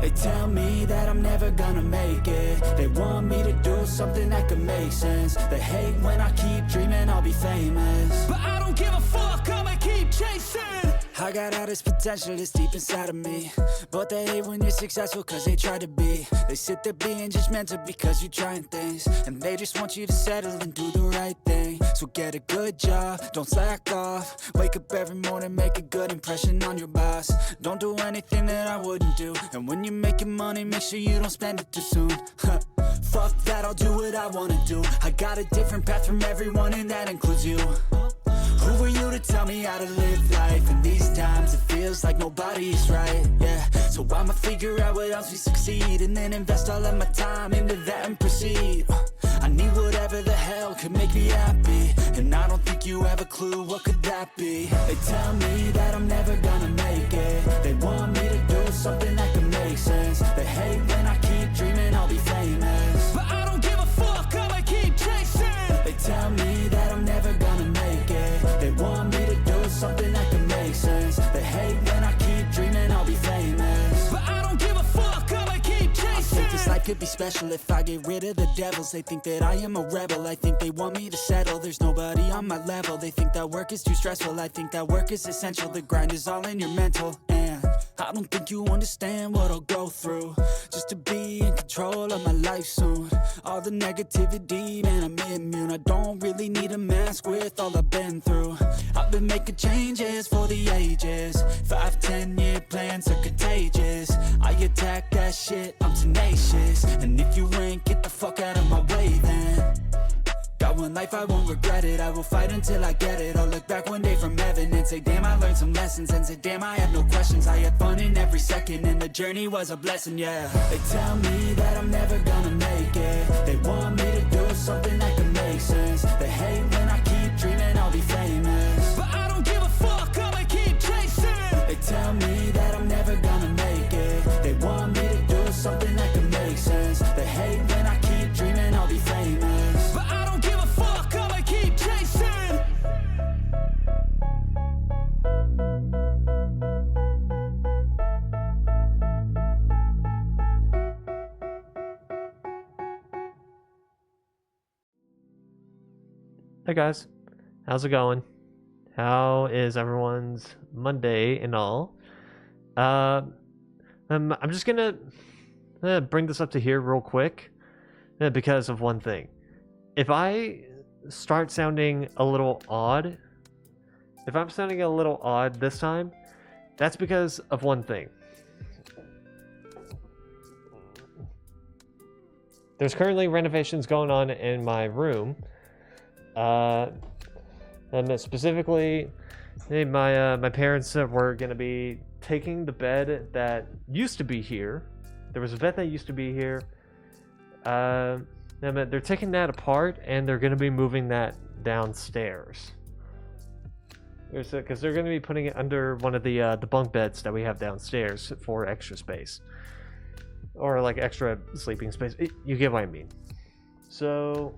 They tell me that I'm never gonna make it. They want me to do something that could make sense. They hate when I keep dreaming I'll be famous, but I don't give a fuck, I'ma keep chasing. I got all this potential that's deep inside of me, but they hate when you're successful cause they try to be. They sit there being judgmental because you're trying things, and they just want you to settle and do the right thing. So get a good job, don't slack off. Wake up every morning, make a good impression on your boss. Don't do anything that I wouldn't do, and when you're making money, make sure you don't spend it too soon. Fuck that, I'll do what I wanna do. I got a different path from everyone, and that includes you. Who are you to tell me how to live life? In these times it feels like nobody's right, yeah. So I'ma figure out what else we succeed, and then invest all of my time into that and proceed. I need whatever the hell could make me happy, and I don't think you have a clue what could that be. They tell me that I'm never gonna make it. They want me to do something that could make sense. They hate when I keep dreaming I'll be famous, but I don't give a fuck, I'ma keep chasing. They tell me that I'm never gonna make it. They want me to do something that can make sense. They hate when I keep dreaming I'll be famous, but I don't give a fuck, I'ma keep chasing. I think this life could be special if I get rid of the devils. They think that I am a rebel, I think they want me to settle. There's nobody on my level, they think that work is too stressful. I think that work is essential, the grind is all in your mental. And I don't think you understand what I'll go through just to be in control of my life soon. All the negativity, man, I'm immune. I don't really need a mask with all I've been through. I've been making changes for the ages. 5-10 year plans are contagious. I attack that shit, I'm tenacious. And if you ain't, get the fuck out of my way then. Got one life, I won't regret it. I will fight until I get it. I'll look back one day from heaven and say, damn, I learned some lessons. And say, damn, I have no questions. I had fun in every second, and the journey was a blessing, yeah. They tell me that I'm never gonna make it. They want me to do something that can make sense. They hate when I keep dreaming I'll be famous, but I don't give a fuck, I'ma keep chasing. They tell me that I'm never gonna make it. They want me to do something that can make sense. They hate when I keep dreaming I'll be famous, but I don't give a fuck, I'ma keep chasing. Hey guys, how's it going? How is everyone's Monday and all? I'm just gonna bring this up to here real quick because of one thing. If I start sounding a little odd, if I'm sounding a little odd this time, that's because of one thing. There's currently renovations going on in my room. And specifically, my parents were gonna be taking the bed that used to be here. There was a bed that used to be here. And they're taking that apart, and they're gonna be moving that downstairs. Because they're gonna be putting it under one of the bunk beds that we have downstairs for extra space, or like extra sleeping space. You get what I mean. So.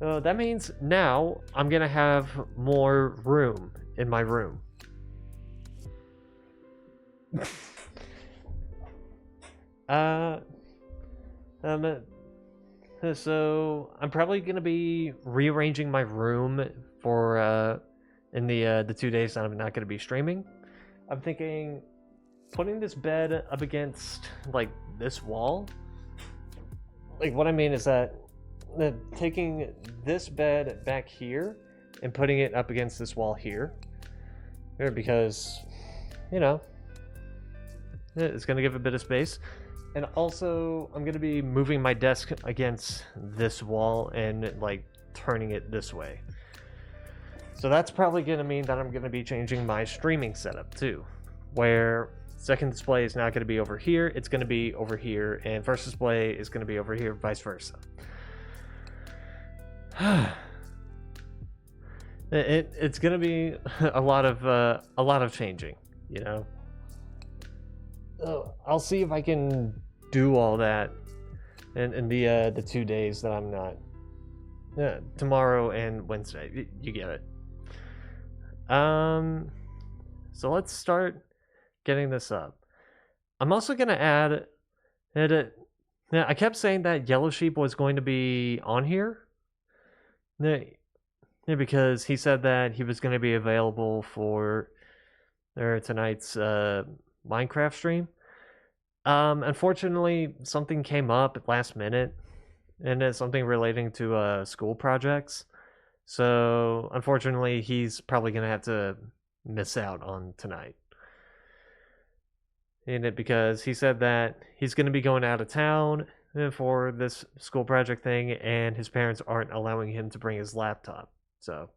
That means now I'm gonna have more room in my room. So I'm probably gonna be rearranging my room for in the 2 days that I'm not gonna be streaming. I'm thinking putting this bed up against like this wall. Like what I mean is that taking this bed back here and putting it up against this wall here, because you know it's gonna give a bit of space. And also I'm gonna be moving my desk against this wall and like turning it this way. So that's probably gonna mean that I'm gonna be changing my streaming setup too, where second display is not gonna be over here, it's gonna be over here, and first display is gonna be over here, vice versa. It's gonna be a lot of changing, you know. I'll see if I can do all that in the 2 days that I'm not. Tomorrow and Wednesday. You get it. So let's start getting this up. I'm also gonna add that yeah, I kept saying that Yellow Sheep was going to be on here. Yeah, because he said that he was going to be available for tonight's Minecraft stream. Unfortunately, something came up at last minute, and it's something relating to school projects. So, unfortunately, he's probably going to have to miss out on tonight. In it because he said that he's going to be going out of town for this school project thing, and his parents aren't allowing him to bring his laptop. So,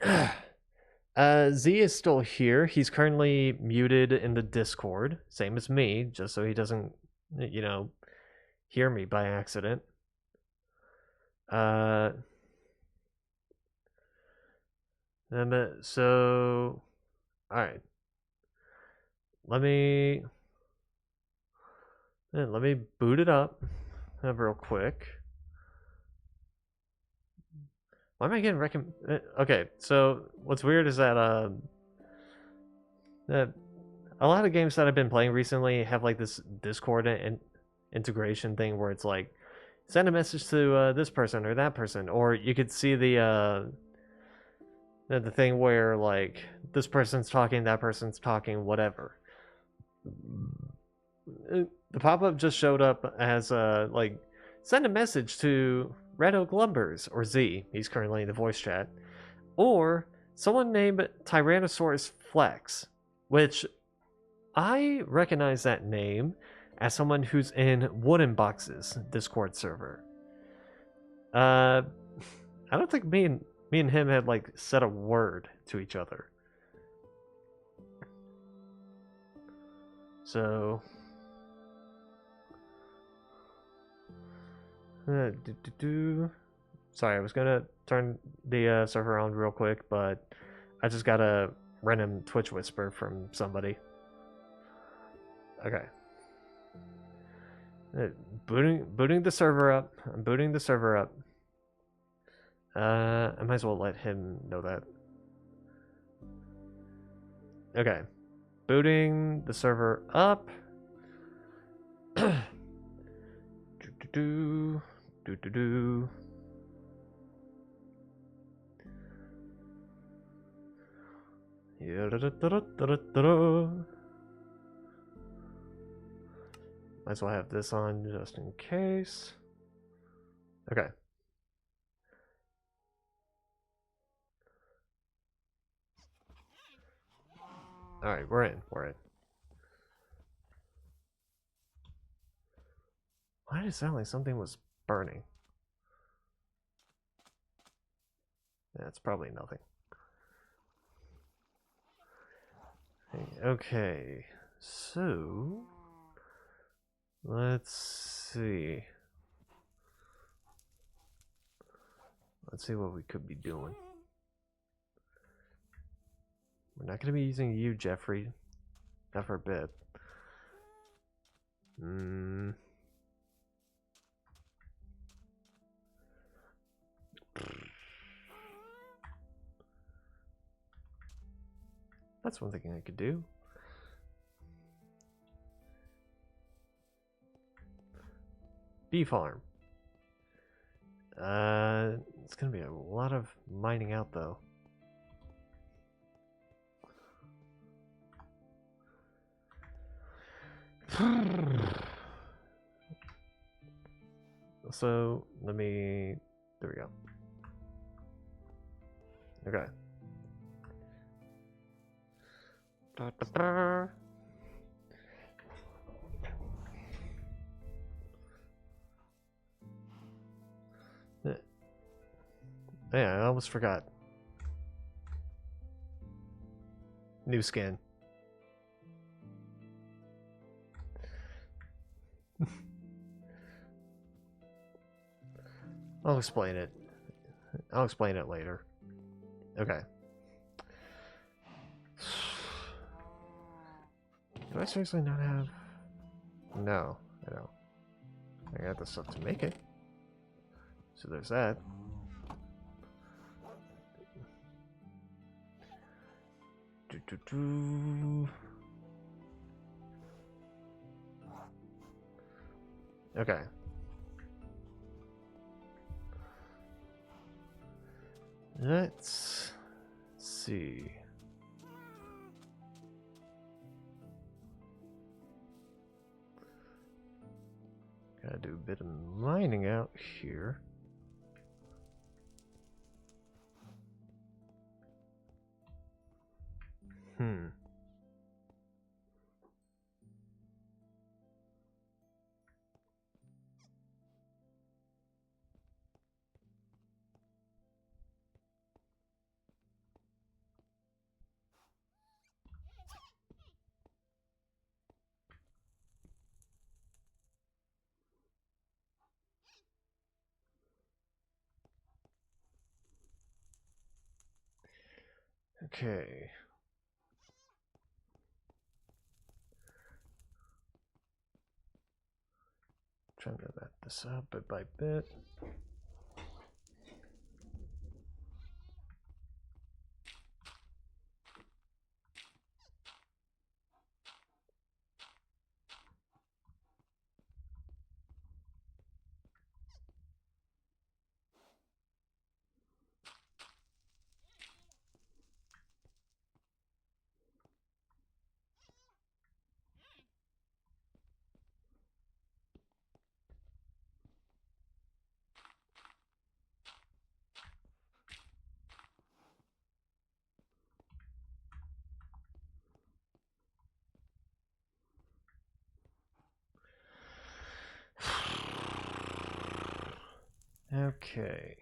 Z is still here. He's currently muted in the Discord, same as me, just so he doesn't, hear me by accident. So, all right. Let me boot it up real quick. Why am I getting okay, so what's weird is that that a lot of games that I've been playing recently have like this Discord integration thing where it's like send a message to this person or that person, or you could see the thing where like this person's talking, that person's talking, whatever. The pop-up just showed up as like send a message to Red Oak Lumbers, or Z, he's currently in the voice chat, or someone named Tyrannosaurus Flex, which I recognize that name as someone who's in Wooden Box's Discord server. I don't think me and him had like said a word to each other. So sorry, I was gonna turn the server on real quick, but I just got a random Twitch whisper from somebody. Okay. Booting the server up. I'm booting the server up. I might as well let him know that. Okay. Booting the server up. Do. Yeah. Might as well have this on just in case. Okay. Alright, we're in. Why did it sound like something was burning? That's probably nothing. Okay, so let's see. Let's see what we could be doing. We're not going to be using you, Jeffrey. Not for a bit. That's one thing I could do. Bee farm. It's gonna be a lot of mining out though. So let me. There we go. Okay. Yeah, I almost forgot. New skin. I'll explain it. I'll explain it later. Okay. Do I seriously not have... No, I don't. I got the stuff to make it. So there's that. Okay. Let's see. Gotta do a bit of mining out here. Okay. Trying to wrap this up bit by bit. Okay.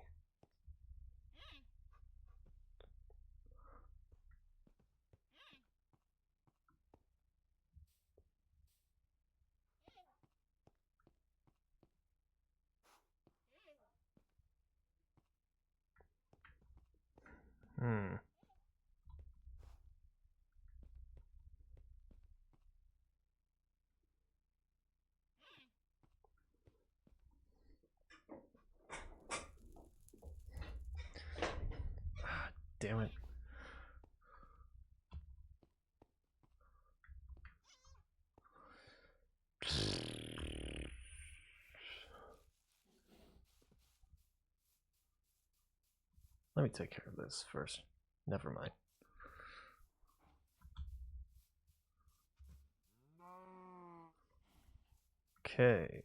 Damn it. Let me take care of this first. Never mind. Okay.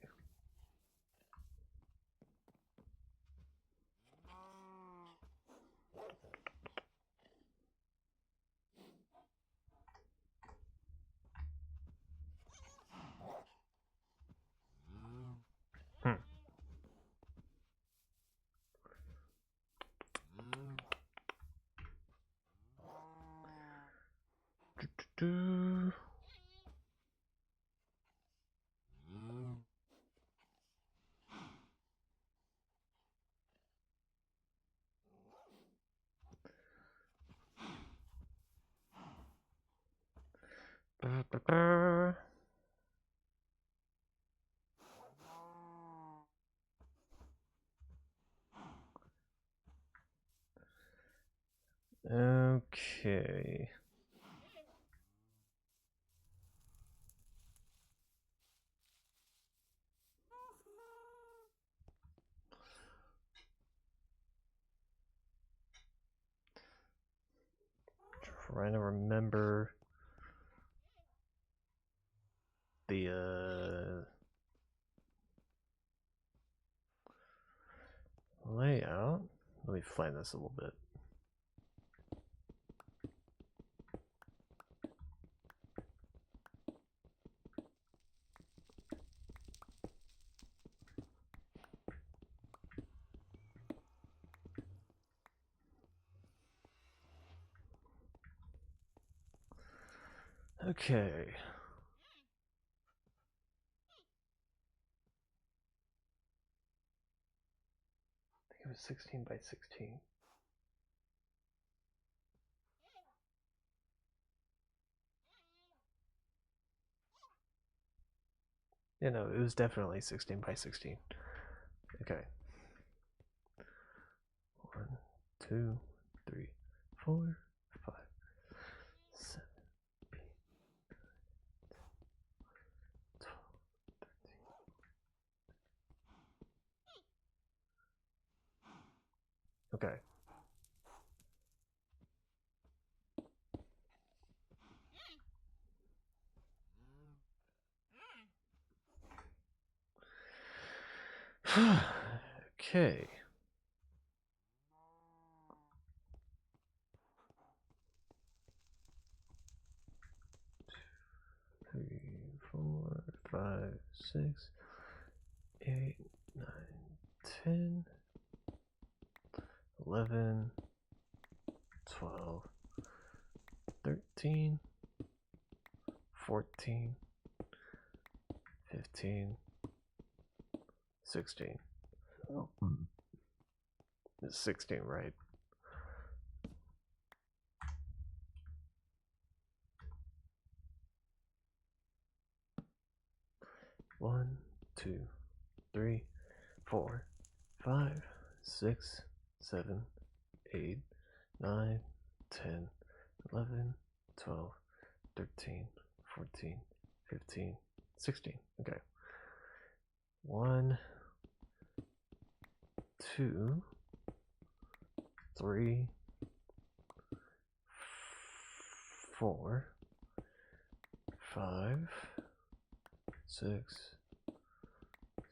Do. Okay. Trying to remember the layout. Let me find this a little bit. Okay. I think it was 16 by 16. Yeah, no, it was definitely 16 by 16. Okay. 1, 2, 3, 4, 5, 7, 8, 12, 13, Okay. Okay. 3, 4, 5, 6, 8, 9, 10, 11, 12, 13, 14, 15, 16. Oh. It's 16, right? One, 2, 3, 4, 5, 6, 7, 8, 9, 10, 11, 12, 13, 14, 15, 16. Okay. 1, 2, 3, 4, 5, 6,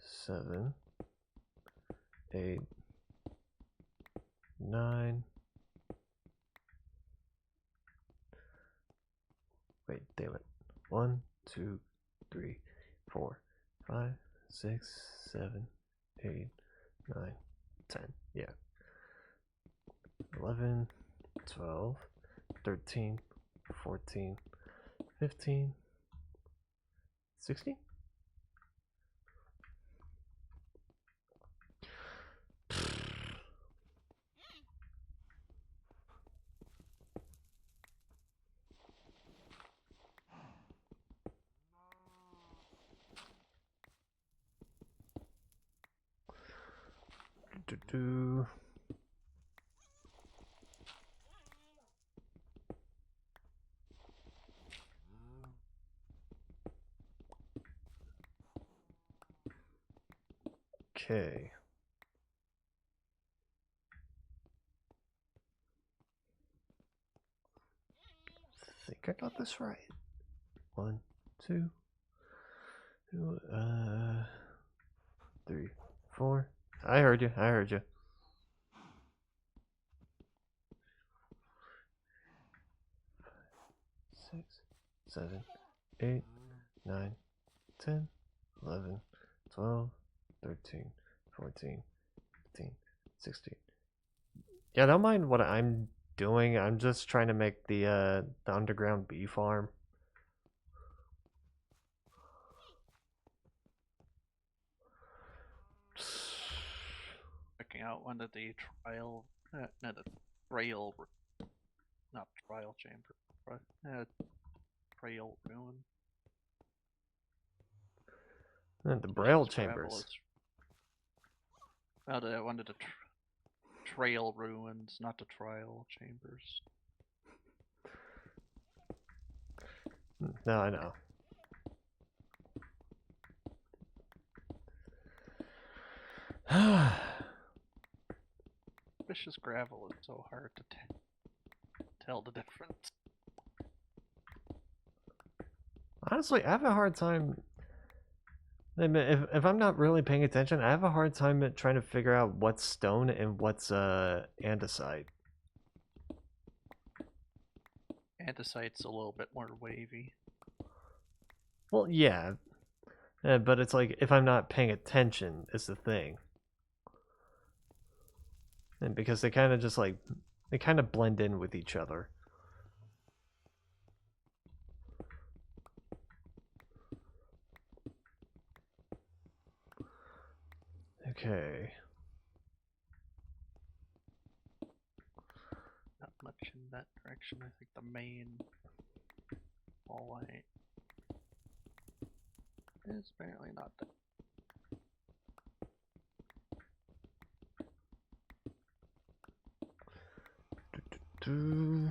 7, 8, 9. Wait, damn it. 1, 2, 3, 4, 5, 6, 7, 8, 9, 10. Yeah. 11, 12, 13, 14, 15, 16? Do. Okay. I think I got this right. 1, 2, 3, 4. I heard you. I heard you. 6, 7, 8, 9, 10, 11, 12, 13, 14, 15, 16. Yeah, don't mind what I'm doing. I'm just trying to make the underground bee farm. Checking out one of the trial, no, the trail, not trial chamber, trail ruin. And the Braille Vicious Gravel chambers. is- one of the trail ruins, not the trial chambers. No, I know. Vicious Gravel is so hard to tell the difference. Honestly, I have a hard time. If I'm not really paying attention, I have a hard time trying to figure out what's stone and what's andesite. Andesite's a little bit more wavy. Well, yeah, but it's like if I'm not paying attention, is the thing. And because they kind of just like they kind of blend in with each other. Okay. Not much in that direction. I think the main hallway is apparently not that. Do.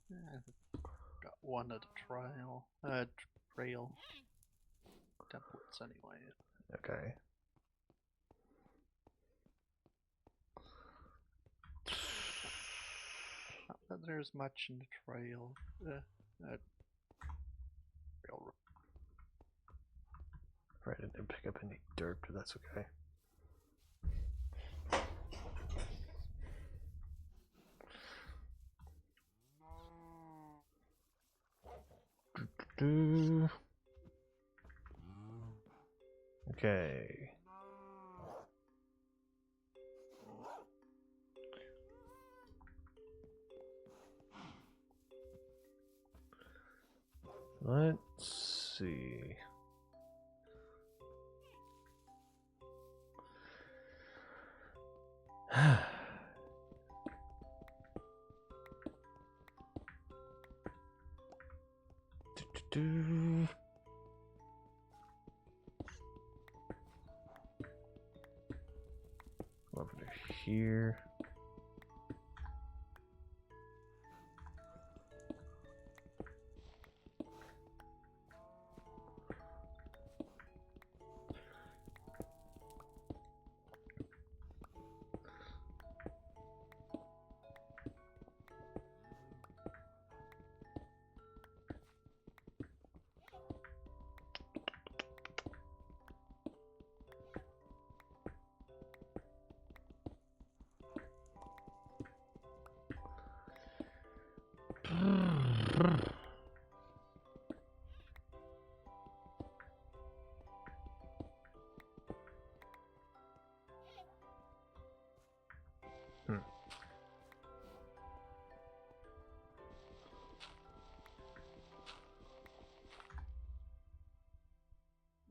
Yeah, got one at a trail. Trail. Templates anyway. Okay. Not that there's much in the trail. Trail. Right, I didn't pick up any dirt, but that's okay. Okay. Let's see. Do. Over to here.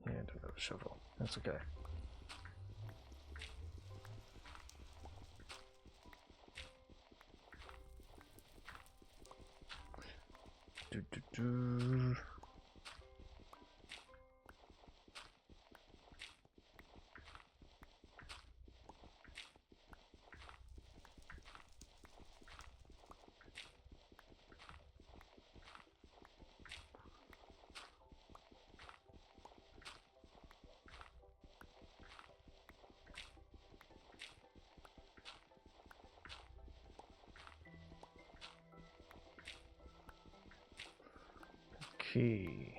And another shovel. That's okay. Do. Key.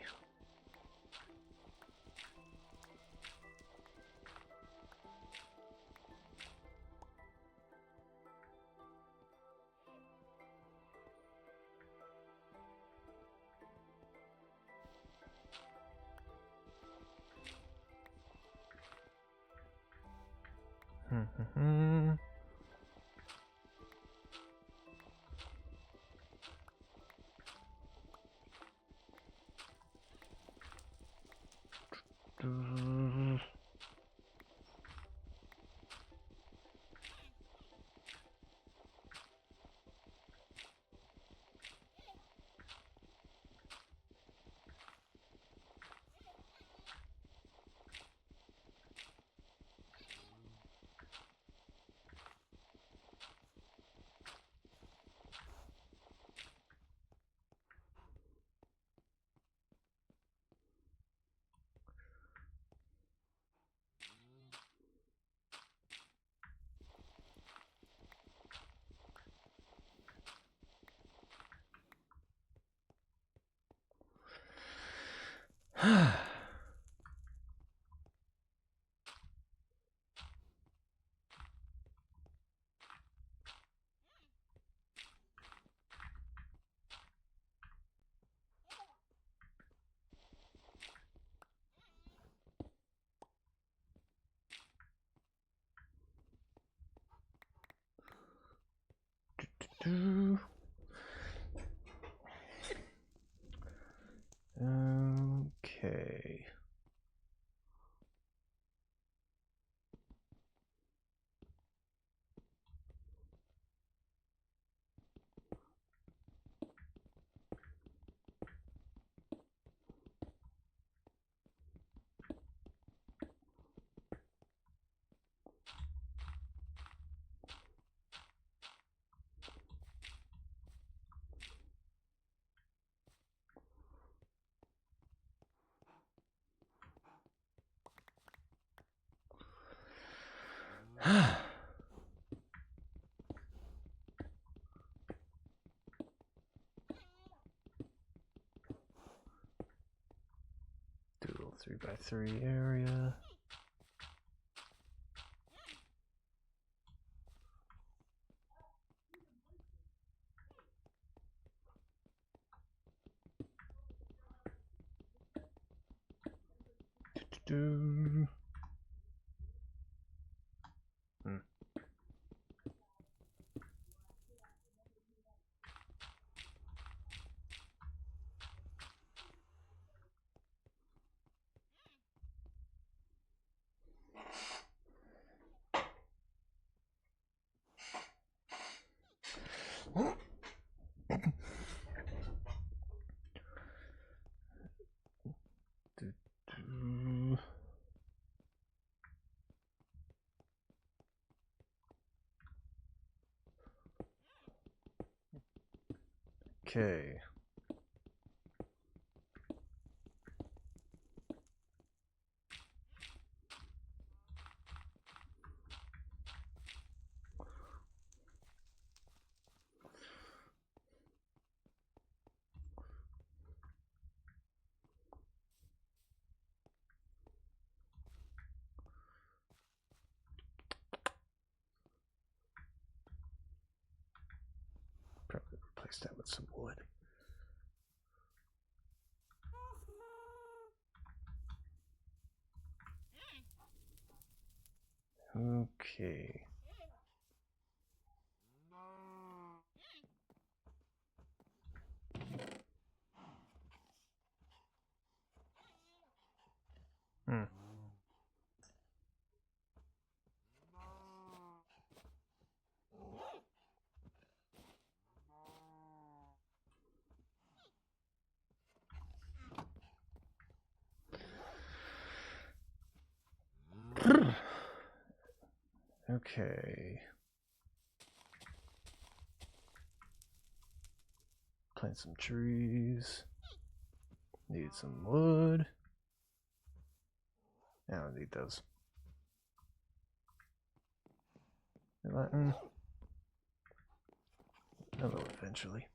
Okay. Do a little 3x3 area. Do. Okay. Probably replace that with some wood. Okay. Okay. Plant some trees. Need some wood. I don't need those. I will eventually.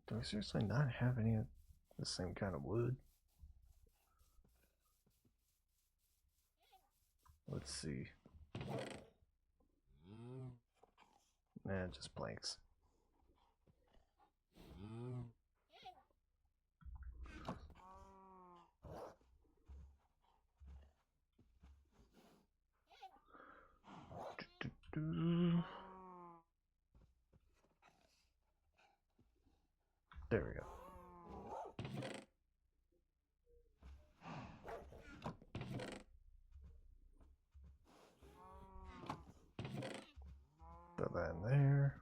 Do I seriously not have any of the same kind of wood? Let's see. Nah, just blanks. There we go. Throw that in there.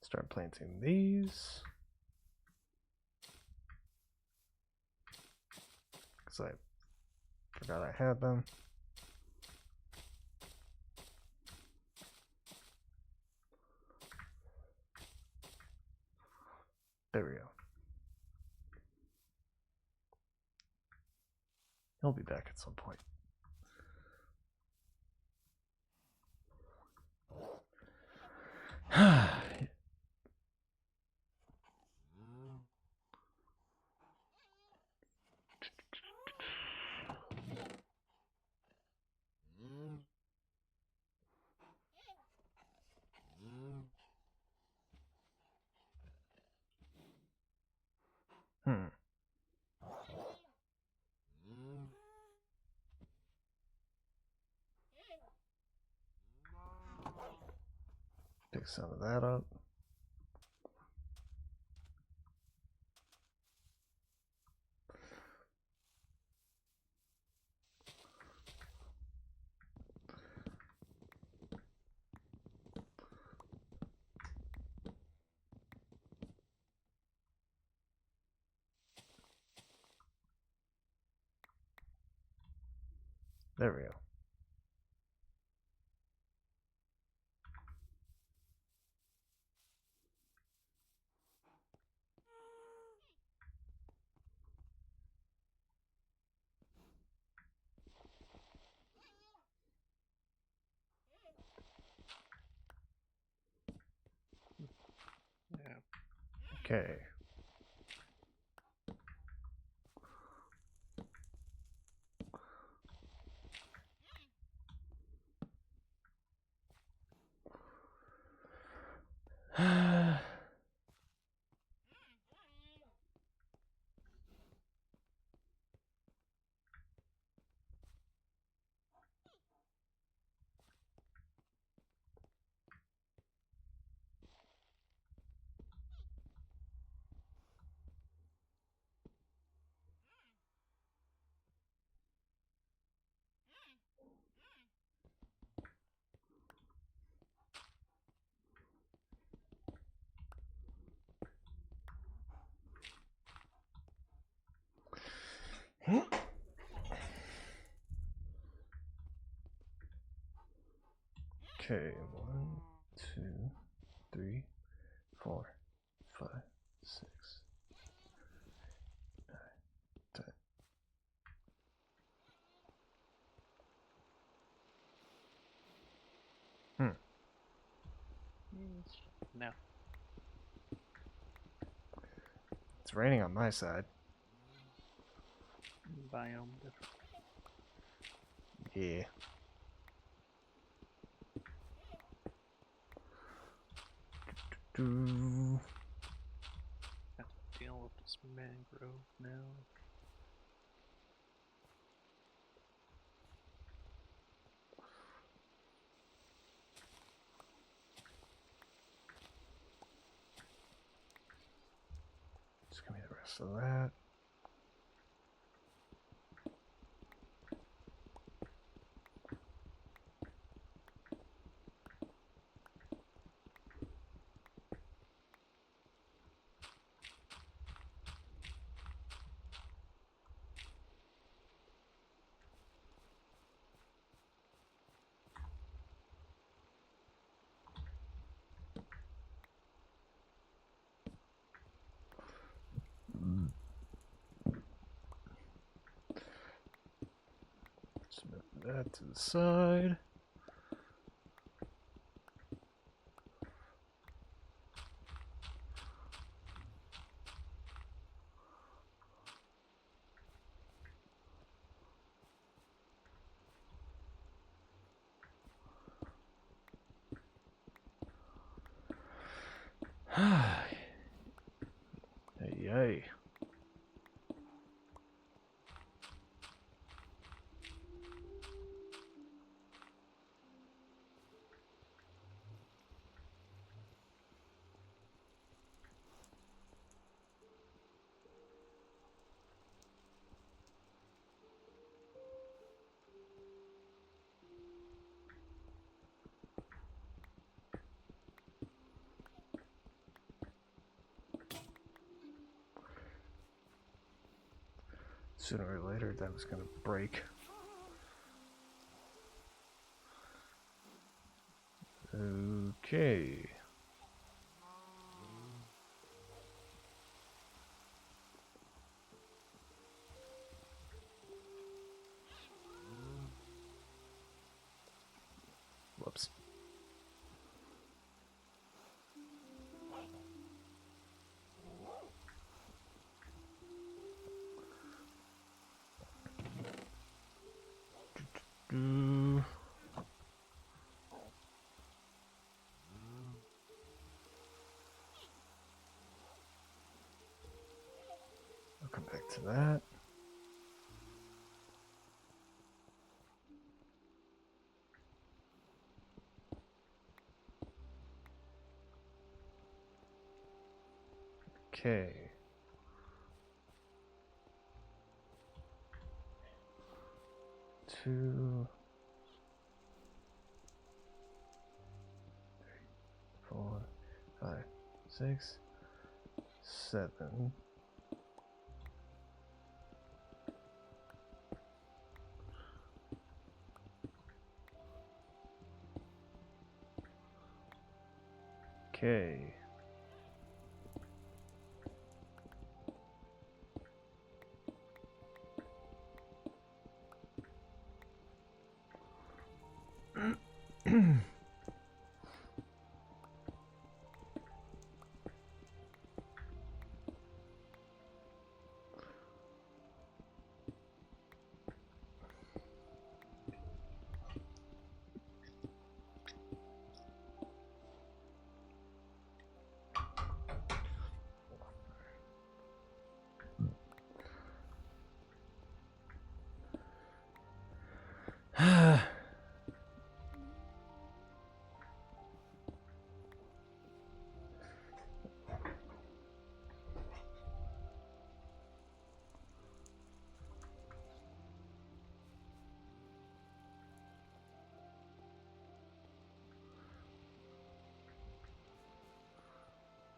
Start planting these. Because I forgot I had them. There we go. He'll be back at some point. Hmm. Pick some of that up. There we go. Yeah. Okay. Okay, 1, 2, 3, 4, 5, 6, 9, 10. No. It's raining on my side. Biome different. Yeah. Do. Have to deal with this mangrove now. Just give me the rest of that. Just move that to the side. Hey, hey. Sooner or later, that was gonna break. Okay. Whoops. Do. back to that. Okay. Two, 4, 5, 6, 7. Okay.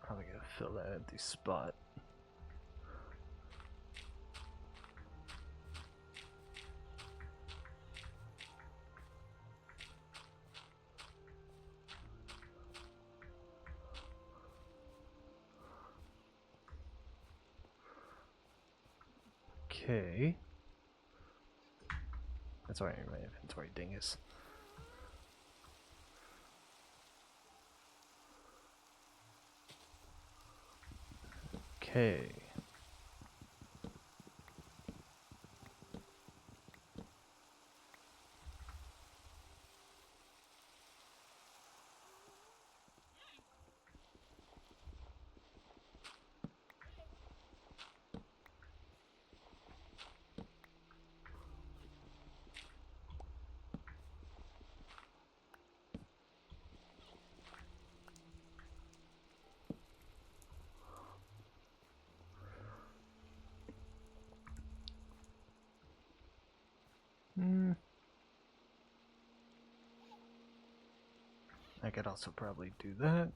Probably gonna fill that empty spot. Okay. That's alright in my inventory, dingus. Okay. I could also probably do that.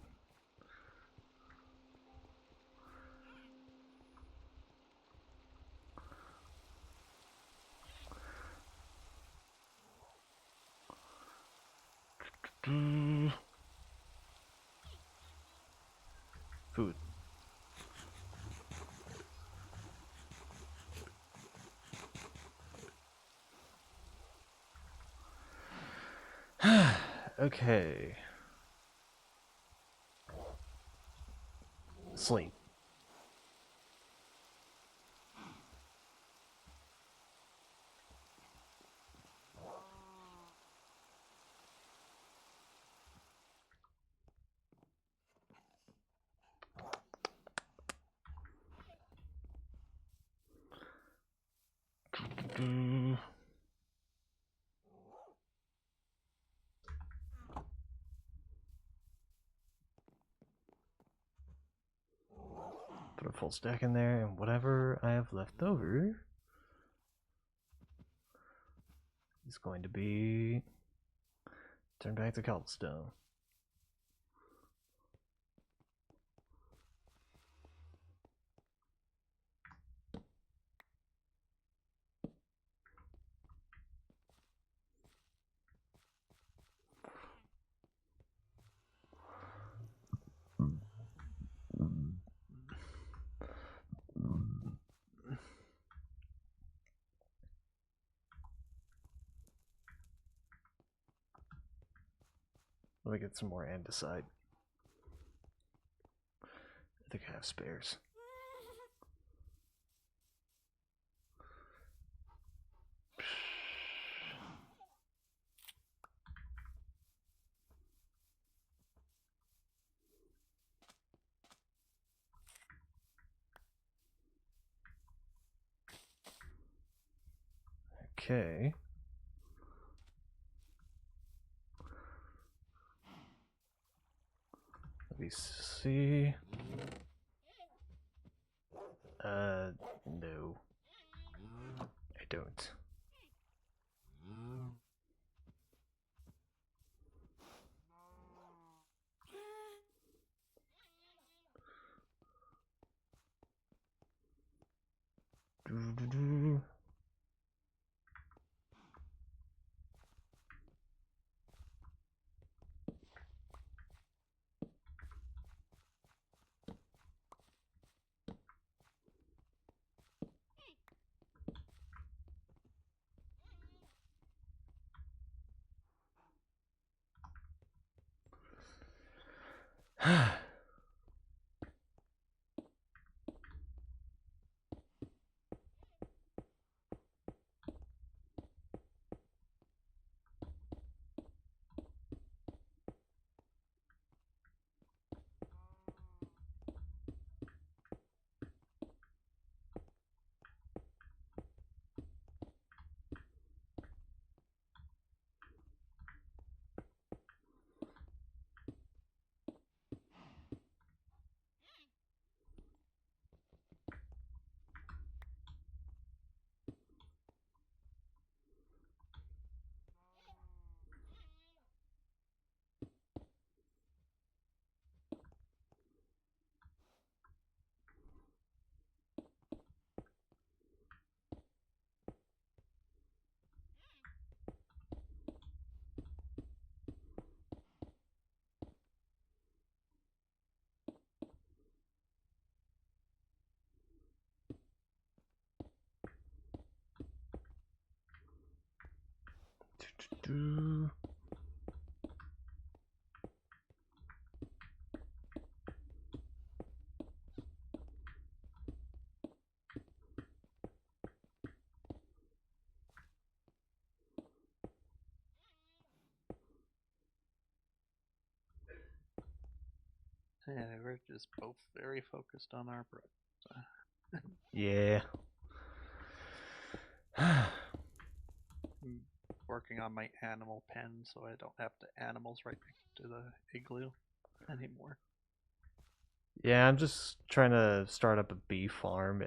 Food. Okay. Sleep. Put a full stack in there, and whatever I have left over is going to be turned back to cobblestone. Let me get some more andesite. I think I have spares. Okay. Let me see. No. I don't. Doo-doo-doo. Doo-doo-doo. Yeah, we're just both very focused on our bread. Yeah. I'm working on my animal pen so I don't have the animals right next to the igloo anymore. Yeah, I'm just trying to start up a bee farm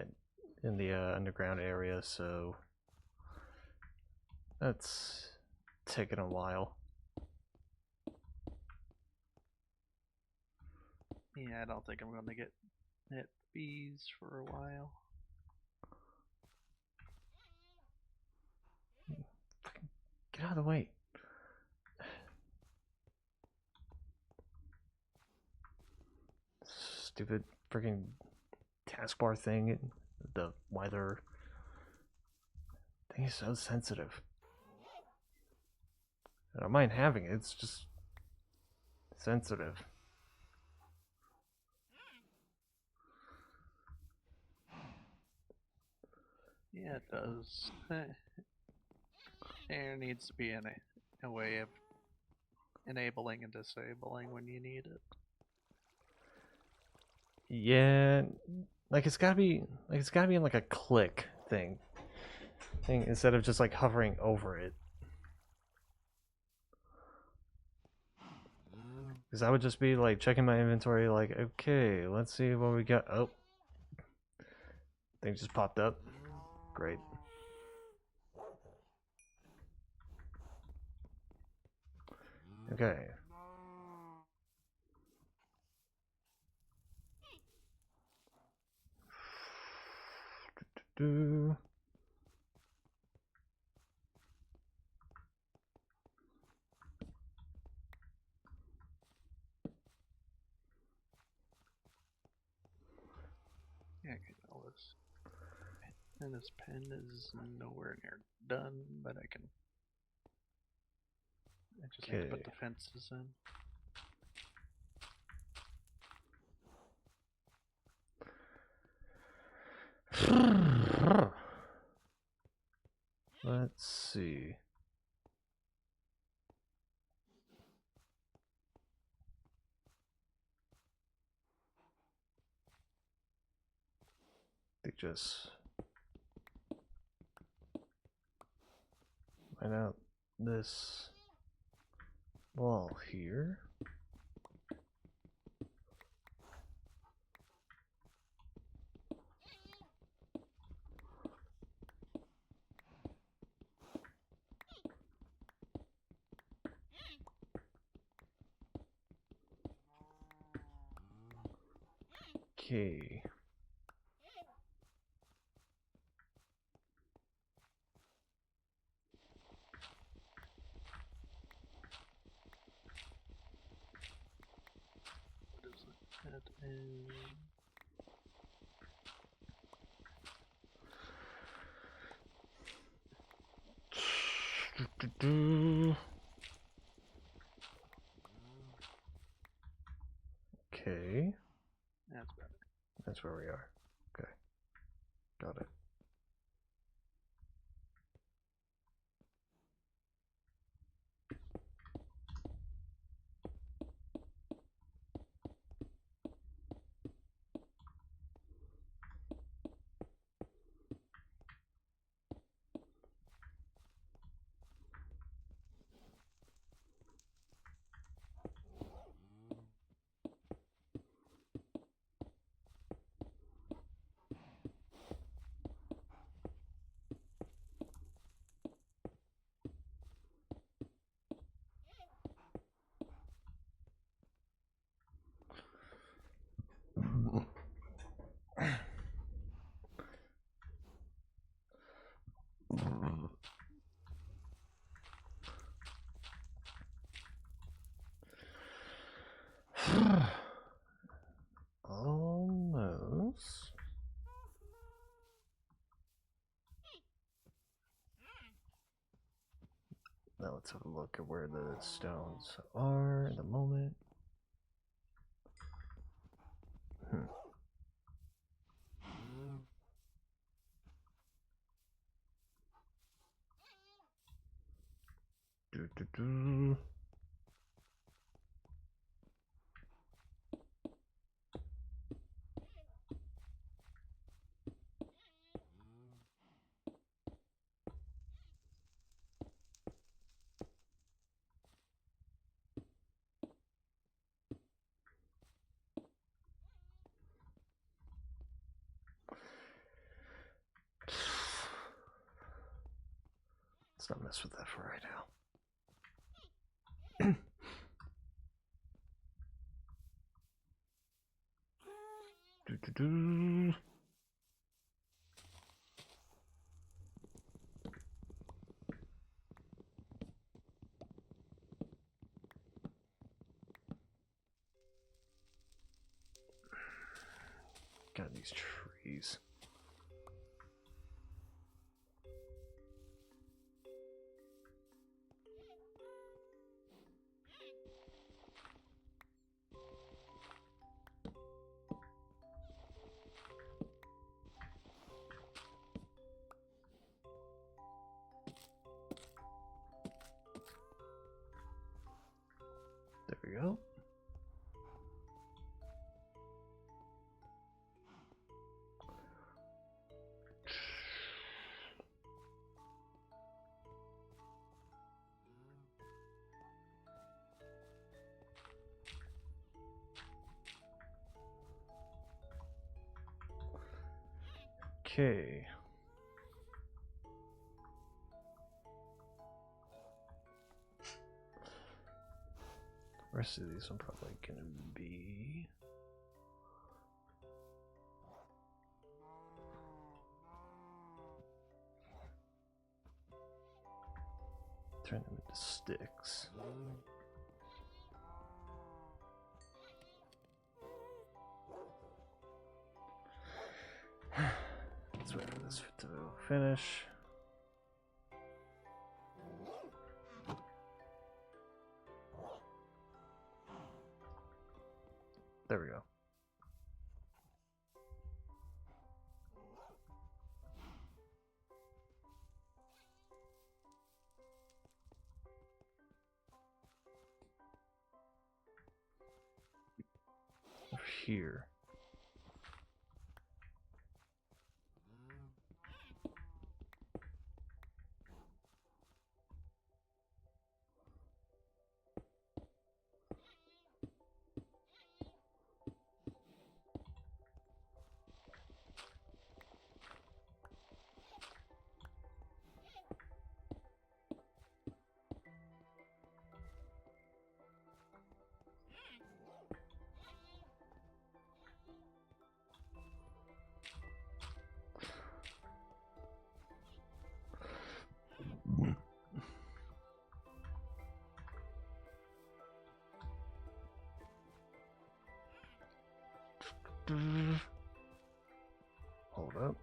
in the underground area, so that's taking a while. Yeah, I don't think I'm gonna get hit bees for a while. Get out of the way. Stupid freaking taskbar thing. The weather thing is so sensitive. I don't mind having it, it's just sensitive. Yeah, it does. There needs to be a way of enabling and disabling when you need it. Yeah, like it's gotta be in like a click thing instead of just like hovering over it. Because I would just be like checking my inventory, like, okay, let's see what we got. Oh, thing just popped up. Great. Okay. Do. Yeah, okay, all this. And this pen is nowhere near done, but I just need to put Okay. the fences in. Let's see. They just find out this wall here. Okay. What is it? It is... Okay. That's better. That's where we are. Okay. Got it. Almost. Now let's have a look at where the stones are at the moment. Do. Let's not mess with that for right now. Do. Got these trees. There we go. Okay. The rest of these I'm probably gonna be turn them into sticks. Let's wait for this to finish. There we go. Over here. Hold up.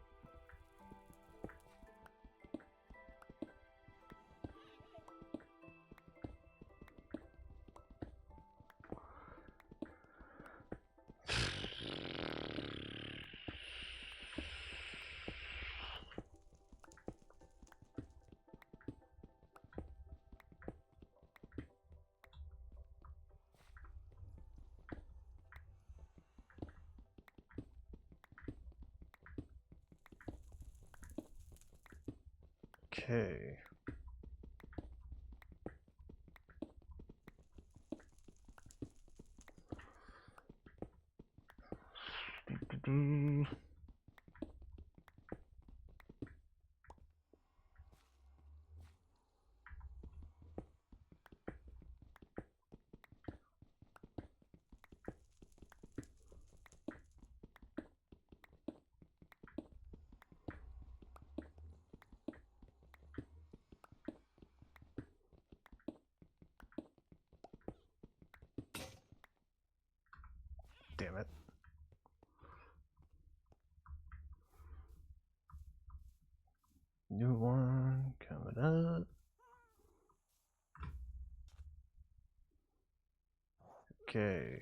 Okay. Damn it. New one coming up. Okay.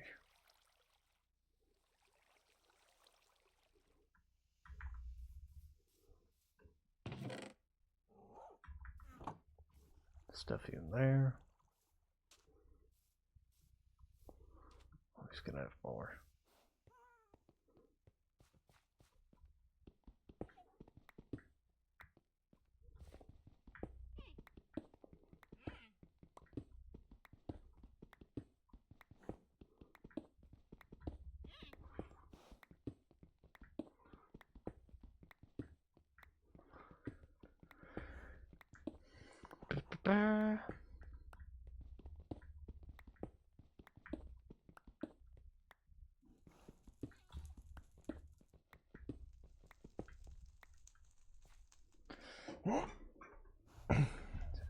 Stuff in there. Oh, he's gonna have more.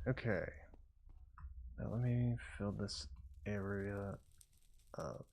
Okay. Now let me fill this area up.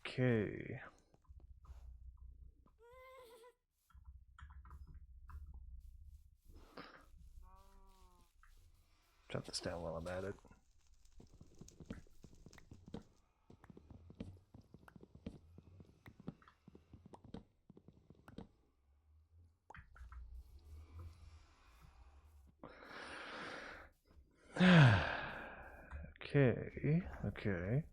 Okay. Jot this down while I'm at it. Okay, okay.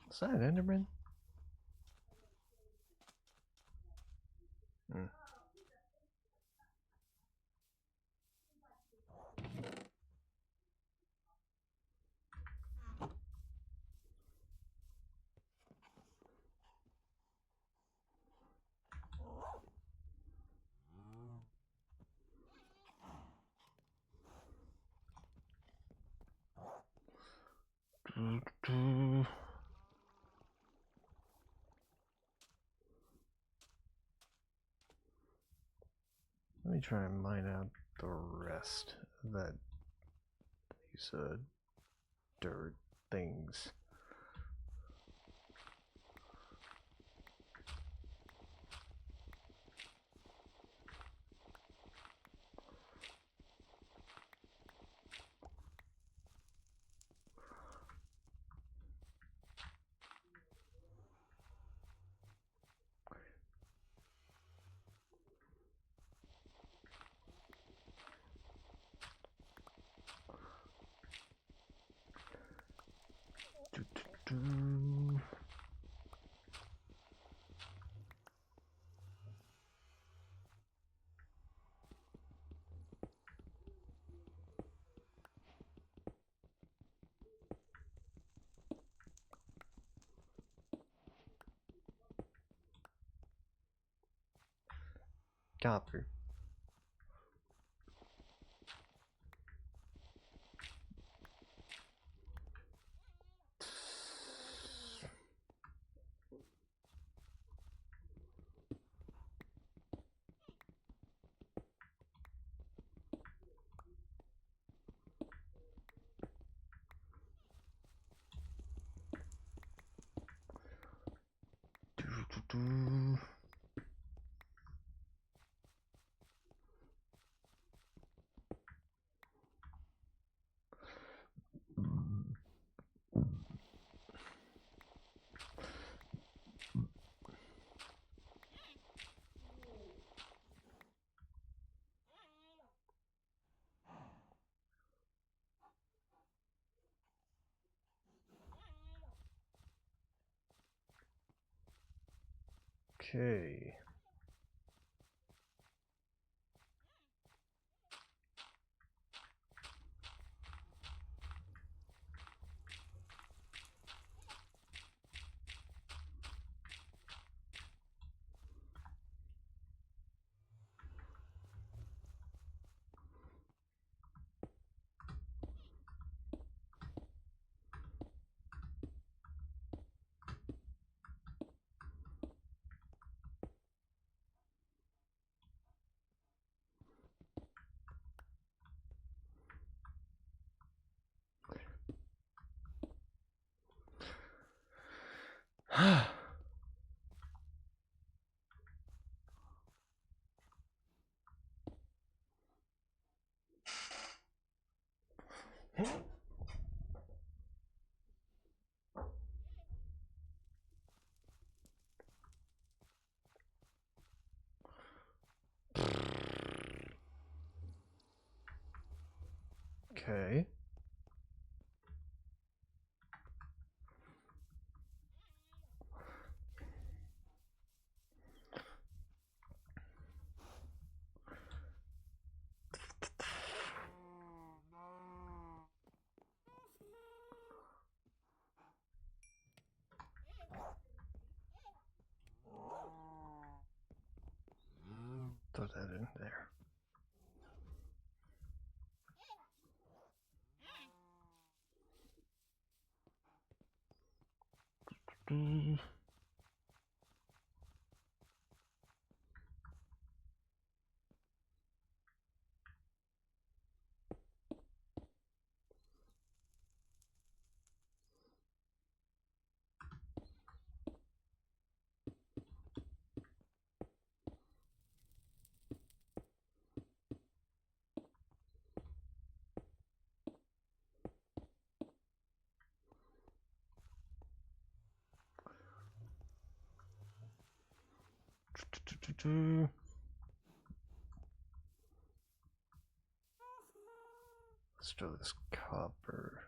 Is that an Enderman? Hmm. Let me try and mine out the rest of that. These dirt things. Copper. Okay. Okay. Throw that in there. Let's throw this copper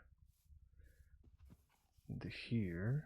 into here.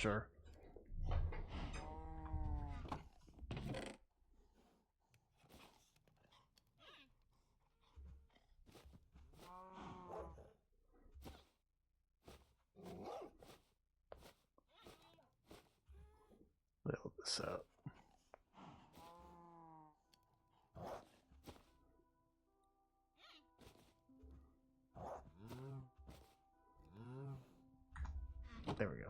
Sure. Build this up. There we go.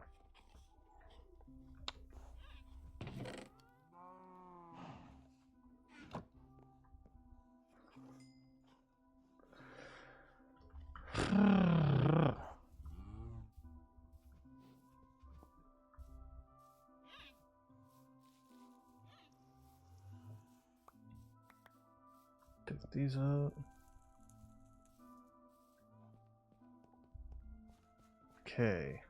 Pick these up. Okay.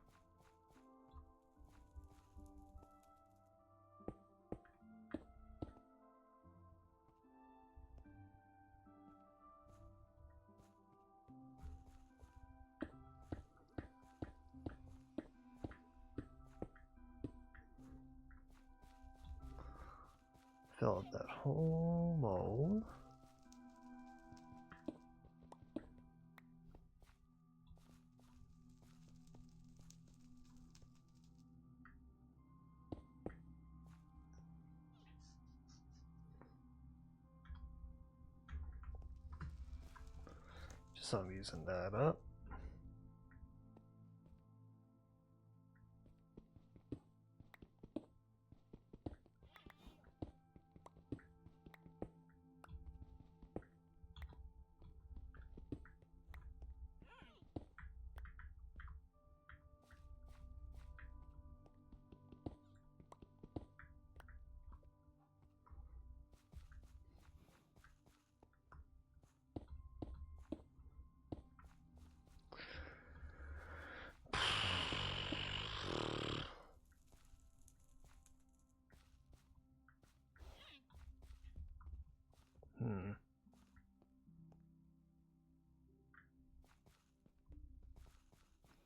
Fill up that whole mold. Just I'm using that up.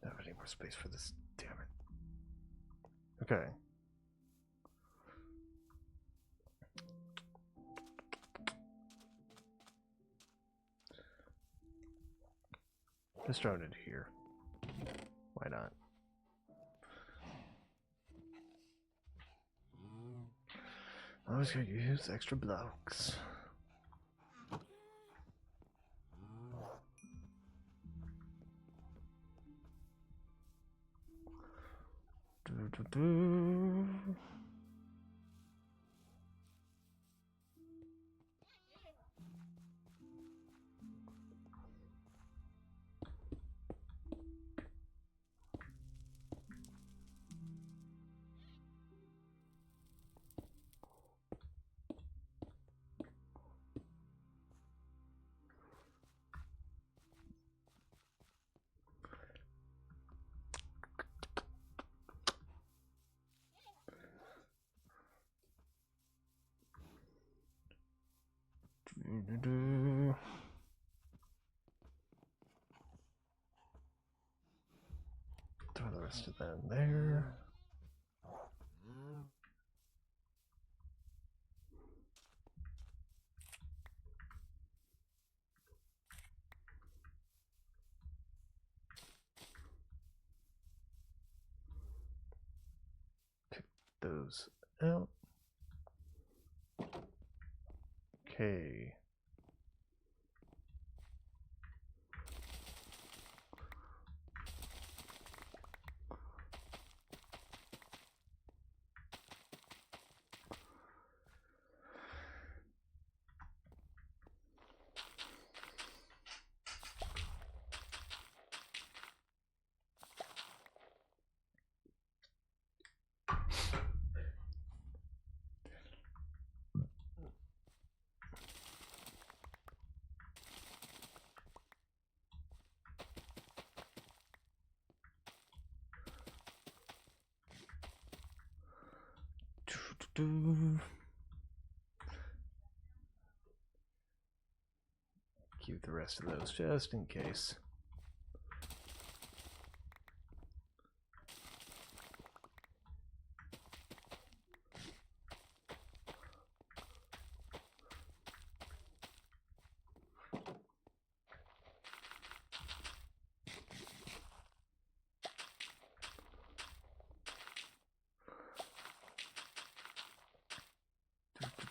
Don't have any more space for this, damn it. Okay. Just throw it here. Why not? I always gotta use extra blocks. Do. Throw the rest of that in there. Pick those out. Okay. Keep the rest of those just in case.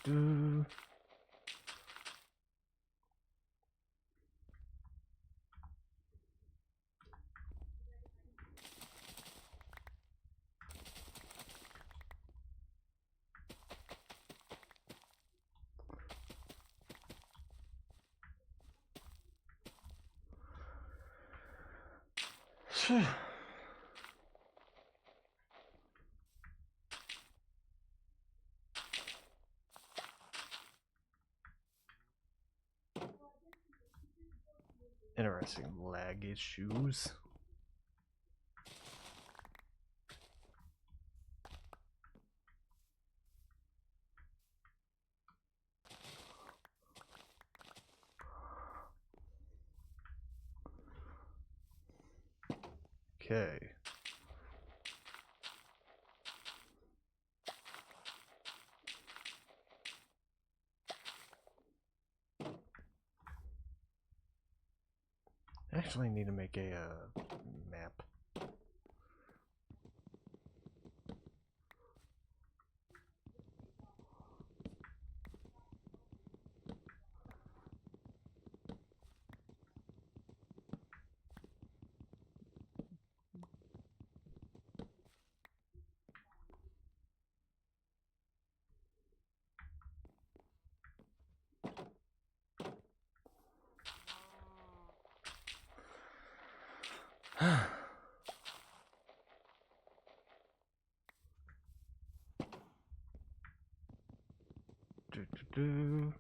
do. Interesting lag issues. Okay. I actually need to make a map. Do.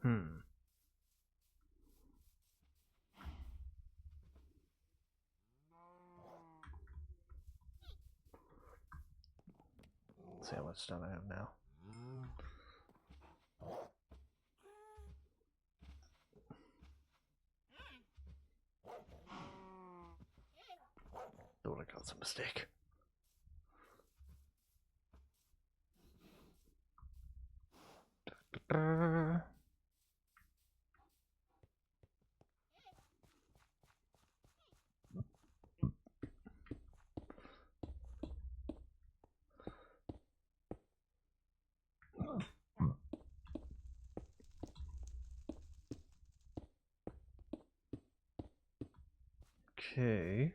Hmm. Let's see how much time I have now. Thought I got some mistake. Okay.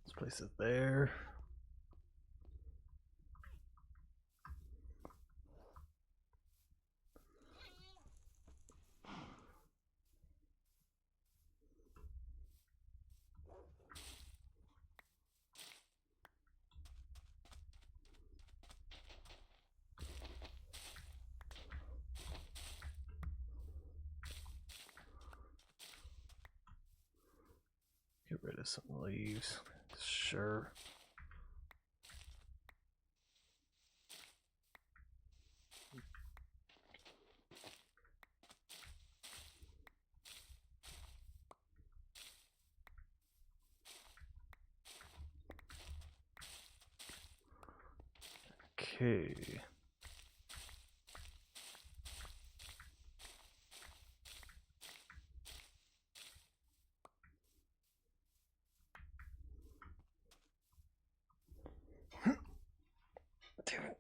Let's place it there. Get rid of some leaves. Sure. Okay. Damn it.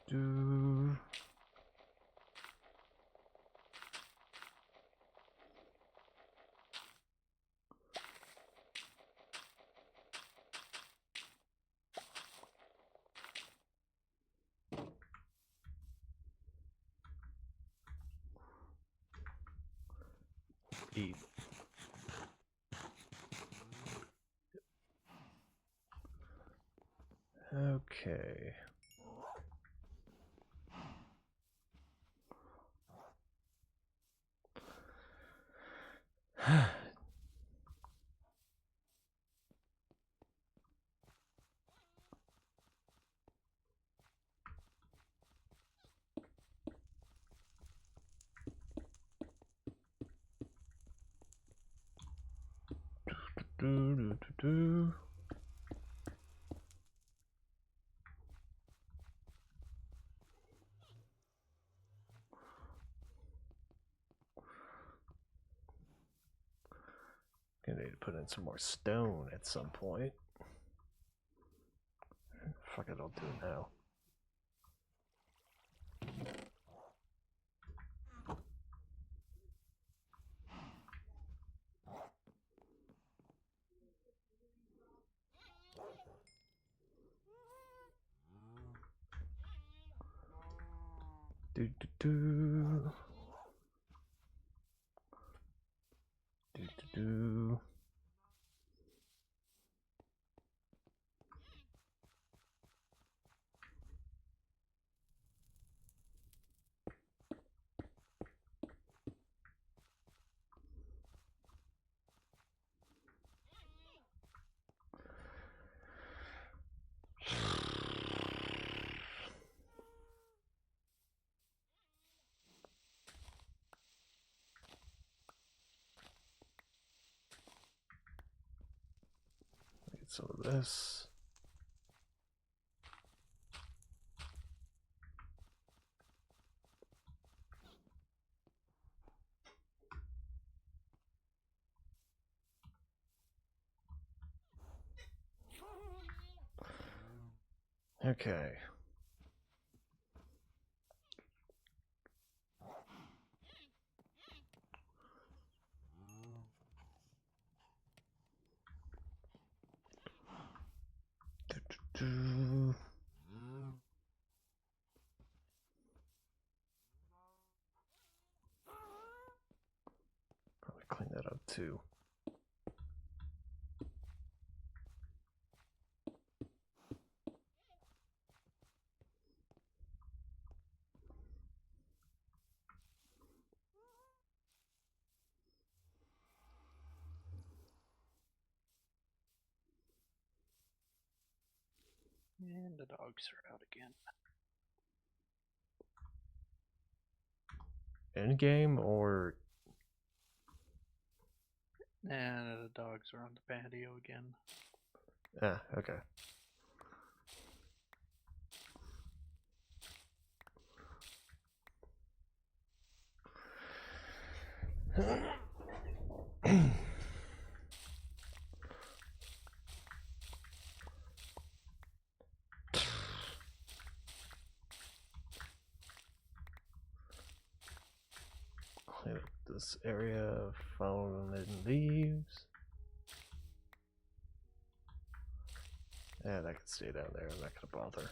Do. eat. Okay. Do. Gonna need to put in some more stone at some point. Fuck it, I'll do it now. Do do do. Do do do. Get some of this. Okay. Do, do, do. Probably clean that up too. And the dogs are out again. End game or And the dogs are on the patio again. okay. Clean up this area, found in leaves. Yeah, that can stay down there. I'm not gonna bother.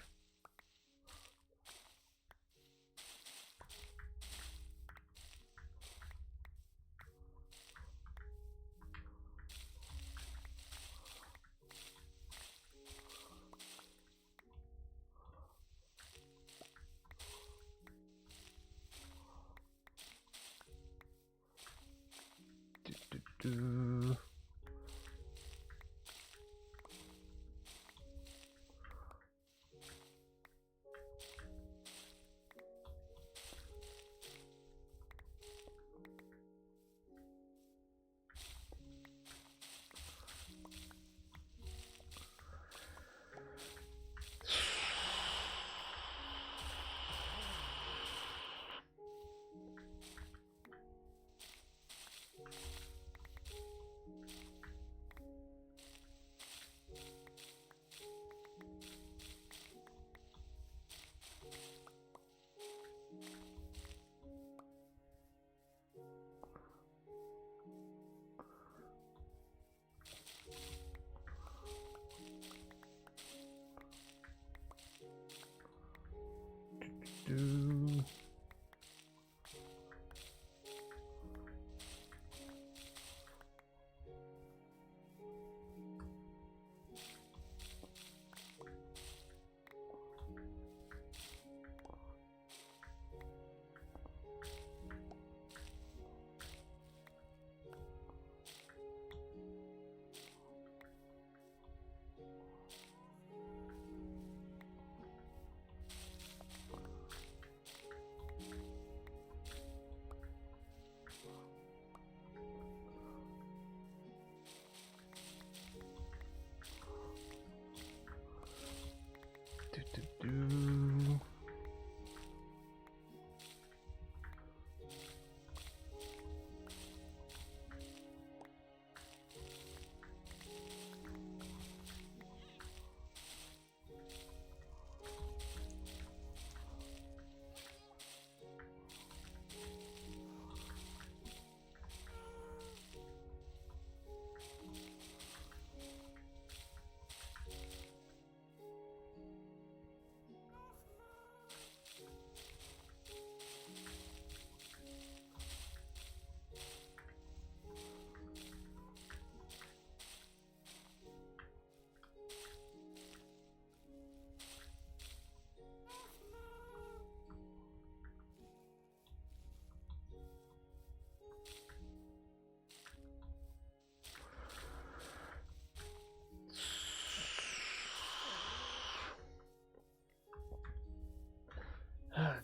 Do.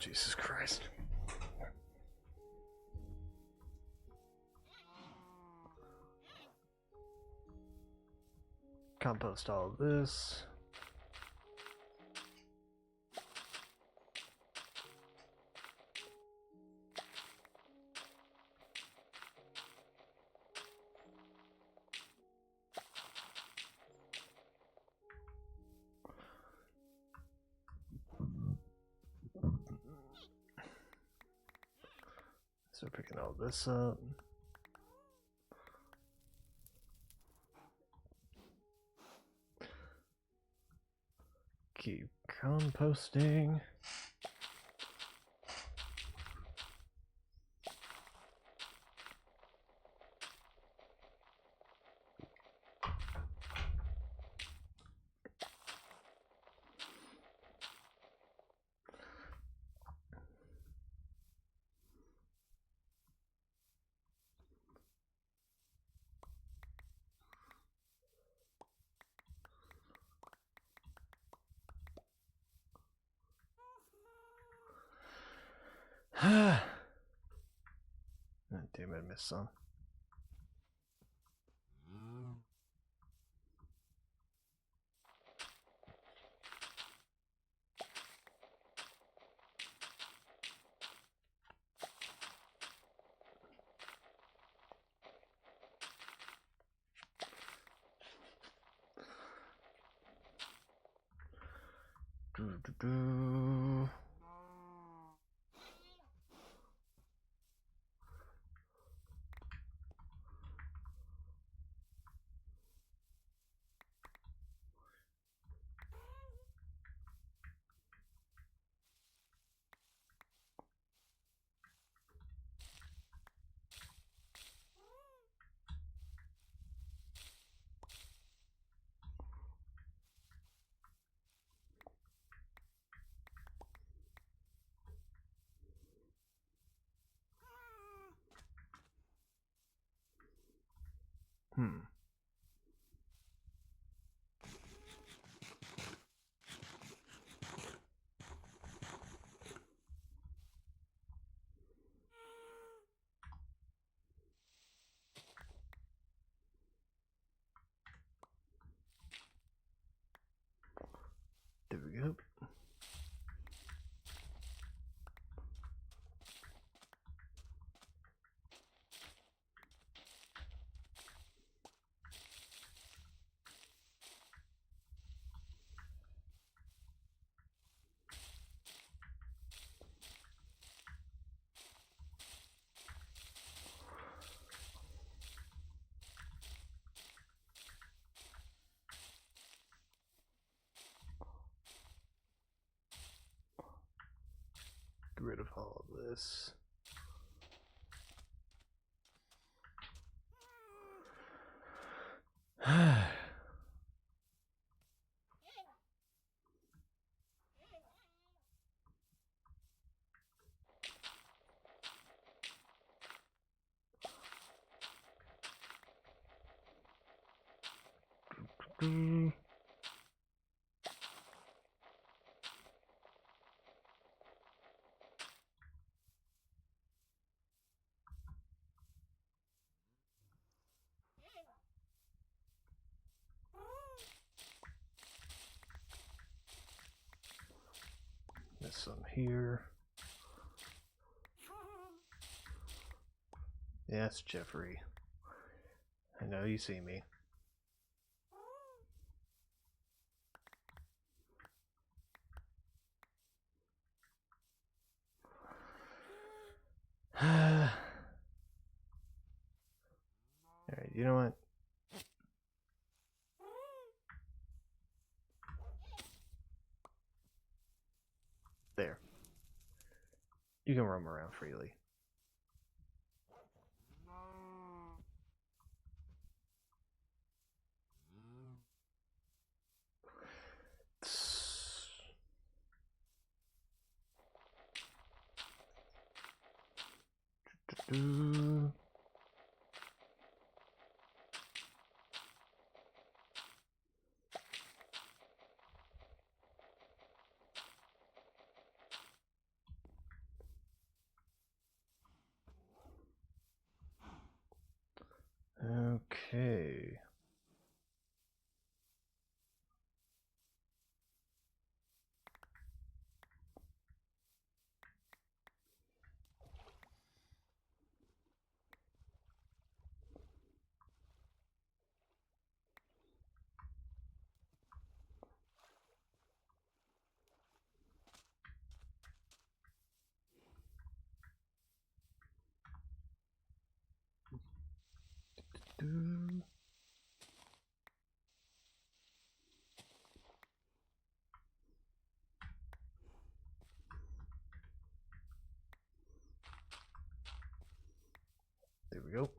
Jesus Christ. Compost all of this. So picking all this up. Keep composting. Ah, damn it, I missed some. Do. There we go. Get rid of all of this. There's some here. Yes, Jeffrey. I know you see me. Alright, you know what? There. You can roam around freely. Do. There we go.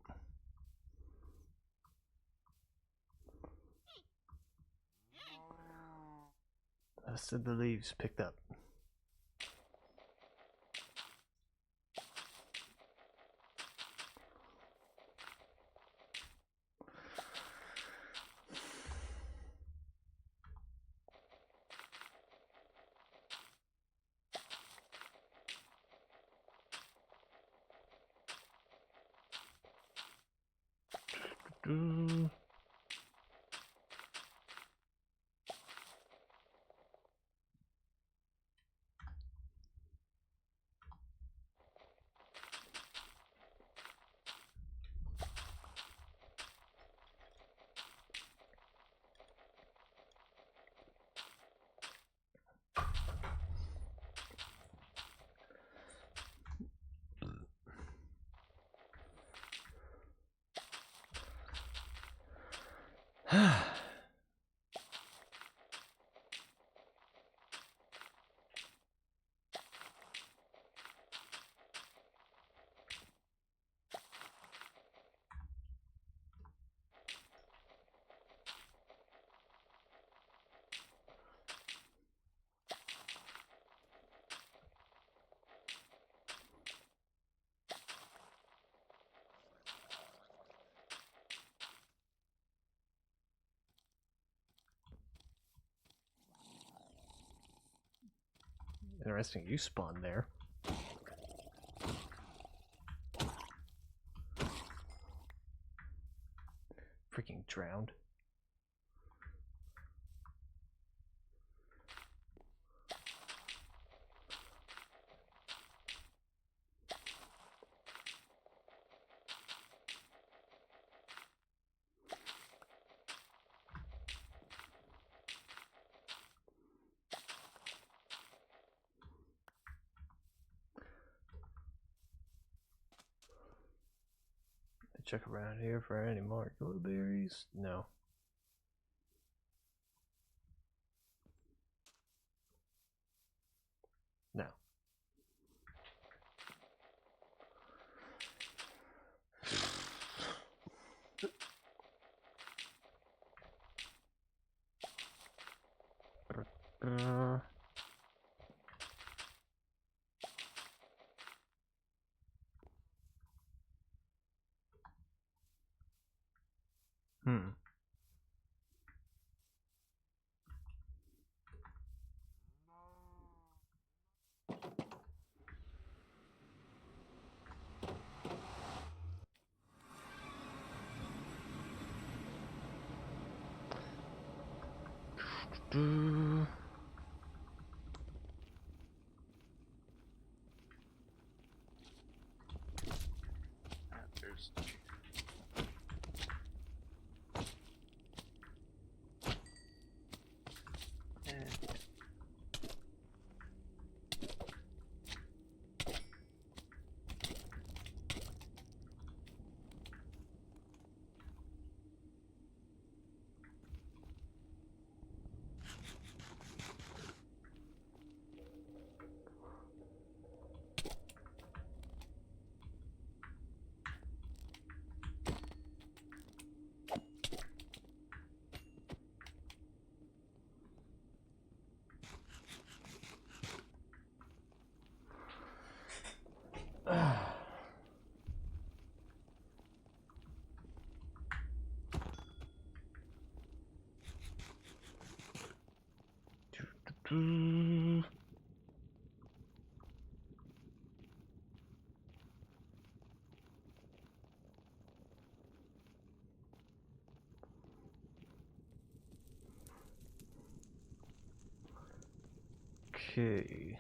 I said the leaves picked up. Do. Interesting, you spawned there. Freaking drowned. Check around here for any more glowberries. No. No. Hmm. Do. There's Do. Okay.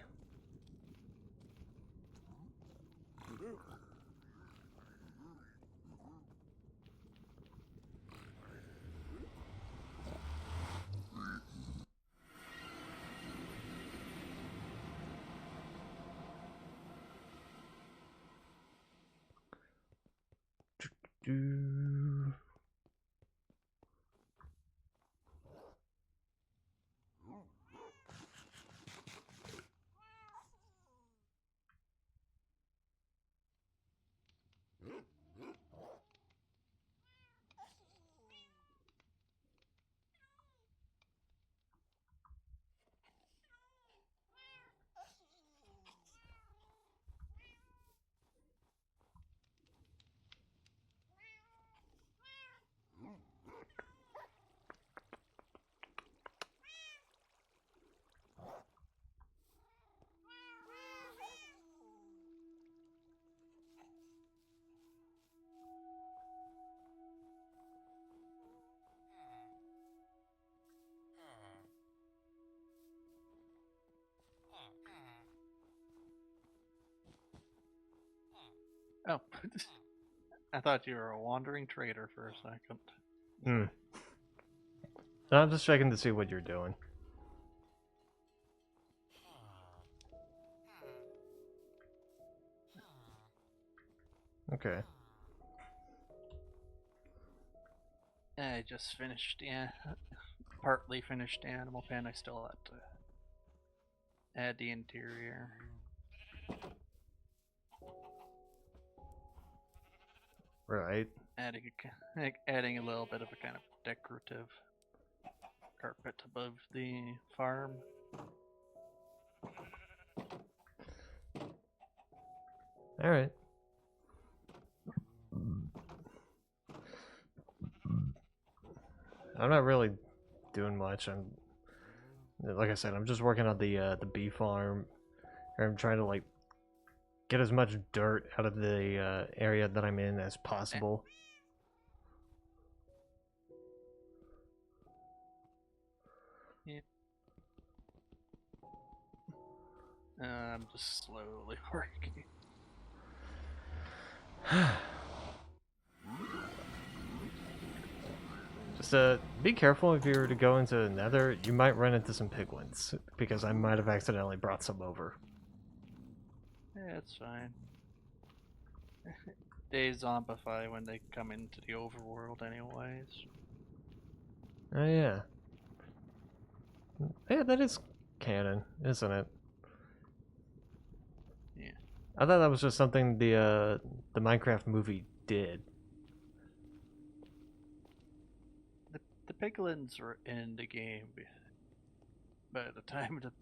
Do. Oh, I thought you were a wandering trader for a second. Hmm. No, I'm just checking to see what you're doing. Okay. I just finished, yeah, partly finished Animal Pen. I still have to add the interior. Right. Adding a little bit of a kind of decorative carpet above the farm. Alright. I'm not really doing much. Like I said, I'm just working on the bee farm. I'm trying to like get as much dirt out of the area that I'm in as possible. I'm just slowly working. Just be careful if you were to go into the Nether. You might run into some piglins because I might have accidentally brought some over. Yeah, it's fine. They zombify when they come into the overworld, anyways. Oh yeah. Yeah, that is canon, isn't it? Yeah. I thought that was just something the Minecraft movie did. The piglins were in the game by the time the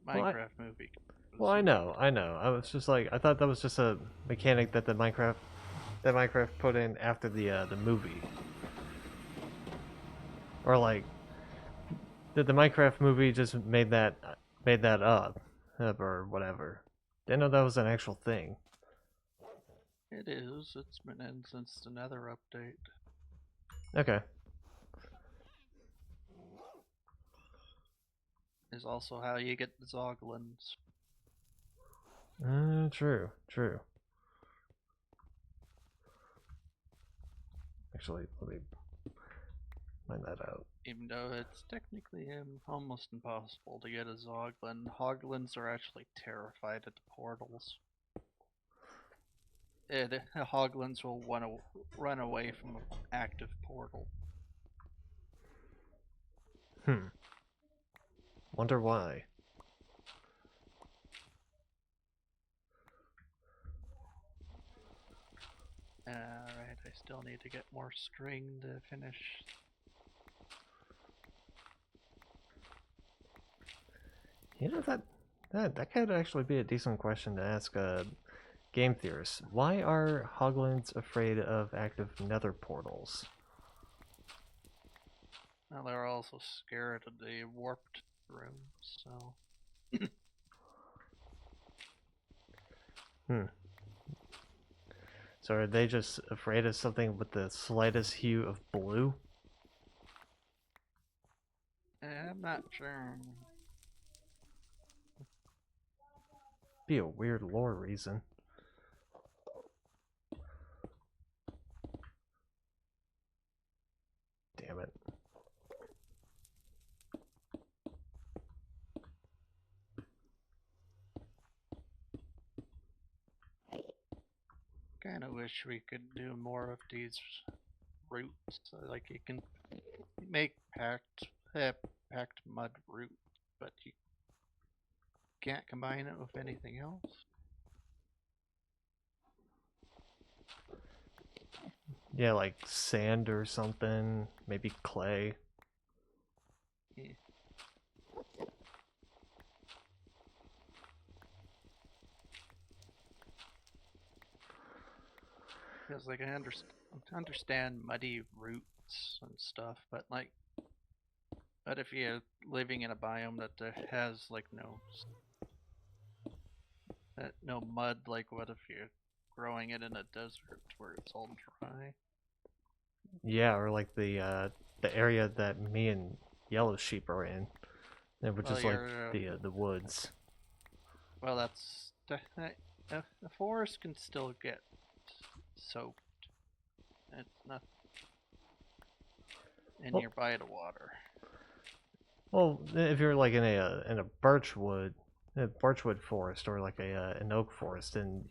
Well, Minecraft movie. Well, I know. I was just like, I thought that was just a mechanic that Minecraft put in after the movie, or like, did the Minecraft movie just made that up or whatever? Didn't know that was an actual thing. It is. It's been in since the Nether update. Okay. Is also how you get the Zoglins. True. Actually, let me find that out. Even though it's technically almost impossible to get a Zoglin, Hoglins are actually terrified at the portals. The Hoglins will run away from an active portal. Wonder why. Alright, I still need to get more string to finish. You know that could actually be a decent question to ask game theorists. Why are Hoglins afraid of active Nether portals? Well, they're also scared of the warped rooms, so. So are they just afraid of something with the slightest hue of blue? I'm not sure. Be a weird lore reason. Damn it. Kinda wish we could do more of these roots. Like you can make packed mud root, but you can't combine it with anything else. Yeah, like sand or something. Maybe clay. Yeah. Because like I understand muddy roots and stuff, but if you're living in a biome that has like no mud, like what if you're growing it in a desert where it's all dry? Yeah, or like the area that me and Yellow Sheep are in, which Well, is like you're the woods. well, a forest can still get soaked. It's not, and Well- you're by the water. Well, if you're like in a birchwood forest or like an oak forest, then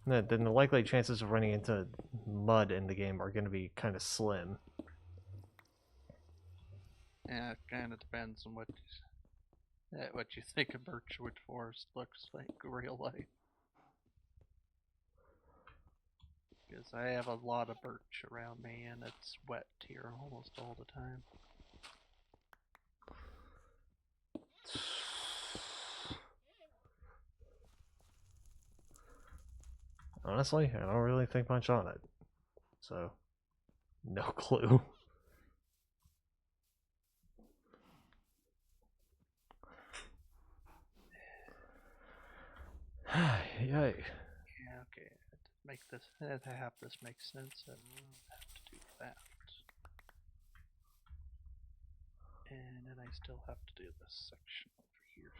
then the likely chances of running into mud in the game are going to be kind of slim. Yeah, it kind of depends on what you think a birchwood forest looks like in real life. Because I have a lot of birch around me, and it's wet here almost all the time. Honestly, I don't really think much on it. So, no clue. Yay. Yeah, okay. Make this to have this make sense, I have to do that. And then I still have to do this section over here.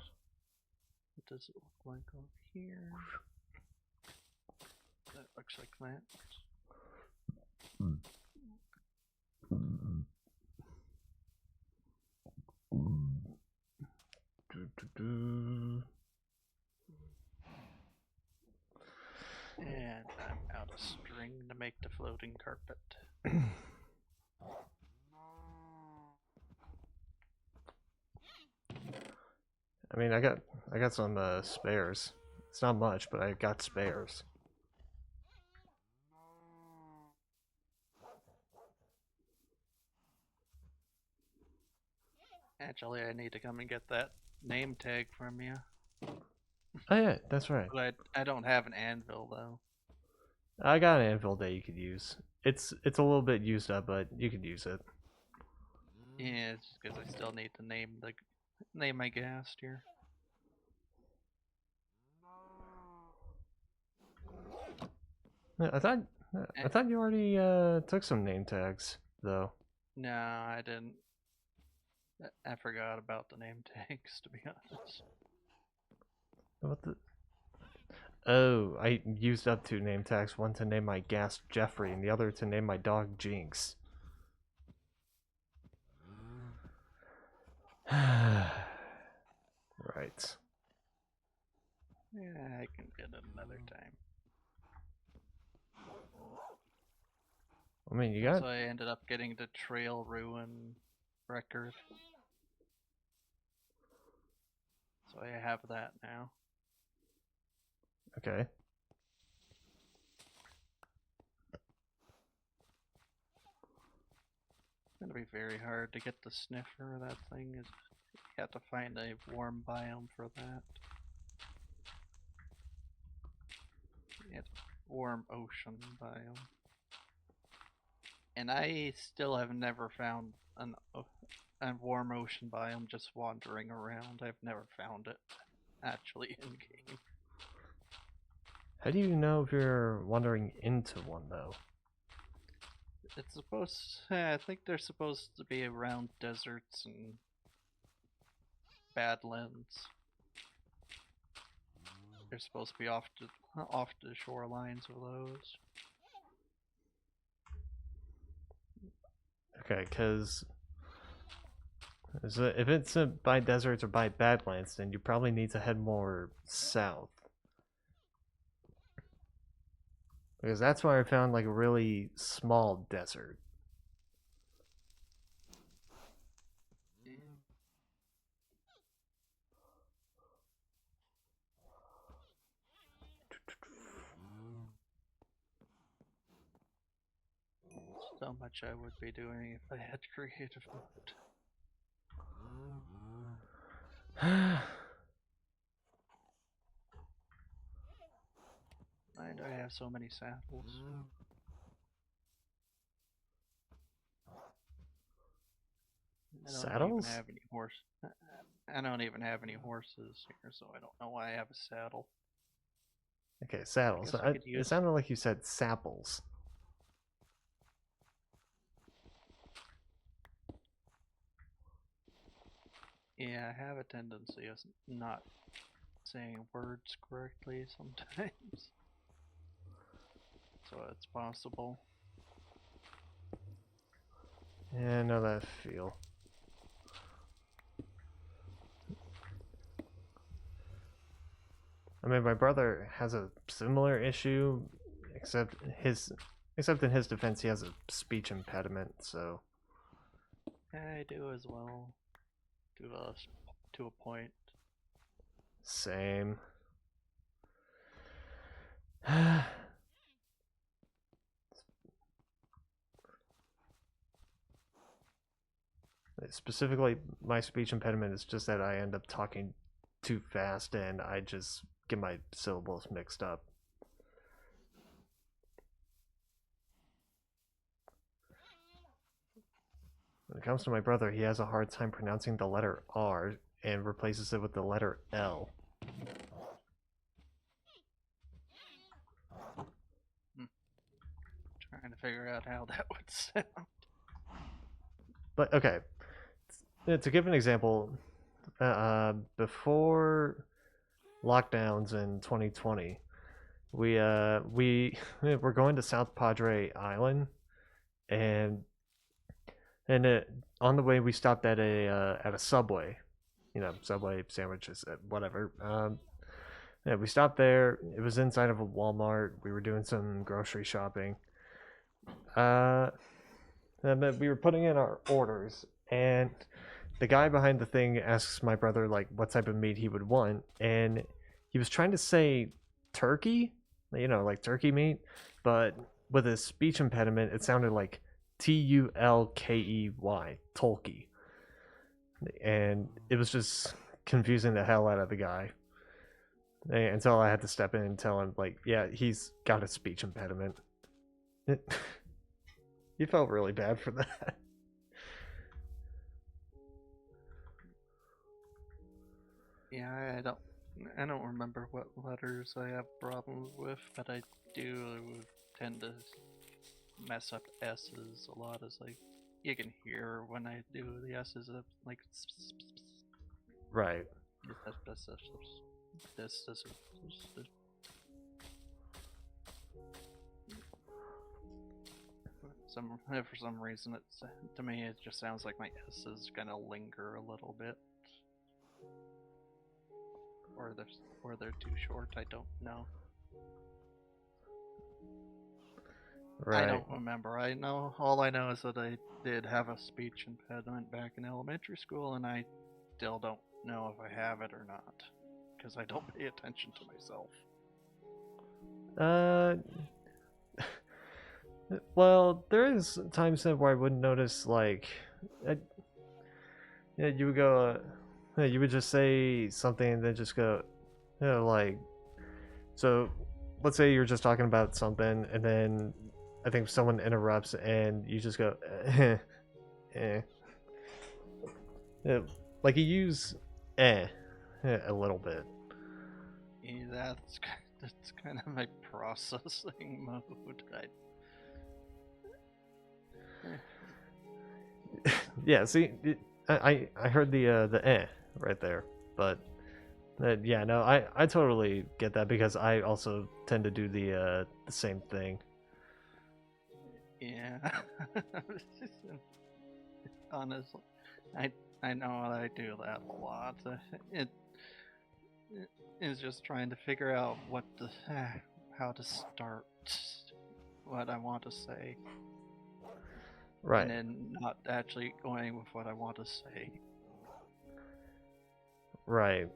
What does it look like over here? That looks like that. Do-do-do. And I'm out of string to make the floating carpet. I mean, I got some spares. It's not much, but I got spares. Actually, I need to come and get that name tag from you. Oh yeah, that's right. But I don't have an anvil though. I got an anvil that you could use. It's a little bit used up, but you could use it. Yeah, it's just because I still need to name my ghast here. Yeah, I thought you already took some name tags though. No, I didn't. I forgot about the name tags, to be honest. What the? Oh, I used up 2 name tags. One to name my ghast Jeffrey, and the other to name my dog Jinx. Right. Yeah, I can get it another time. I mean, you So got. I ended up getting the Trail Ruin record. So I have that now. Okay. It's gonna be very hard to get the sniffer. That thing is. You have to find a warm biome for that. Yeah, warm ocean biome. And I still have never found a warm ocean biome just wandering around. I've never found it actually in game. How do you know if you're wandering into one though? It's supposed. I think they're supposed to be around deserts and badlands. They're supposed to be off the shorelines of those. Okay, because if it's by deserts or by badlands, then you probably need to head more south. Because that's where I found like a really small desert. So much I would be doing if I had creative mode. Why do I have so many saddles? I don't Saddles? even have any horse. I don't even have any horses here, so I don't know why I have a saddle. Okay, saddles. Guess I could It use- sounded like you said sapples. Yeah, I have a tendency of not saying words correctly sometimes. So it's possible. Yeah, I know that feel. I mean, my brother has a similar issue, except in his defense, he has a speech impediment. So I do as well, to a point. same. Specifically, my speech impediment is just that I end up talking too fast and I just get my syllables mixed up. When it comes to my brother, he has a hard time pronouncing the letter R and replaces it with the letter L. Trying to figure out how that would sound. But okay, to give an example, before lockdowns in 2020, we were going to South Padre Island, and on the way we stopped at a Subway, Subway sandwiches, whatever. Yeah, we stopped there. It was inside of a Walmart. We were doing some grocery shopping. And then we were putting in our orders, and the guy behind the thing asks my brother like what type of meat he would want, and he was trying to say turkey, like turkey meat, but with a speech impediment, it sounded like Tulkey, Tolkey, and it was just confusing the hell out of the guy. Until I had to step in and tell him, like, yeah, he's got a speech impediment. He felt really bad for that. Yeah, I don't remember what letters I have problems with, but I do tend to mess up S's a lot. As like you can hear when I do the S's, like Right. For some reason, to me it just sounds like my S is gonna linger a little bit, or they're too short. I don't know. Right. I don't remember. All I know is that I did have a speech impediment back in elementary school, and I still don't know if I have it or not, because I don't pay attention to myself. Well, there is times where I wouldn't notice, like, you would go, you would just say something and then just go, like, so let's say you're just talking about something and then I think someone interrupts and you just go, eh. Like you use a little bit. Yeah, that's kind of my processing mode. Yeah, see, I heard the right there, but yeah, no, I totally get that because I also tend to do the same thing. Yeah. Honestly, I know I do that a lot. It is just trying to figure out how to start what I want to say. Right. And then not actually going with what I want to say. Right.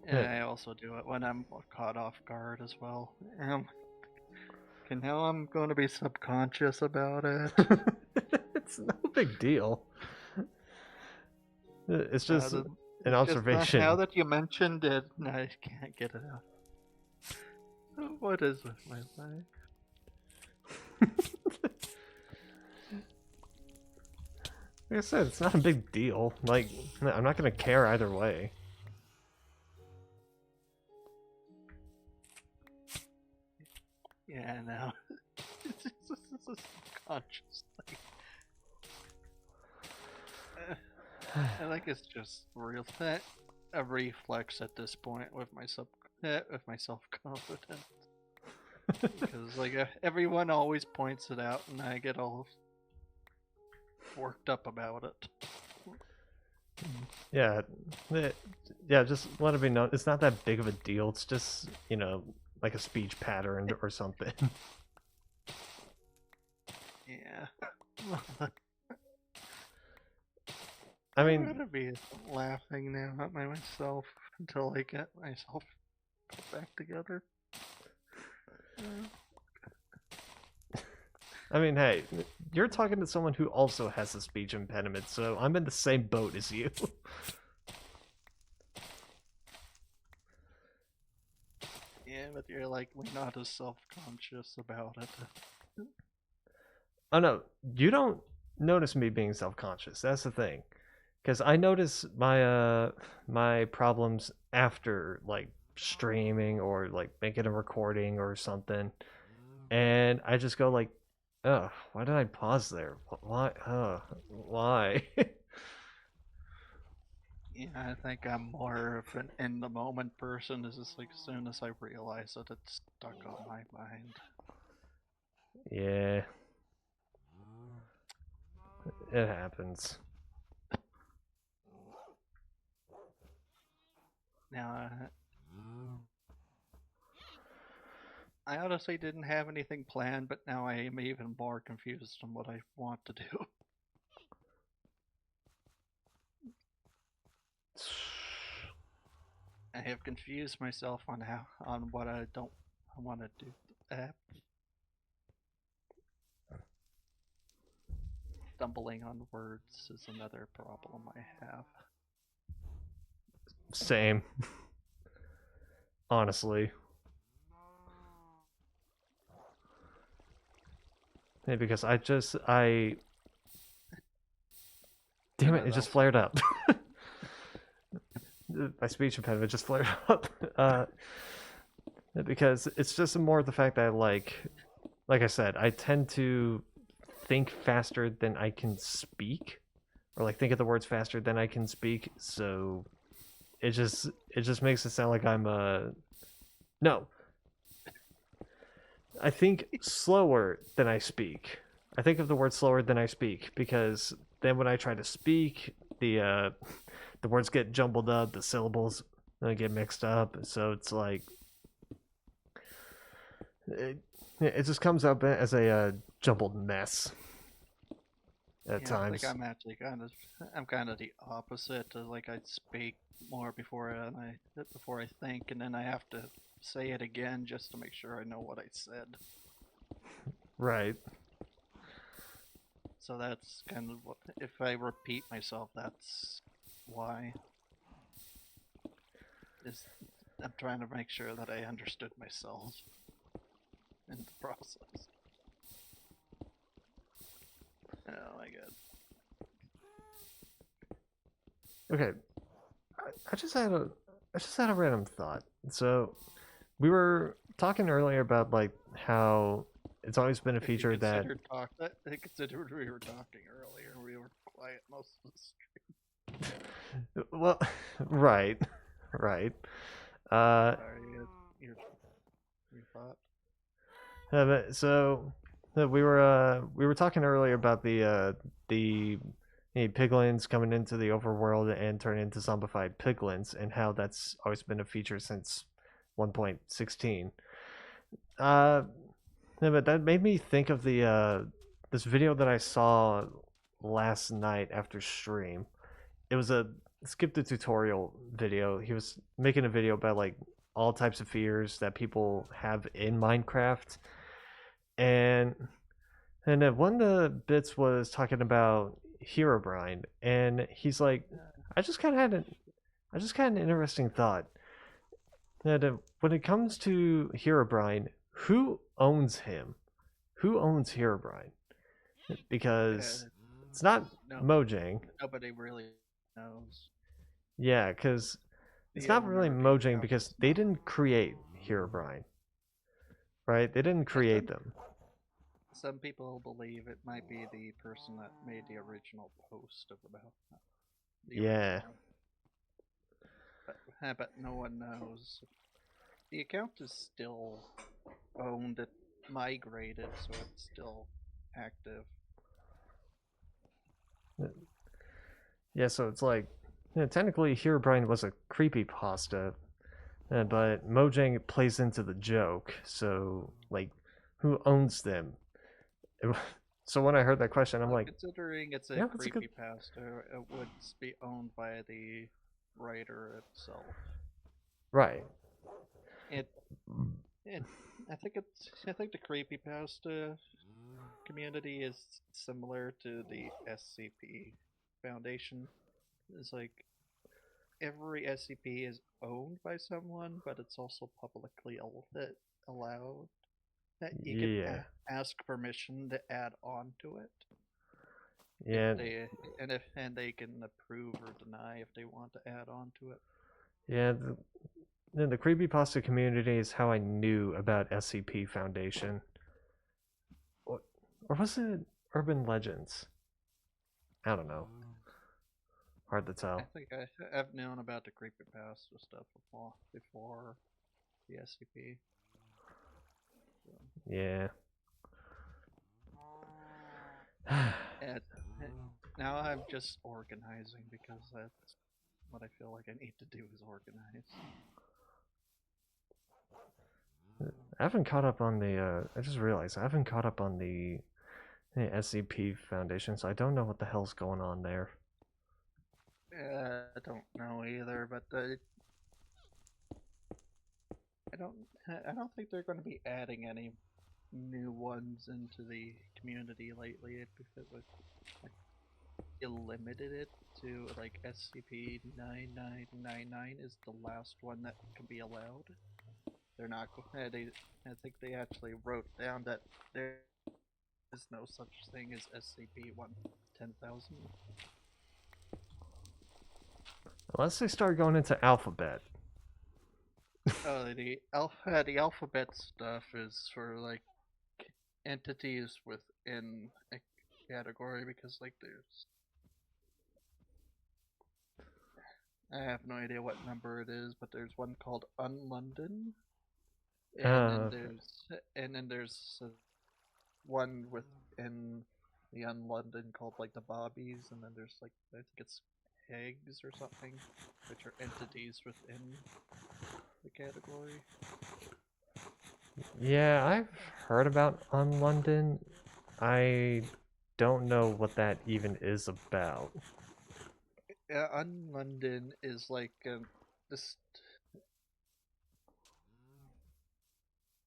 And I also do it when I'm caught off guard as well. Now I'm going to be subconscious about it. It's no big deal. It's just an observation. Now that you mentioned it, I can't get it out. What is with my life? Like I said, it's not a big deal. Like, I'm not gonna care either way. Yeah, no. It's a subconscious thing. I think it's just real. a reflex at this point with my self confidence. Because like everyone always points it out, and I get all worked up about it. Yeah, yeah. Just let it be known. It's not that big of a deal. It's just like a speech pattern or something. Yeah. I I'm mean, gonna be laughing now at myself until I get myself put back together. hey, you're talking to someone who also has a speech impediment, so I'm in the same boat as you. Yeah, but you're like not as self-conscious about it. Oh no, you don't notice me being self-conscious. That's the thing, because I notice my problems after like streaming or like making a recording or something, and I just go like, oh, why did I pause there? Why? Why? Yeah, I think I'm more of an in the moment person. Is just like as soon as I realize it, it's stuck on my mind. Yeah, it happens. Now, I honestly didn't have anything planned, but now I am even more confused on what I want to do. I have confused myself on what I don't want to do. Stumbling on words is another problem I have. Same, honestly. Yeah, because I damn it, it just flared up. My speech impediment just flared up. Because it's just more the fact that like I said, I tend to think faster than I can speak, or like think of the words faster than I can speak. So it just makes it sound like I'm no. I think slower than I speak. I think of the word slower than I speak because then when I try to speak, the words get jumbled up, the syllables get mixed up. So it's like it just comes up as a jumbled mess at Yeah, times. like I'm kind of the opposite. Like I speak more before I think, and then I have to say it again just to make sure I know what I said. Right. So that's kind of what, if I repeat myself, that's why. Is I'm trying to make sure that I understood myself in the process. Oh my god. Okay. I just had a random thought. So we were talking earlier about like how it's always been a feature that I considered we were talking earlier. We were quiet most of the stream. well, right, right. Sorry, your thought. So we were talking earlier about the piglins coming into the overworld and turning into zombified piglins, and how that's always been a feature since 1.16. But that made me think of the this video that I saw last night after stream. It was a skip the tutorial video. He was making a video about like all types of fears that people have in Minecraft, and one of the bits was talking about Herobrine, and he's like, I just kind of had an interesting thought that when it comes to Herobrine, who owns him? Who owns Herobrine? Because it's not Mojang. Nobody really knows. Yeah, because it's not really Mojang because they didn't create Herobrine, right? They didn't create them. Some people believe it might be the person that made the original post of about. Yeah. but no one knows. The account is still owned, it migrated, so it's still active. Yeah, so it's like, technically Herobrine was a creepypasta, but Mojang plays into the joke. So, like, who owns them? So when I heard that question, I'm Well, like, considering it's a yeah, that's a good. creepypasta, it would be owned by the writer itself. Right. It, it, I think the creepypasta community is similar to the SCP Foundation. It's like every SCP is owned by someone, but it's also publicly allowed that you can Yeah. ask permission to add on to it. Yeah. And they can approve or deny if they want to add on to it. Yeah. The creepypasta community is how I knew about SCP Foundation. Or was it Urban Legends? I don't know. Hard to I tell. think I've known about the creepypasta stuff before the SCP. So, Yeah. and now I'm just organizing because that's what I feel like I need to do is organize. I haven't caught up on the. I just realized I haven't caught up on the SCP Foundation, so I don't know what the hell's going on there. I don't know either, but I don't think they're going to be adding any new ones into the community lately because it was like it limited it to like SCP-9999 is the last one that can be allowed. They're not. I think they actually wrote down that there is no such thing as SCP-110,000. Unless they start going into alphabet. Oh, the alphabet stuff is for like entities within a category because like there's I have no idea what number it is, but there's one called Unlondon, and then there's one within the Unlondon called like the Bobbies, and then there's like I think it's Eggs or something, which are entities within the category. Yeah, I've heard about on London. I don't know what that even is about. Unlondon is like this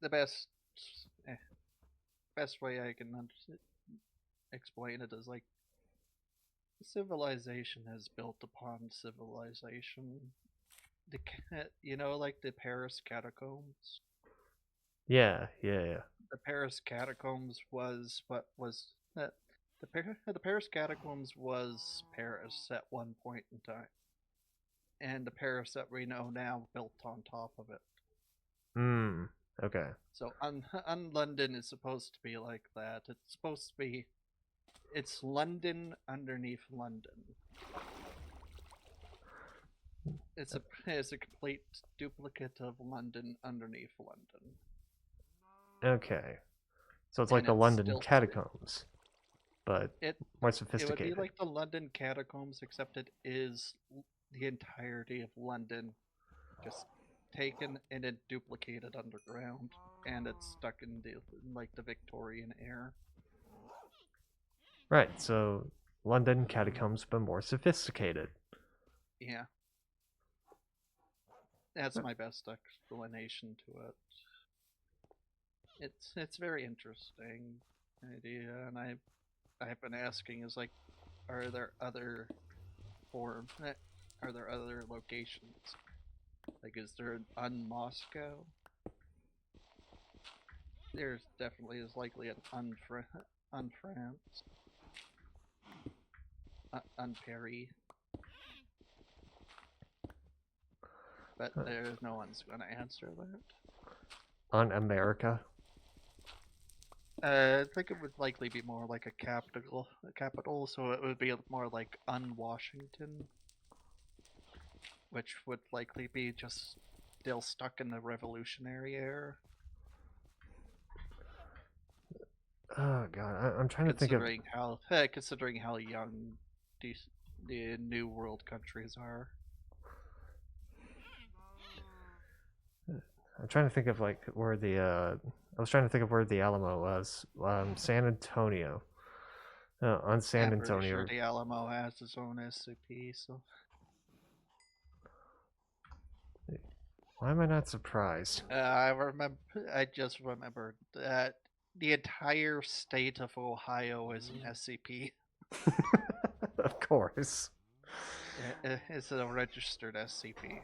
the best way I can explain it is like civilization has built upon civilization. You know, like the Paris catacombs. Yeah. The Paris catacombs was what was that the Paris catacombs was Paris at one point in time, and the Paris that we know now built on top of it. Okay. So London is supposed to be like that. It's supposed to be. It's London underneath London. It's a complete duplicate of London underneath London. Okay. So it's like And the it's London still- catacombs, but more It would sophisticated. be like the London catacombs, except it is the entirety of London, just taken and then duplicated underground, and it's stuck in the Victorian era. Right. So London catacombs, but more sophisticated. Yeah, that's my best explanation to it. It's very interesting idea, and I've been asking is like, are there other are there other locations? Like, is there an Moscow? There's definitely is likely an France, Paris, but there's no one's gonna answer that. On America. I think it would likely be more like a capital, so it would be more like Washington, which would likely be just still stuck in the Revolutionary era. Oh god, I'm trying to think of. Considering how young the New World countries are. I'm trying to think of like where the. I was trying to think of where the Alamo was. San Antonio. On San I'm pretty Antonio. sure the Alamo has its own SCP, so. Why am I not surprised? I just remembered that the entire state of Ohio is an SCP. Of course. It's a registered SCP.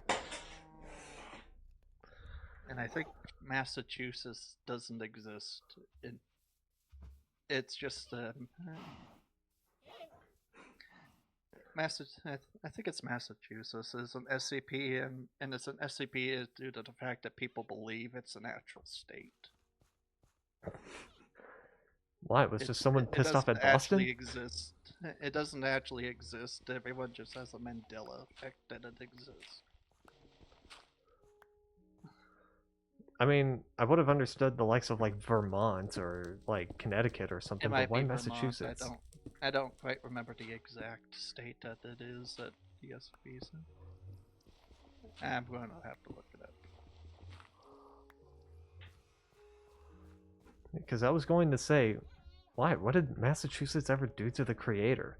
And I think Massachusetts doesn't exist. It's just I think it's Massachusetts is an SCP, and it's an SCP due to the fact that people believe it's a natural state. Why? Was just someone pissed off at Boston? Exist. It doesn't actually exist. Everyone just has a Mandela effect that it exists. I mean, I would have understood the likes of like Vermont or like Connecticut or something, but why Massachusetts? I don't quite remember the exact state that it is that the SCP is in. I'm going to have to look it up. Because I was going to say, why? What did Massachusetts ever do to the creator?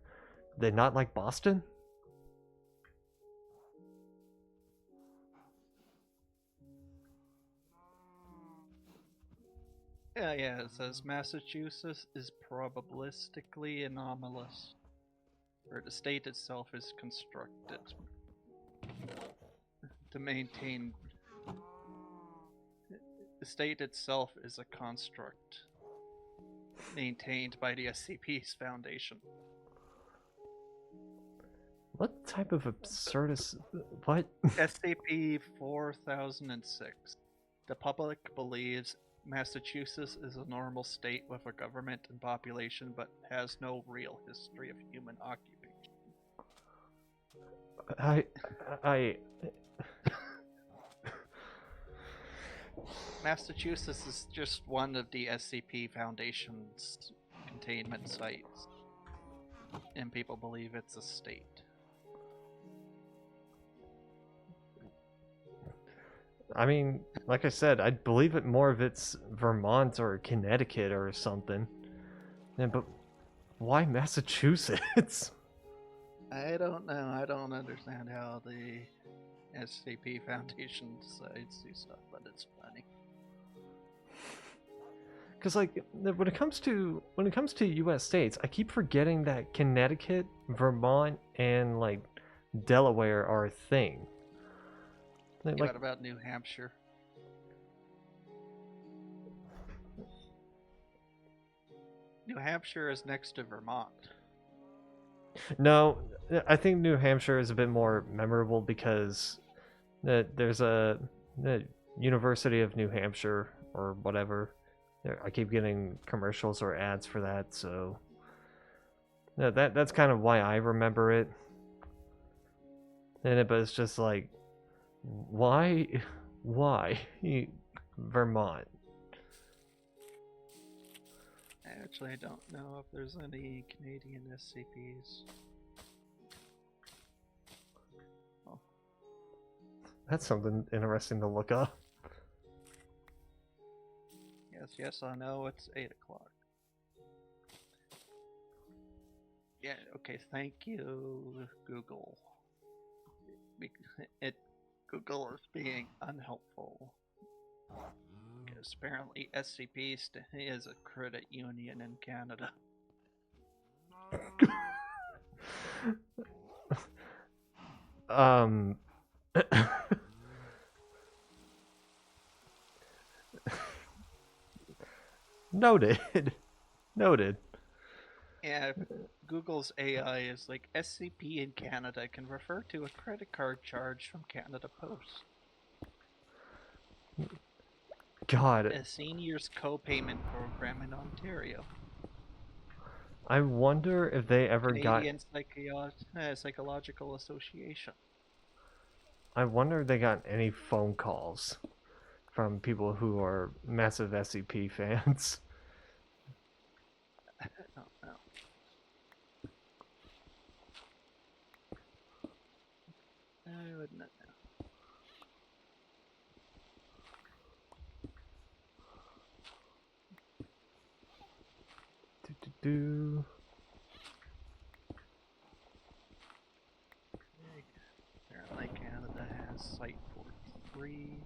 Did they not like Boston? Yeah, it says Massachusetts is probabilistically anomalous, or the state itself is constructed to maintain. The state itself is a construct maintained by the SCP's foundation. What type of absurdist... What? SCP 4006. The public believes Massachusetts is a normal state with a government and population, but has no real history of human occupation. Massachusetts is just one of the SCP Foundation's containment sites, and people believe it's a state. I mean, like I said, I believe it more if it's Vermont or Connecticut or something. Yeah, but why Massachusetts? I don't know. I don't understand how the SCP Foundation decides to do stuff, but it's funny. Because like when it comes to U.S. states, I keep forgetting that Connecticut, Vermont, and like Delaware are a thing. Like, what about New Hampshire? New Hampshire is next to Vermont. No, I think New Hampshire is a bit more memorable because there's the University of New Hampshire or whatever. I keep getting commercials or ads for that, so that's kind of why I remember it. But it's just like, why Vermont? Actually, I don't know if there's any Canadian SCPs. Oh. That's something interesting to look up. Yes, I know it's 8 o'clock. Yeah, okay, thank you, Google. Google is being unhelpful. Because apparently SCP is a credit union in Canada. Noted. Yeah, Google's AI is like, SCP in Canada can refer to a credit card charge from Canada Post. God. A seniors co-payment program in Ontario. I wonder if they ever Canadian Psychological Association. I wonder if they got any phone calls from people who are massive SCP fans. I don't know. I would not know. Do. Apparently Canada has Site 43.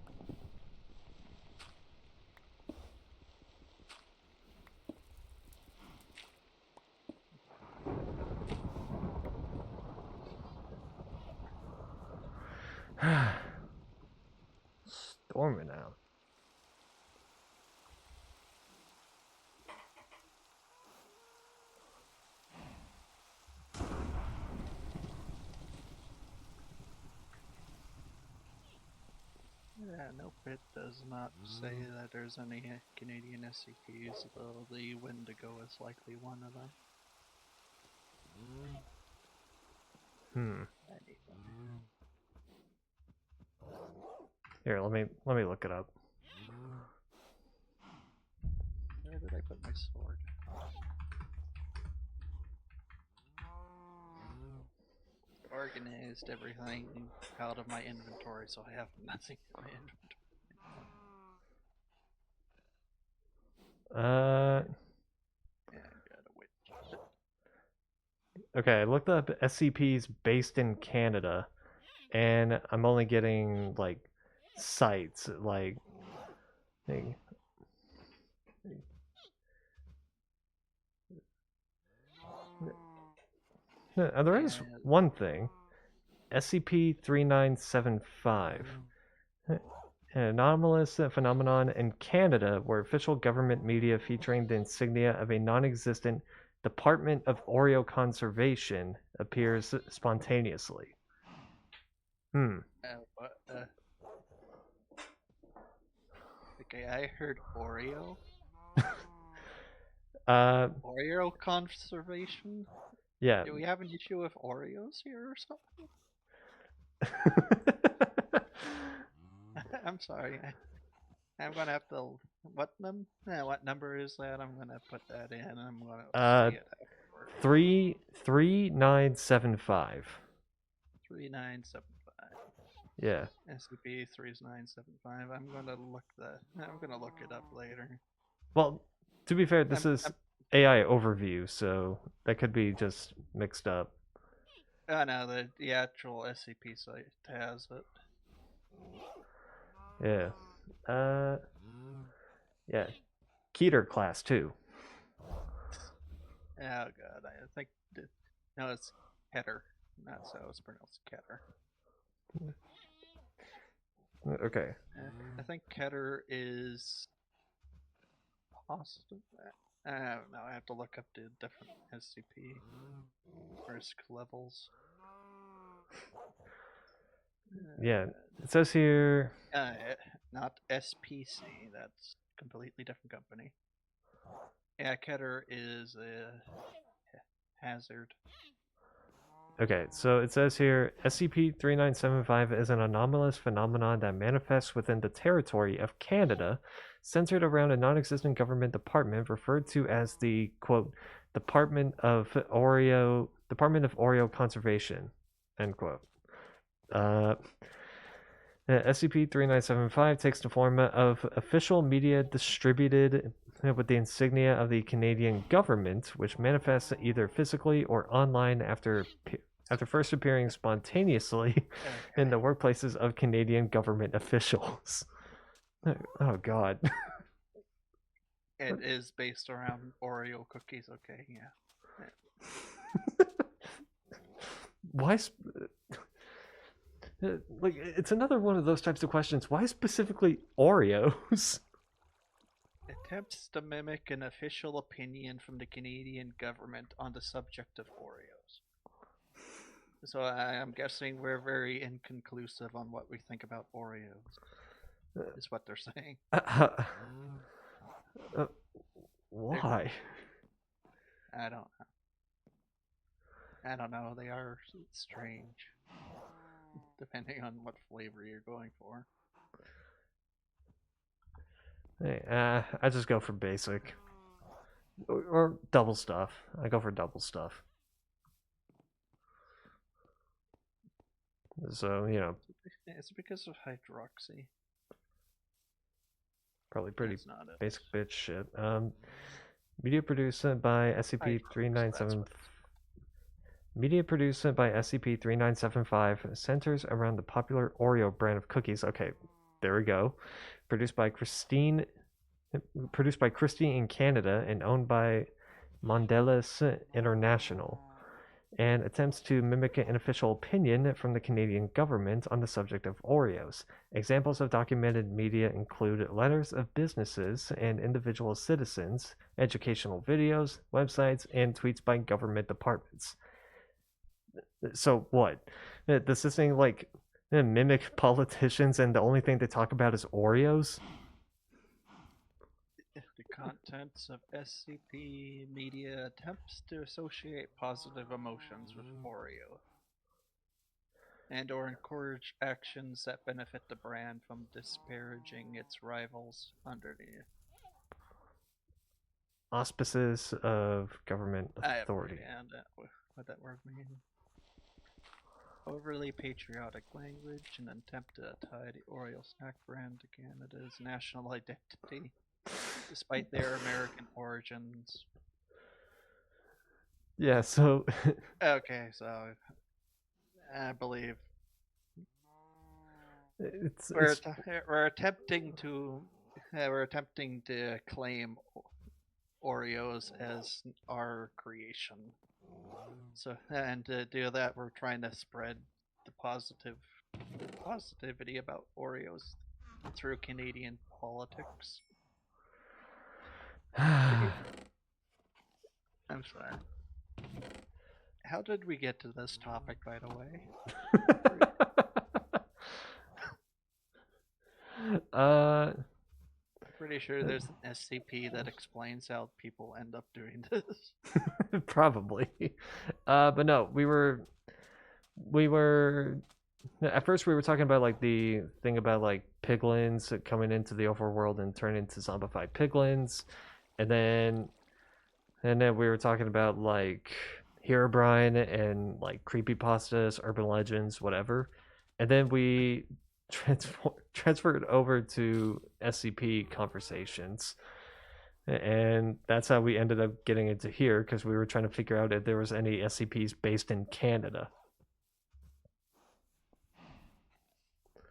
Storming out. Yeah, nope, it does not say that there's any Canadian SCPs, though the Wendigo is likely one of them. Anyway. Here, let me look it up. Where did I put my sword? Organized everything out of my inventory, so I have nothing in my inventory. Yeah, I gotta wait. Okay, I looked up SCPs based in Canada, and I'm only getting like sites like. There is one thing. SCP-3975. An anomalous phenomenon in Canada where official government media featuring the insignia of a non-existent Department of Oreo Conservation appears spontaneously. What? Okay, I heard Oreo. Oreo conservation? Yeah. Do we have an issue with Oreos here or something? I'm sorry. I'm gonna have to. What number is that? I'm gonna put that in. I'm gonna see it afterward. 3975. 3975. Yeah. SCP-3975. I'm gonna look it up later. Well, to be fair, this is AI overview, so that could be just mixed up. No, the actual SCP site has it. Yeah. Yeah. Keter class too. Oh god, I think no, it's Keter. That's how it's pronounced, Keter. Okay. I think Keter is possible. I don't know. I have to look up the different SCP risk levels. Yeah, it says here. Not SPC. That's a completely different company. Yeah, Keter is a hazard. Okay, so it says here SCP-3975 is an anomalous phenomenon that manifests within the territory of Canada, centered around a non-existent government department referred to as the quote Department of Oreo Conservation, end quote. SCP-3975 takes the form of official media distributed with the insignia of the Canadian government, which manifests either physically or online after first appearing spontaneously in the workplaces of Canadian government officials. Oh God. It is based around Oreo cookies. Okay, yeah. Why? Like, it's another one of those types of questions. Why specifically Oreos? Attempts to mimic an official opinion from the Canadian government on the subject of Oreos. So I'm guessing we're very inconclusive on what we think about Oreos. Is what they're saying. Why? I don't know. They are strange. depending on what flavor you're going for. Hey, I just go for basic. Or double stuff. I go for double stuff. So, you know, It's because of hydroxy. probably pretty That's not it. basic bitch shit. Media produced by SCP-3975. Media produced by SCP-3975 centers around the popular Oreo brand of cookies. Okay, there we go. Produced by Christine in Canada and owned by Mondelez International, and attempts to mimic an official opinion from the Canadian government on the subject of Oreos. Examples of documented media include letters of businesses and individual citizens, educational videos, websites, and tweets by government departments. So what? Does this thing like mimic politicians and the only thing they talk about is Oreos? The contents of SCP media attempts to associate positive emotions with Oreo and or encourage actions that benefit the brand from disparaging its rivals under the Auspices of government authority. What that word means. Overly patriotic language and attempt to tie the Oreo snack brand to Canada's national identity, despite their American origins. Yeah, so Okay, so I believe we're attempting to claim Oreos as our creation. So, and to do that, we're trying to spread the positivity about Oreos through Canadian politics. I'm sorry. How did we get to this topic, by the way? Pretty sure there's an SCP that explains how people end up doing this. Probably. But no, we were at first we were talking about like the thing about like piglins coming into the overworld and turn into zombified piglins, and then we were talking about like Herobrine and like creepypastas, urban legends, whatever, and then we transferred over to SCP conversations, and that's how we ended up getting into here, because we were trying to figure out if there was any SCPs based in Canada.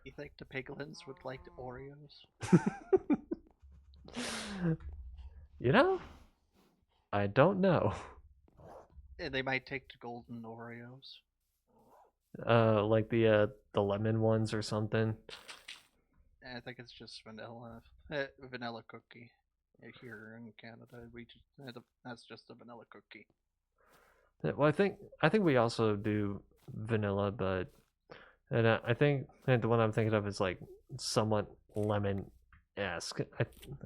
You think the piglins would like the Oreos? You know, I don't know. And they might take the golden Oreos. Like the lemon ones or something. I think it's just vanilla cookie here in Canada. That's just a vanilla cookie. Well, I think we also do vanilla, but I think the one I'm thinking of is like somewhat lemon-esque.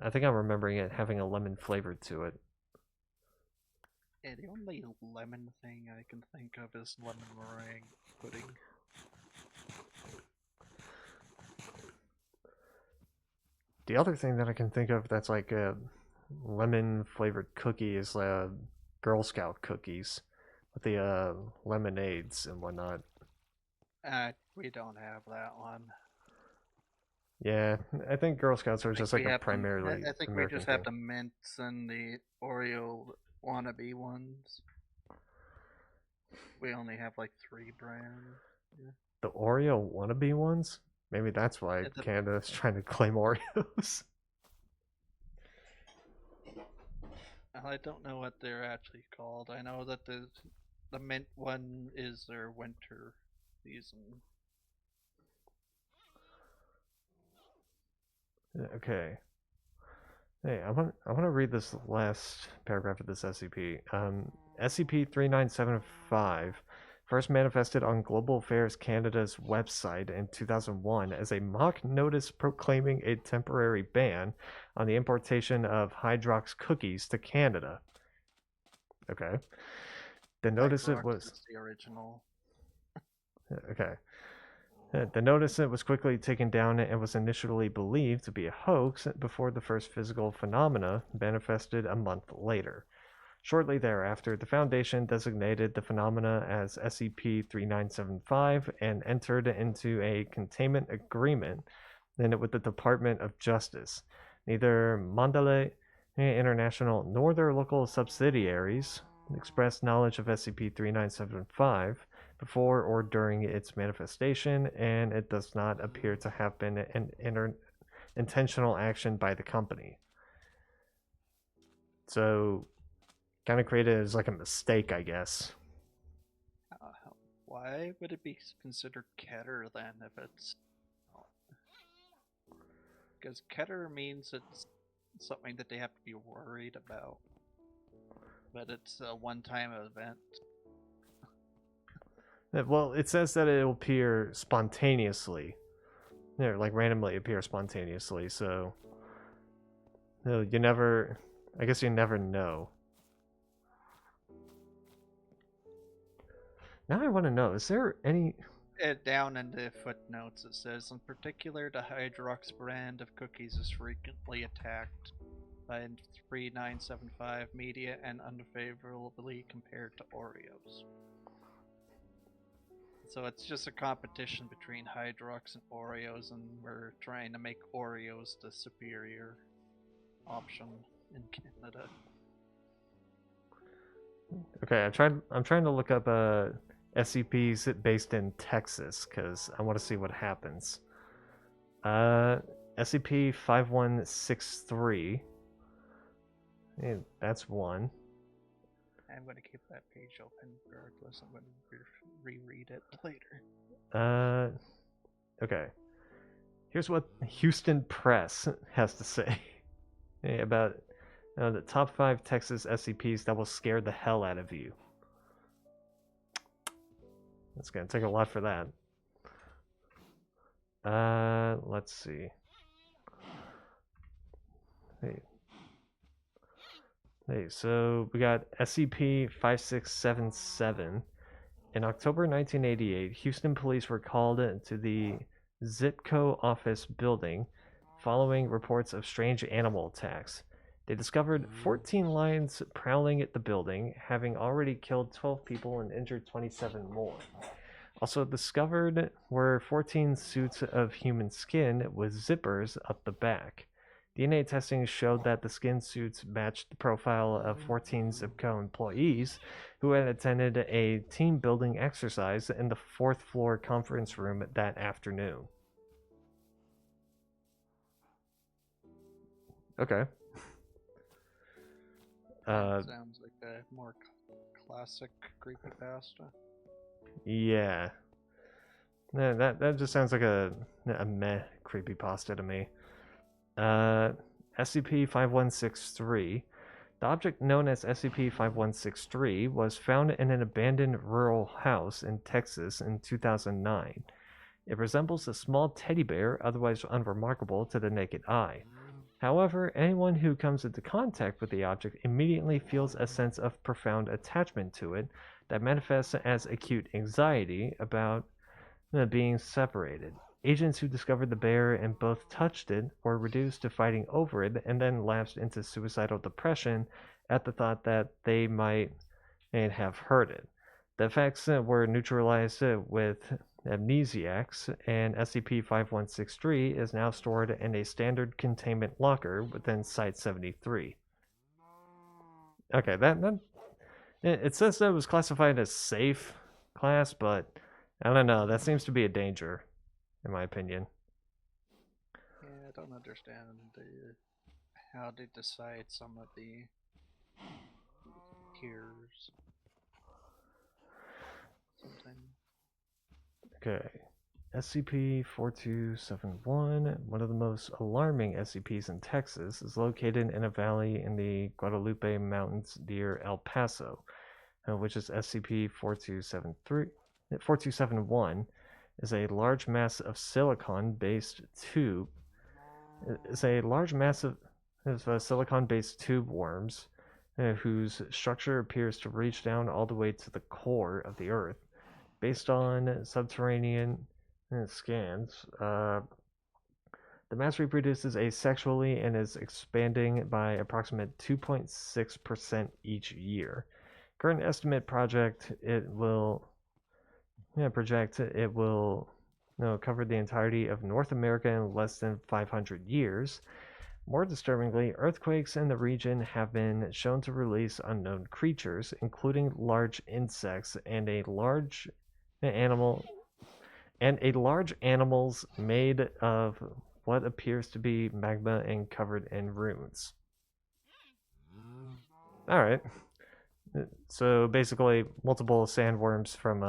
I think I'm remembering it having a lemon flavor to it. Yeah, the only lemon thing I can think of is lemon meringue pudding. The other thing that I can think of that's like a lemon flavored cookie is Girl Scout cookies with the lemonades and whatnot. We don't have that one. Yeah, I think Girl Scouts are just like a primarily I think American we just have the mints and the Oreo wannabe ones. We only have like 3 brands. Yeah. The Oreo wannabe ones? Maybe that's why Canada's trying to claim Oreos. I don't know what they're actually called. I know that the mint one is their winter season. Okay. Hey, I want to read this last paragraph of this SCP. SCP-3975 first manifested on Global Affairs Canada's website in 2001 as a mock notice proclaiming a temporary ban on the importation of Hydrox cookies to Canada. Okay. The notice Hydrox it was is the original. Okay. The notice was quickly taken down and was initially believed to be a hoax before the first physical phenomena manifested a month later. Shortly thereafter, the Foundation designated the phenomena as SCP-3975 and entered into a containment agreement with the Department of Justice. Neither Mandalay International nor their local subsidiaries expressed knowledge of SCP-3975 before or during its manifestation, and it does not appear to have been an intentional action by the company. So, kind of created as like a mistake, I guess. Why would it be considered Keter then if it's... Because Keter means it's something that they have to be worried about. But it's a one-time event. Well, it says that it will appear spontaneously. Like randomly appear spontaneously, so... You never... I guess you never know. Now I want to know, is there any... Down in the footnotes it says, in particular, the Hydrox brand of cookies is frequently attacked by 3975 media and unfavorably compared to Oreos. So it's just a competition between Hydrox and Oreos, and we're trying to make Oreos the superior option in Canada. Okay, I'm trying to look up SCPs based in Texas because I want to see what happens. SCP-5163. That's one. I'm going to keep that page open regardless. I'm going to reread it later. Okay. Here's what Houston Press has to say about the top 5 Texas SCPs that will scare the hell out of you. It's gonna take a lot for that. Let's see. Hey, so we got SCP-5677. In October 1988, Houston police were called to the Zipco office building following reports of strange animal attacks. They discovered 14 lions prowling at the building, having already killed 12 people and injured 27 more. Also discovered were 14 suits of human skin with zippers up the back. DNA testing showed that the skin suits matched the profile of 14 Zipco employees who had attended a team building exercise in the 4th floor conference room that afternoon. Okay. Sounds like a more classic creepypasta. Yeah. That just sounds like a meh creepypasta to me. SCP-5163. The object known as SCP-5163 was found in an abandoned rural house in Texas in 2009. It resembles a small teddy bear, otherwise unremarkable to the naked eye. However, anyone who comes into contact with the object immediately feels a sense of profound attachment to it that manifests as acute anxiety about being separated. Agents who discovered the bear and both touched it were reduced to fighting over it and then lapsed into suicidal depression at the thought that they might have hurt it. The effects were neutralized with amnesiacs, and SCP-5163 is now stored in a standard containment locker within Site-73. Okay, that it says that it was classified as safe class, but I don't know. That seems to be a danger, in my opinion. Yeah, I don't understand how they decide some of the tiers. Something. Okay. SCP-4271, one of the most alarming SCPs in Texas, is located in a valley in the Guadalupe Mountains near El Paso, which is SCP-4271, is a large mass of silicon-based tube. Is a large mass of silicon-based tube worms, whose structure appears to reach down all the way to the core of the Earth. Based on subterranean scans. The mass reproduces asexually and is expanding by approximate 2.6% each year. Current estimate project it will cover the entirety of North America in less than 500 years. More disturbingly, earthquakes in the region have been shown to release unknown creatures, including large insects and a large animals made of what appears to be magma and covered in runes. All right. So basically, multiple sandworms from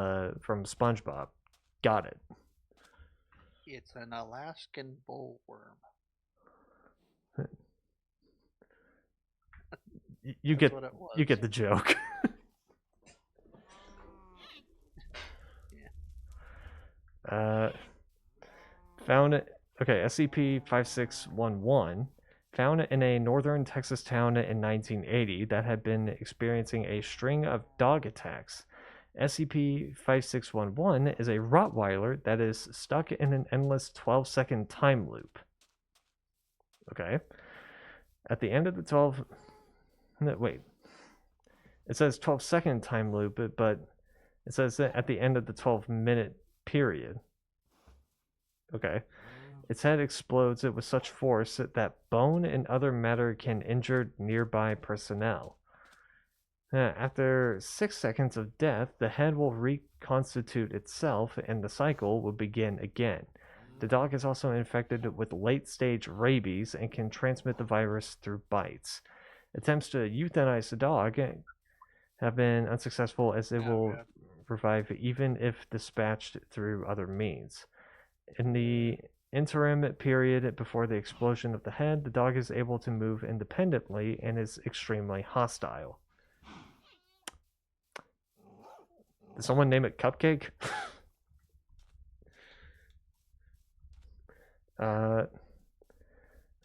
SpongeBob. Got it. It's an Alaskan bullworm. You That's get what it was. you get the joke. Found SCP-5611 found in a northern Texas town in 1980 that had been experiencing a string of dog attacks. SCP-5611 is a Rottweiler that is stuck in an endless 12-second time loop. Okay. At the end of the 12... No, wait. It says 12-second time loop, but it says that at the end of the 12-minute period. Okay. Its head explodes with such force that bone and other matter can injure nearby personnel. After 6 seconds of death, the head will reconstitute itself and the cycle will begin again. The dog is also infected with late-stage rabies and can transmit the virus through bites. Attempts to euthanize the dog have been unsuccessful as it will revive even if dispatched through other means. In the interim period before the explosion of the head, the dog is able to move independently and is extremely hostile. Did someone name it Cupcake?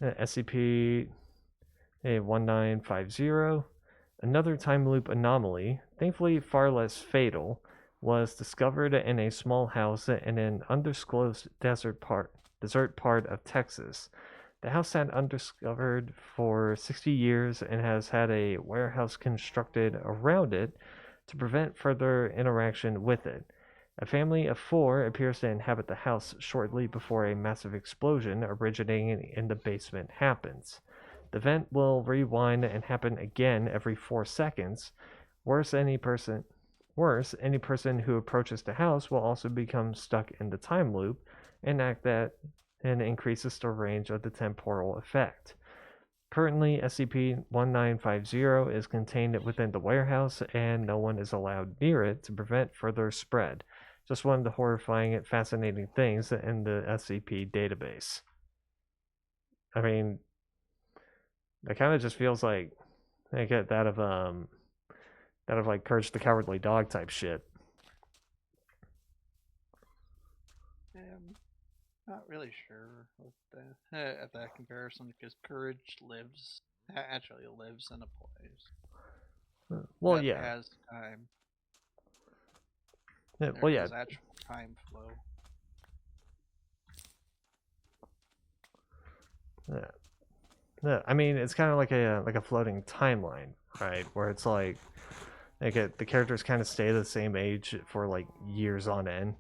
SCP-1950, another time loop anomaly, thankfully far less fatal, was discovered in a small house in an undisclosed desert part of Texas. The house sat undiscovered for 60 years and has had a warehouse constructed around it to prevent further interaction with it. A family of 4 appears to inhabit the house shortly before a massive explosion originating in the basement happens. The event will rewind and happen again every 4 seconds. Worse, any person who approaches the house will also become stuck in the time loop and increases the range of the temporal effect. Currently, SCP-1950 is contained within the warehouse and no one is allowed near it to prevent further spread. Just one of the horrifying and fascinating things in the SCP database. I mean, that kind of just feels like that of like Courage the Cowardly Dog type shit. Not really sure with that comparison because Courage actually lives in a place. Well, that yeah. Has time. Well, yeah. There's actual time flow. Yeah. I mean, it's kind of like a floating timeline, right? Where it's like the characters kind of stay the same age for like years on end.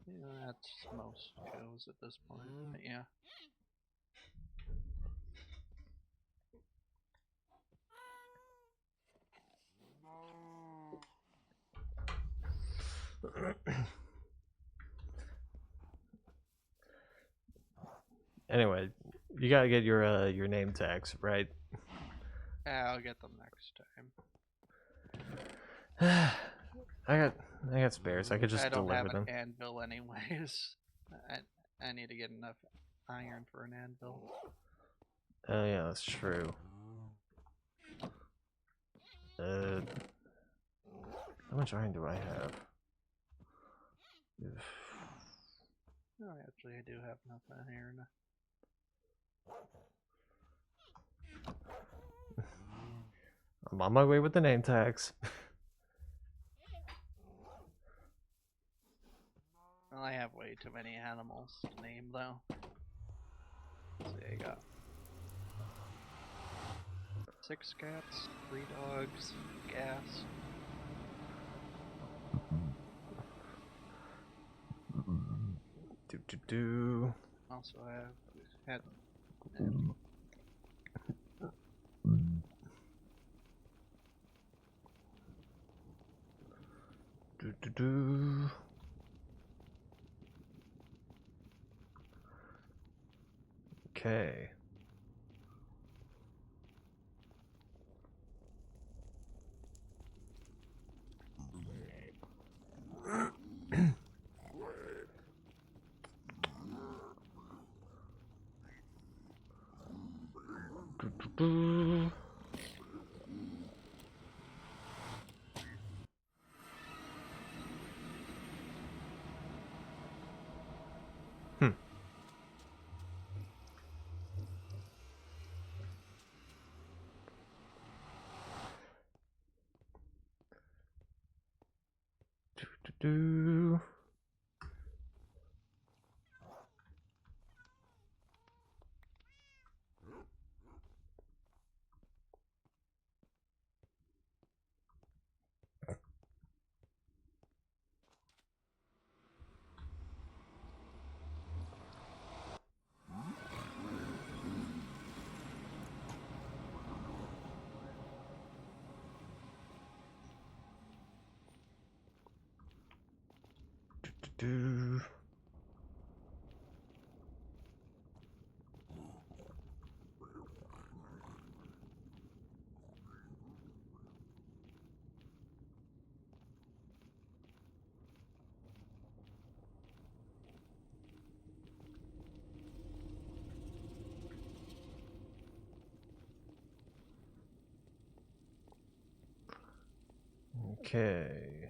Yeah, that's most shows at this point. But yeah. Anyway, you gotta get your name tags, right? Yeah, I'll get them next time. I got spares. I could just deliver them. I don't have an anvil anyways. I need to get enough iron for an anvil. Oh yeah, that's true. How much iron do I have? Oh, actually, I do have enough iron. I'm on my way with the name tags. Well, I have way too many animals to name though. Let's see, I got 6 cats, 3 dogs, gas. Do. Also, I have had. Do. Okay. Do. Hmm. Do. Do. Okay.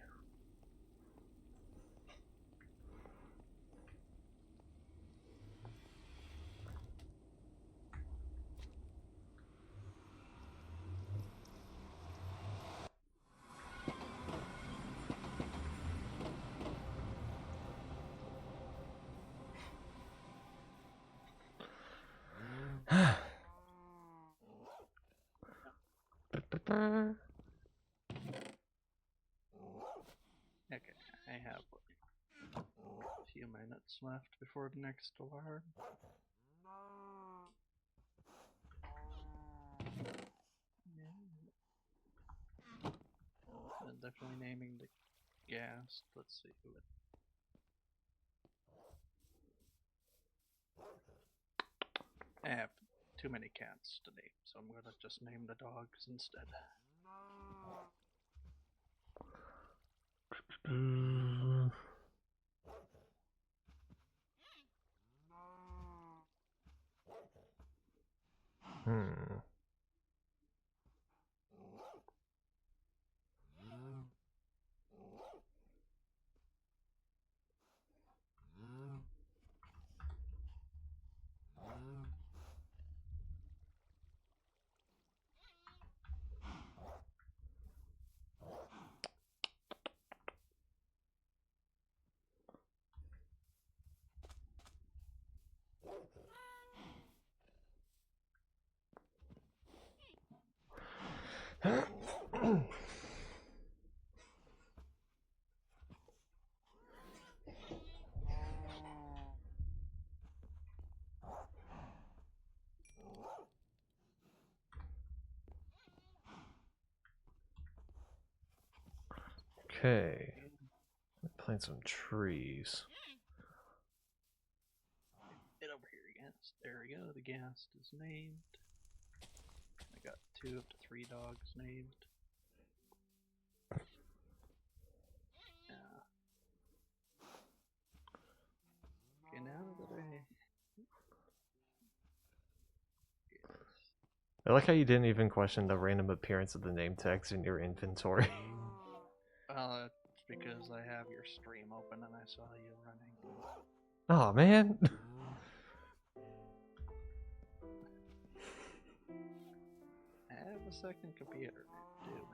Okay, I have a few minutes left before the next alarm. I'm definitely naming the gas. Let's see what. I have too many cats to name, so I'm gonna just name the dogs instead. Do. Hmm. Okay. Plant some trees. Get over here, gas. There we go. The gas is named. I got 2 of the 3 dogs named. Yeah. Okay, now that I. Yes. I like how you didn't even question the random appearance of the name tags in your inventory. Well, it's because I have your stream open and I saw you running. Oh man. I have a second computer too,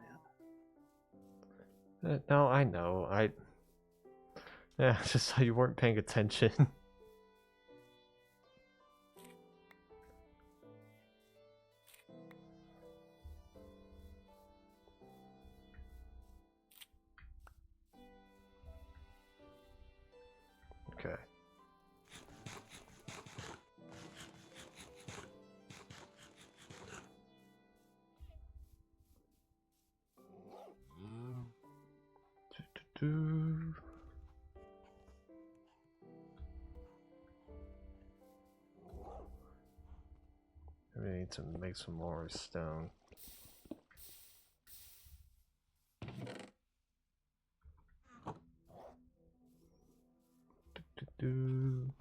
man. No, I know. Yeah, just so you weren't paying attention. Okay. Do-do-do. We need to make some more stone. Do-do-do.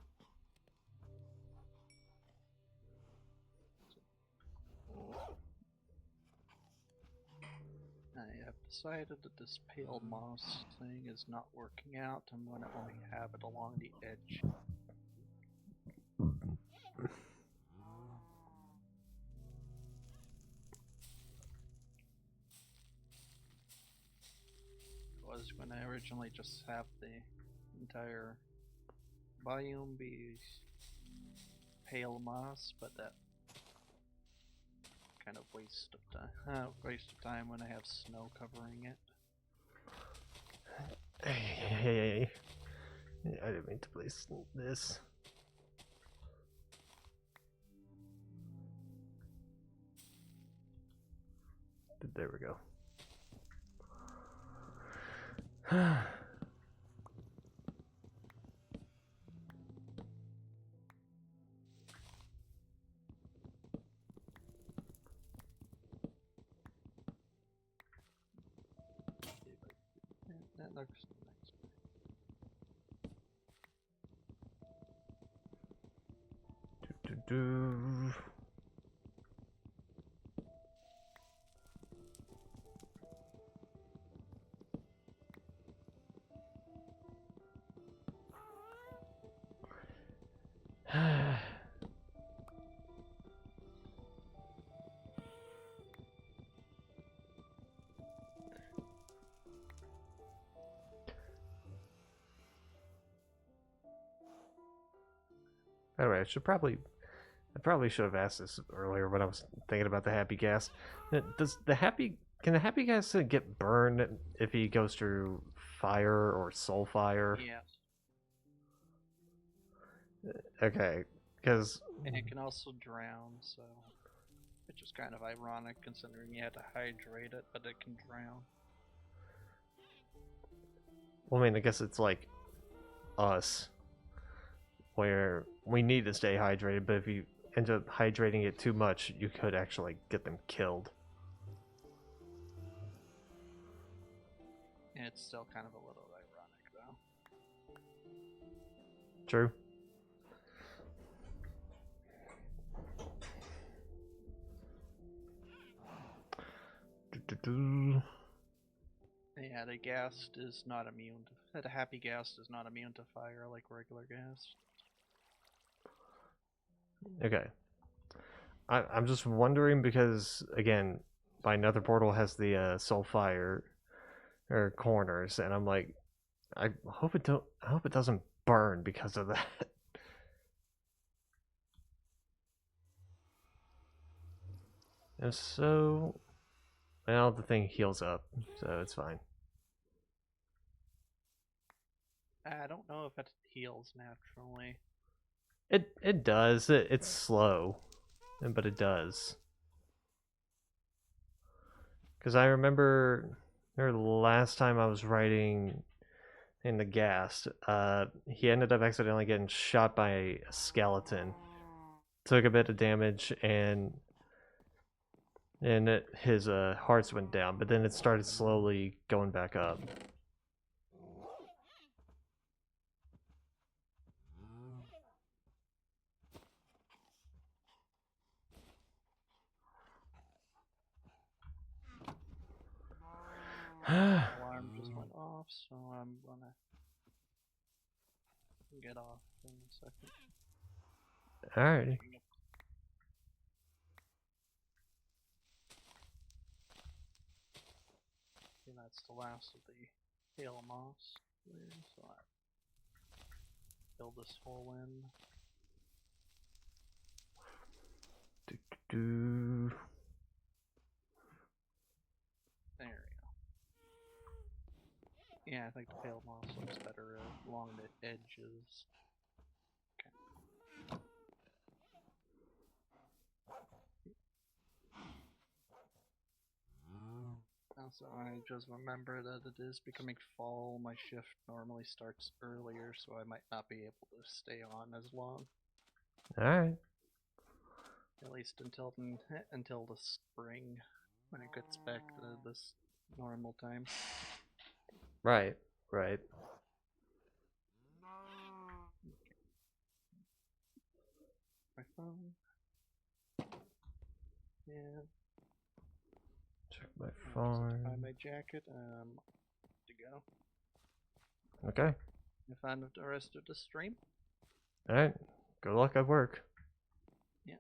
I have decided that this pale moss thing is not working out. I'm going to only have it along the edge. Was going to originally just have the entire biome be pale moss, but that kind of waste of time when I have snow covering it. Hey. I didn't mean to place this. There we go. That looks nice. Do-do-do. Anyway, I probably should have asked this earlier when I was thinking about the happy gas. Can the happy gas get burned if he goes through fire or soul fire? Yeah, Okay, because and it can also drown, so which is kind of ironic considering you had to hydrate it, but it can drown. well, I mean, I guess it's like us, where we need to stay hydrated, but if you end up hydrating it too much, you could actually get them killed. And it's still kind of a little ironic, though. True. Do-do-do. Yeah, the gas is not immune to. The happy gas is not immune to fire like regular gas. Okay. I'm just wondering because again, my nether portal has the soul fire or corners, and I'm like, I hope it doesn't burn because of that. And so, well, the thing heals up, so it's fine. I don't know if it heals naturally. It does. It's slow, but it does. Because I remember the last time I was writing in the ghast, he ended up accidentally getting shot by a skeleton. Took a bit of damage and his hearts went down, but then it started slowly going back up. Alarm just went off, so I'm gonna get off in a second. Alrighty. And that's the last of the pale moss. So fill this hole in. Do. There we go. Yeah, I think the pale moss looks better along the edges. Also, I just remember that it is becoming fall. My shift normally starts earlier, so I might not be able to stay on as long. Alright. At least until the spring, when it gets back to this normal time. Right, right. My phone. Yeah. Check my Find phone. my jacket. To go. Okay. You find the rest of the stream. Alright. Good luck at work. Yeah.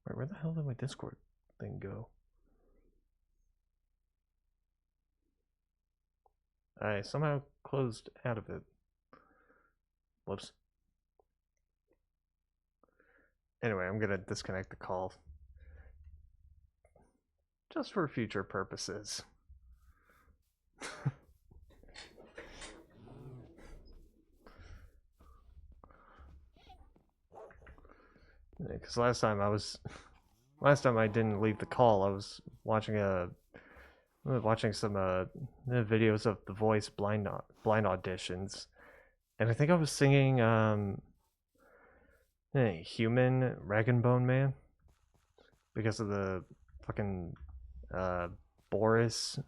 Wait, where the hell did my Discord thing go? I somehow closed out of it. Whoops. Anyway, I'm gonna disconnect the call. Just for future purposes. Because last time I didn't leave the call. I was watching some videos of The Voice blind auditions, and I think I was singing Human Rag and Bone Man because of the fucking Boris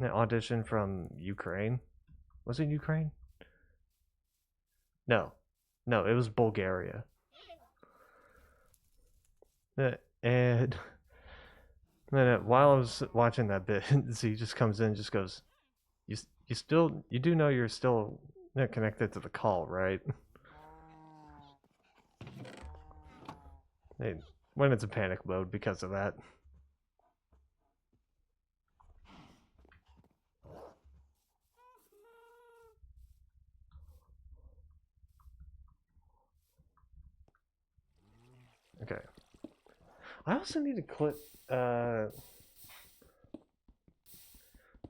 audition from Ukraine. Was it Ukraine? No, it was Bulgaria. And then while I was watching that bit, Z just comes in and just goes, you do know you're still connected to the call, right? They went into panic mode because of that. Okay. I also need to clip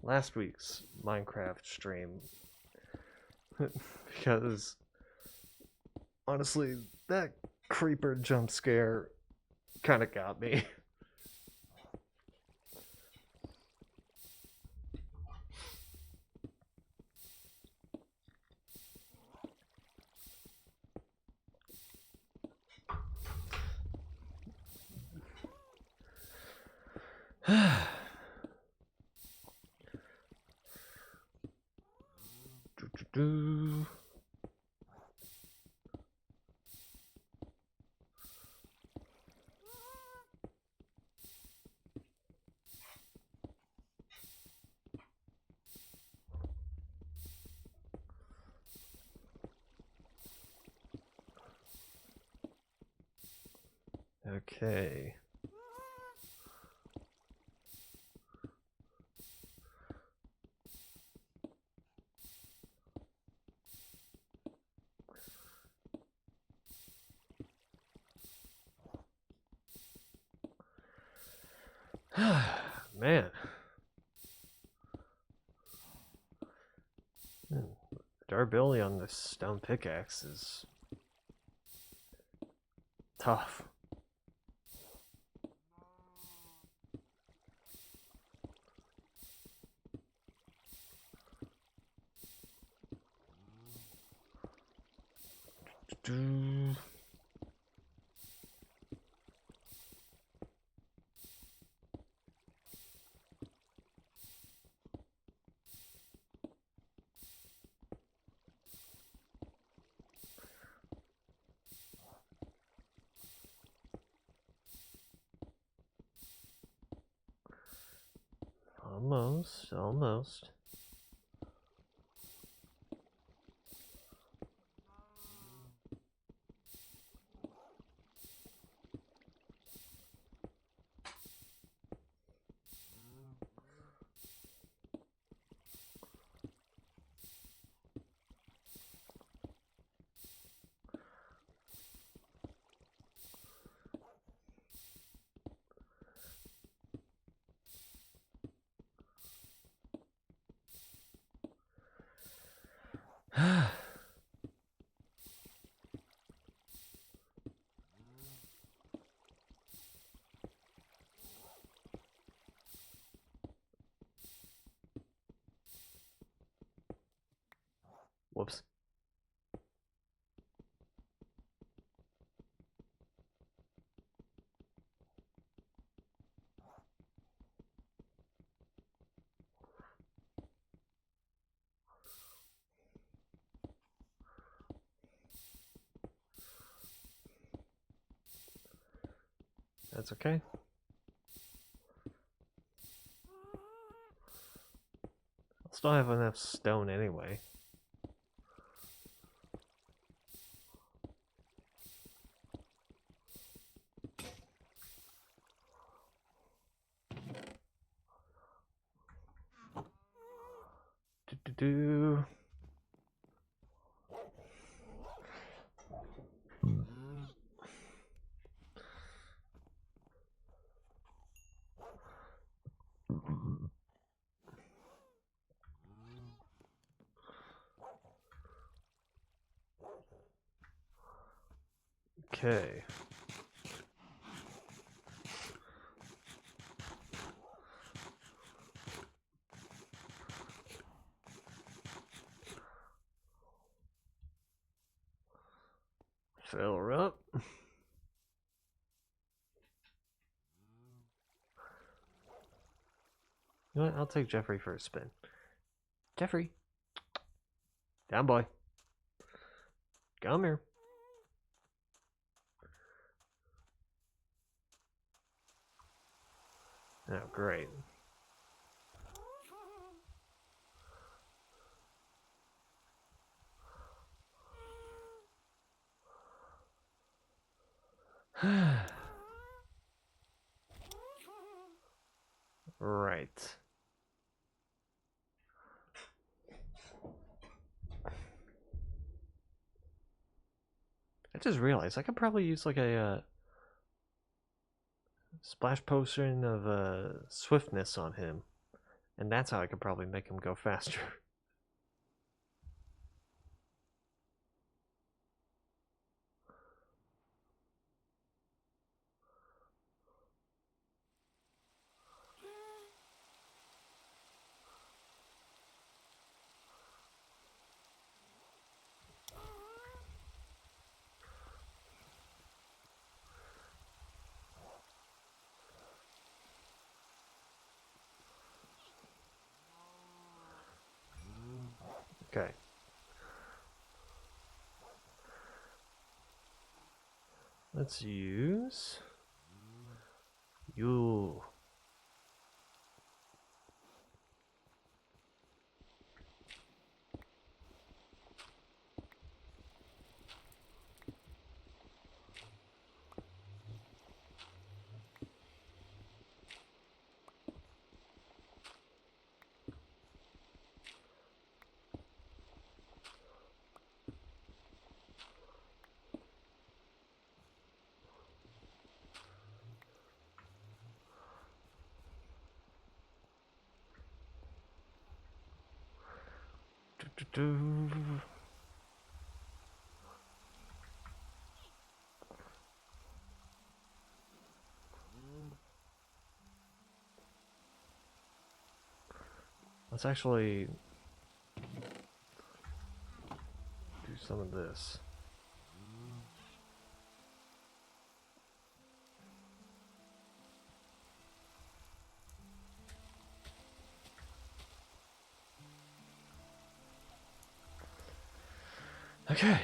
last week's Minecraft stream because honestly, that creeper jump scare kind of got me. Do. Okay. Man. The durability on this stone pickaxe is tough. Do. Almost. Whoops. That's okay. I'll still have enough stone anyway. Do. Okay. Fill her up. You know what? I'll take Jeffrey for a spin. Jeffrey. Down, boy. Come here. Oh, great. Right. I just realized I could probably use like a splash potion of swiftness on him, and that's how I could probably make him go faster. Okay. Let's use you. Do. Let's actually do some of this. Okay.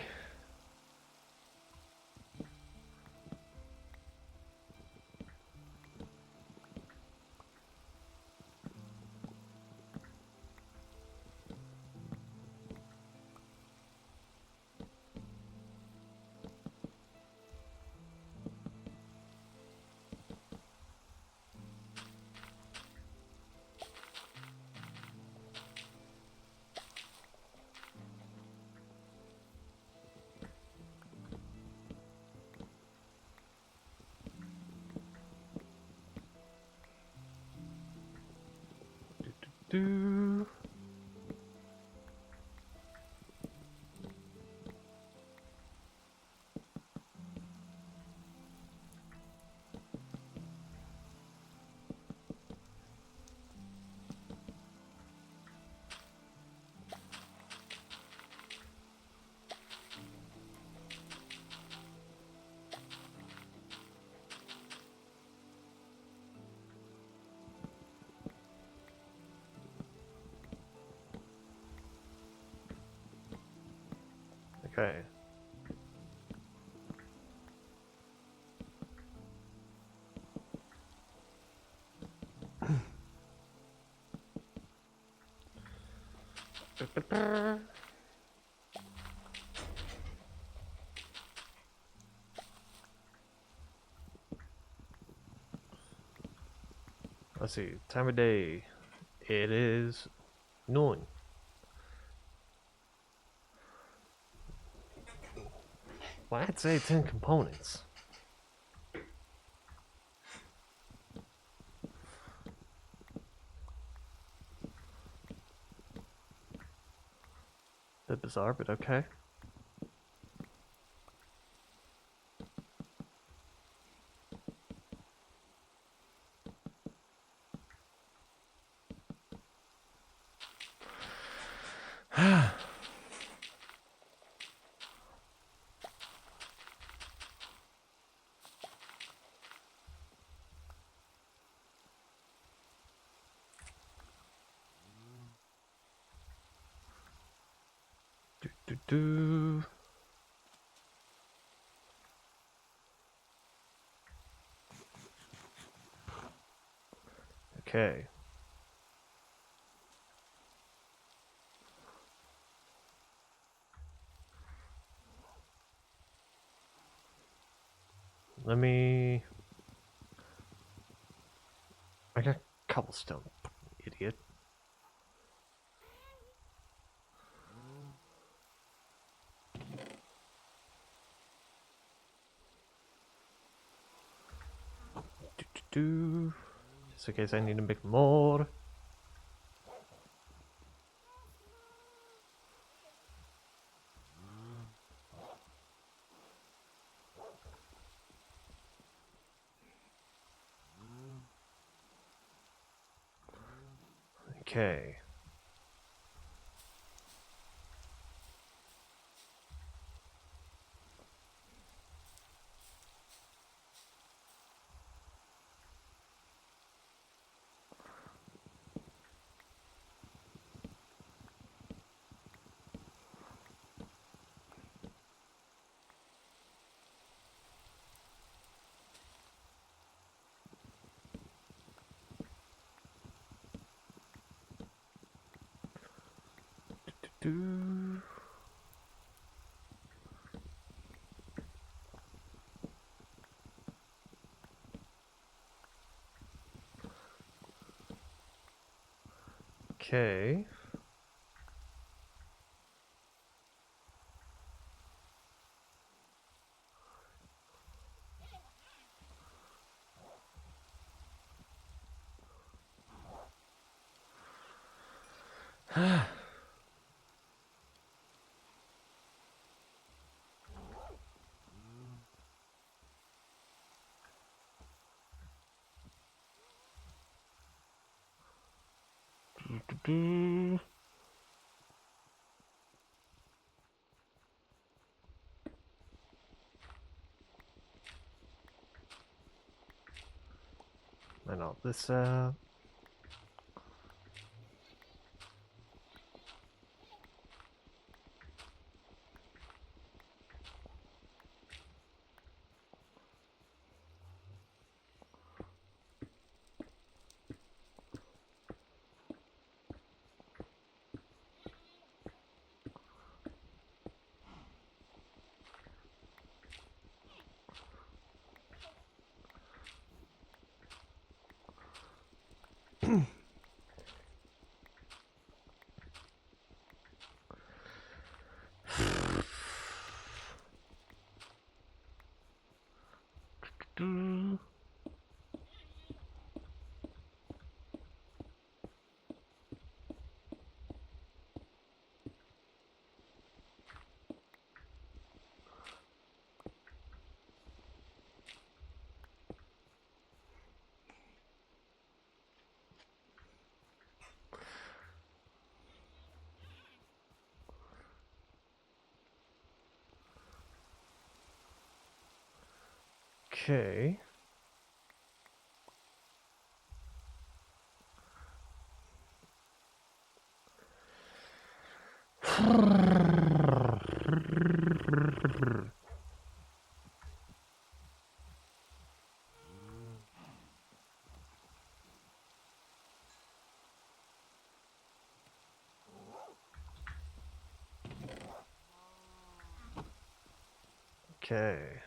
Do. Okay. Let's see. Time of day. It is noon. Well, I'd say 10 components. Bit bizarre, but okay. Do. Okay. Let me. I got cobblestone, idiot. Just in case I need to make more. Okay. Do. Okay. Do. And all this do. Okay. Okay.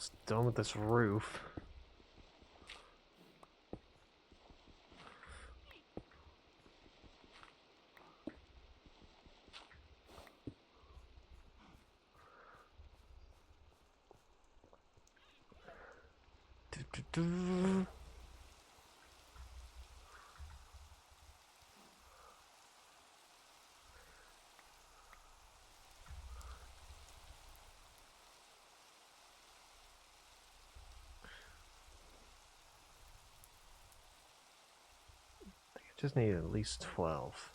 What's done with this roof? Do-do-do. I just need at least 12.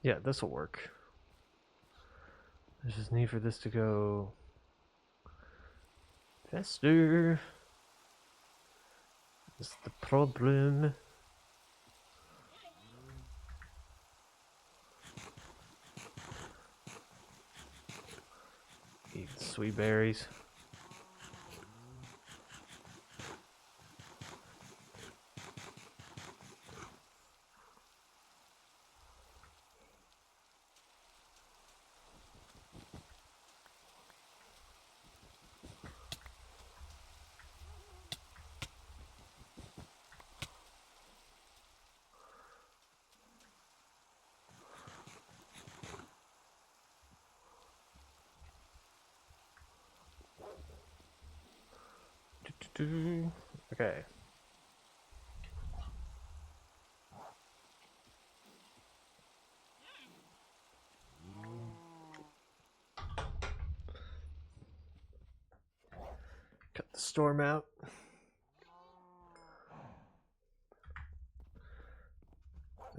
Yeah, this will work. I just need for this to go faster. That's the problem. Eat sweet berries. Okay. Cut the storm out.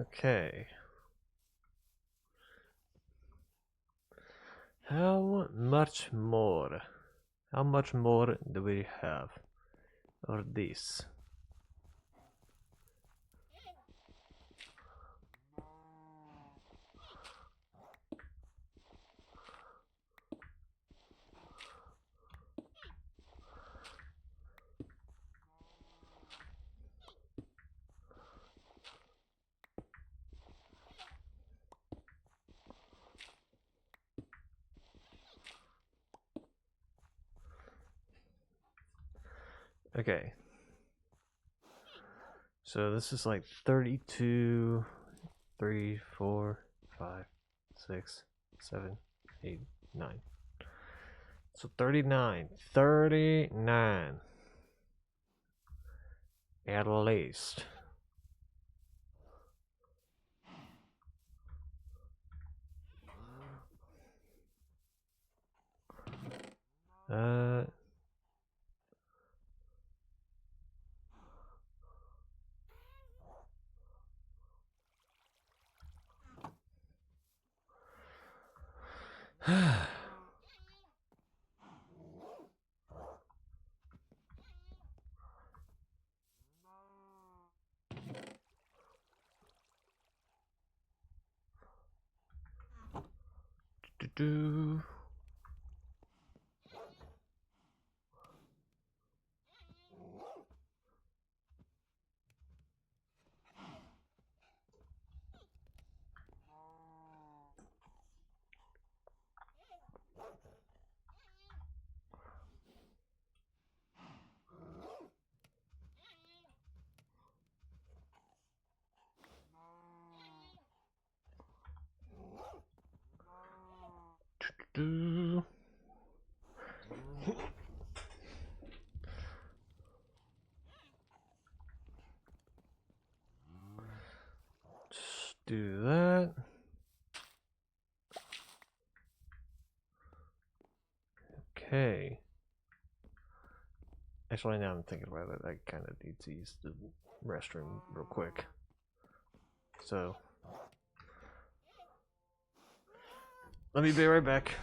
Okay. How much more? How much more do we have? Or this? Okay. So this is like 32, 3, 4, 5, 6, 7, 8, 9. So 39. 39. At least. Uh... Do-do. Do. Just do that. Okay. Actually, now I'm thinking about it, I kind of need to use the restroom real quick. So, let me be right back.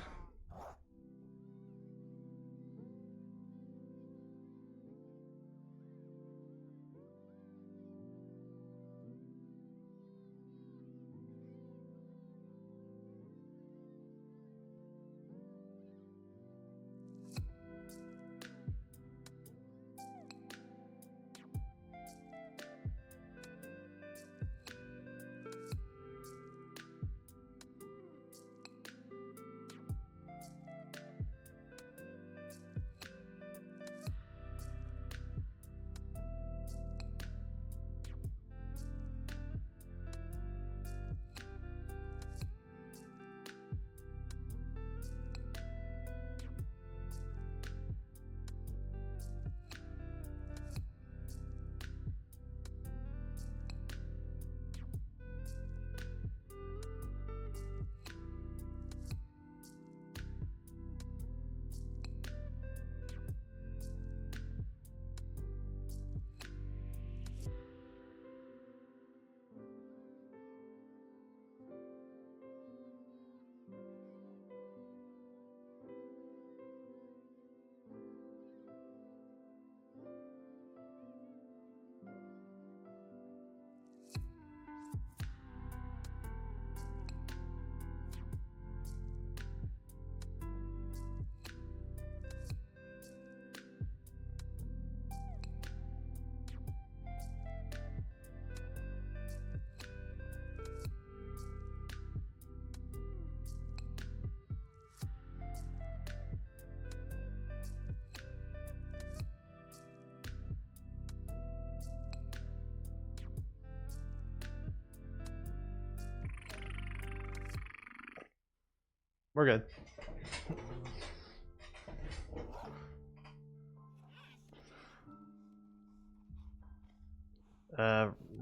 We're good.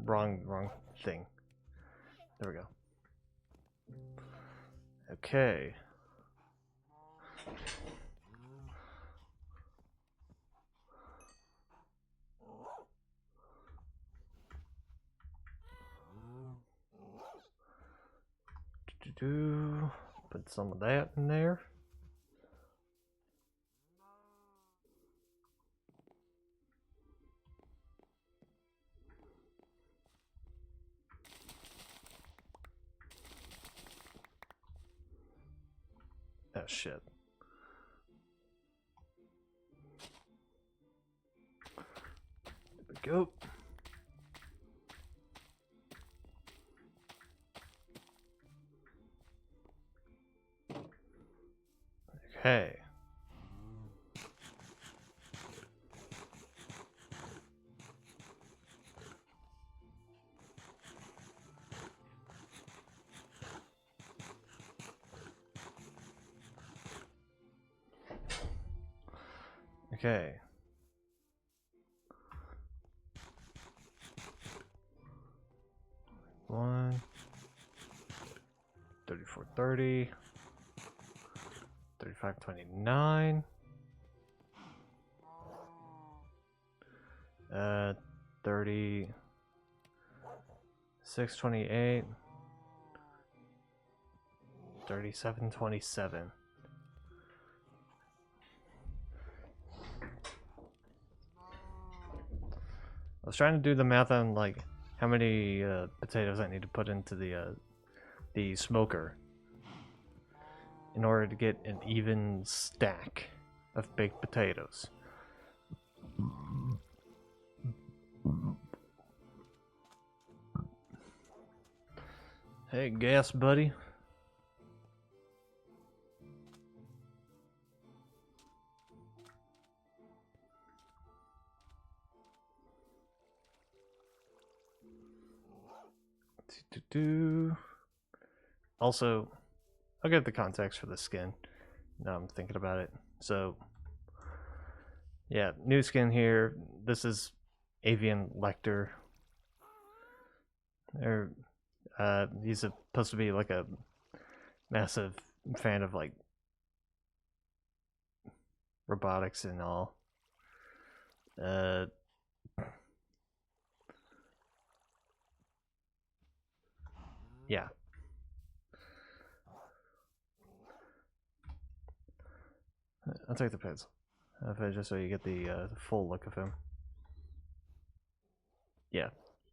Wrong thing. There we go. Okay. Put some of that in there. Oh shit. There we go. Okay. Okay. One. 3430. 3529. 3628. 3727. I was trying to do the math on like how many potatoes I need to put into the smoker in order to get an even stack of baked potatoes. Hey, gas buddy. Also, I'll get the context for the skin. Now I'm thinking about it. So, yeah, new skin here. This is Avian Lecter. He's supposed to be like a massive fan of like robotics and all. Yeah. I'll take the pencil. Just so you get the full look of him. Yeah.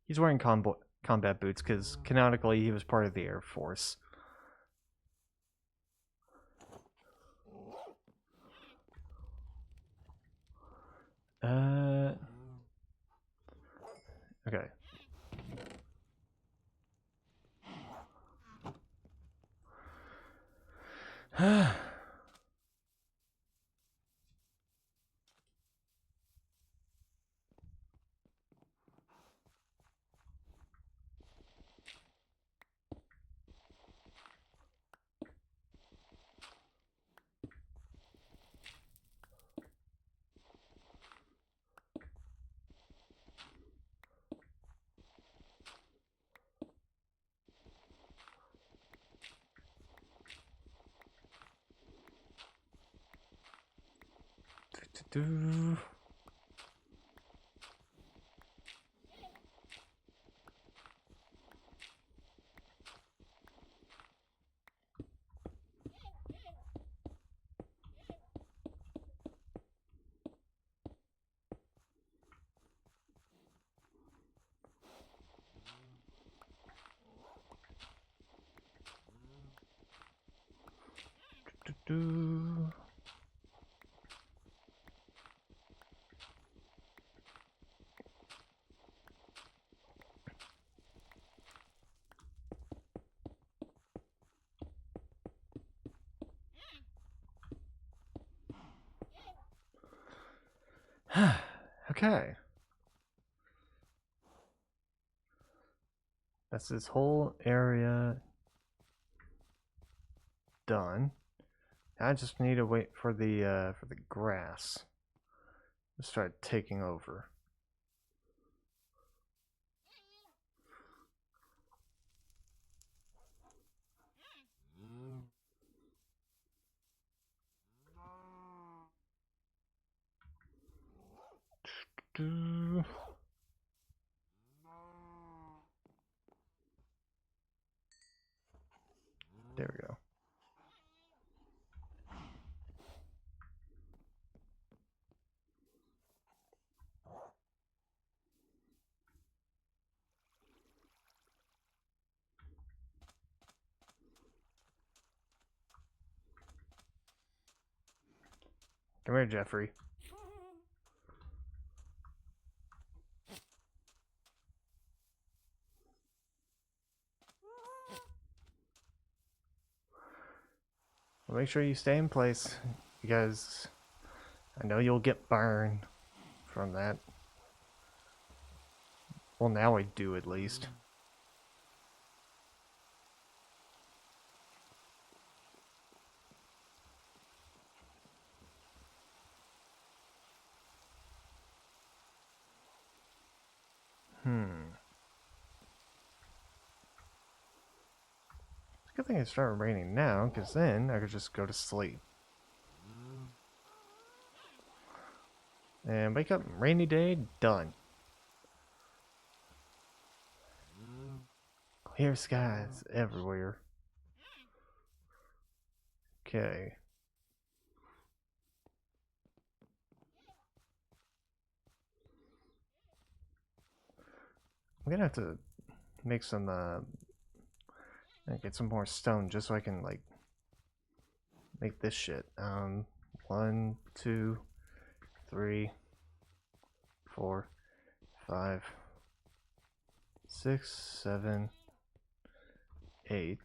He's wearing combat boots because canonically he was part of the Air Force. Okay. Do. Do. Okay. That's this whole area done. I just need to wait for the grass to start taking over. Do. There we go. Come here, Jeffrey. Well, make sure you stay in place, because I know you'll get burned from that. Well, now I do, at least. It's a good thing it started raining now, because then I could just go to sleep. And wake up, rainy day, done. Clear skies everywhere. Okay. I'm gonna have to make some, get some more stone just so I can, like, make this shit. 1, 2, 3, 4, 5, 6, 7, 8.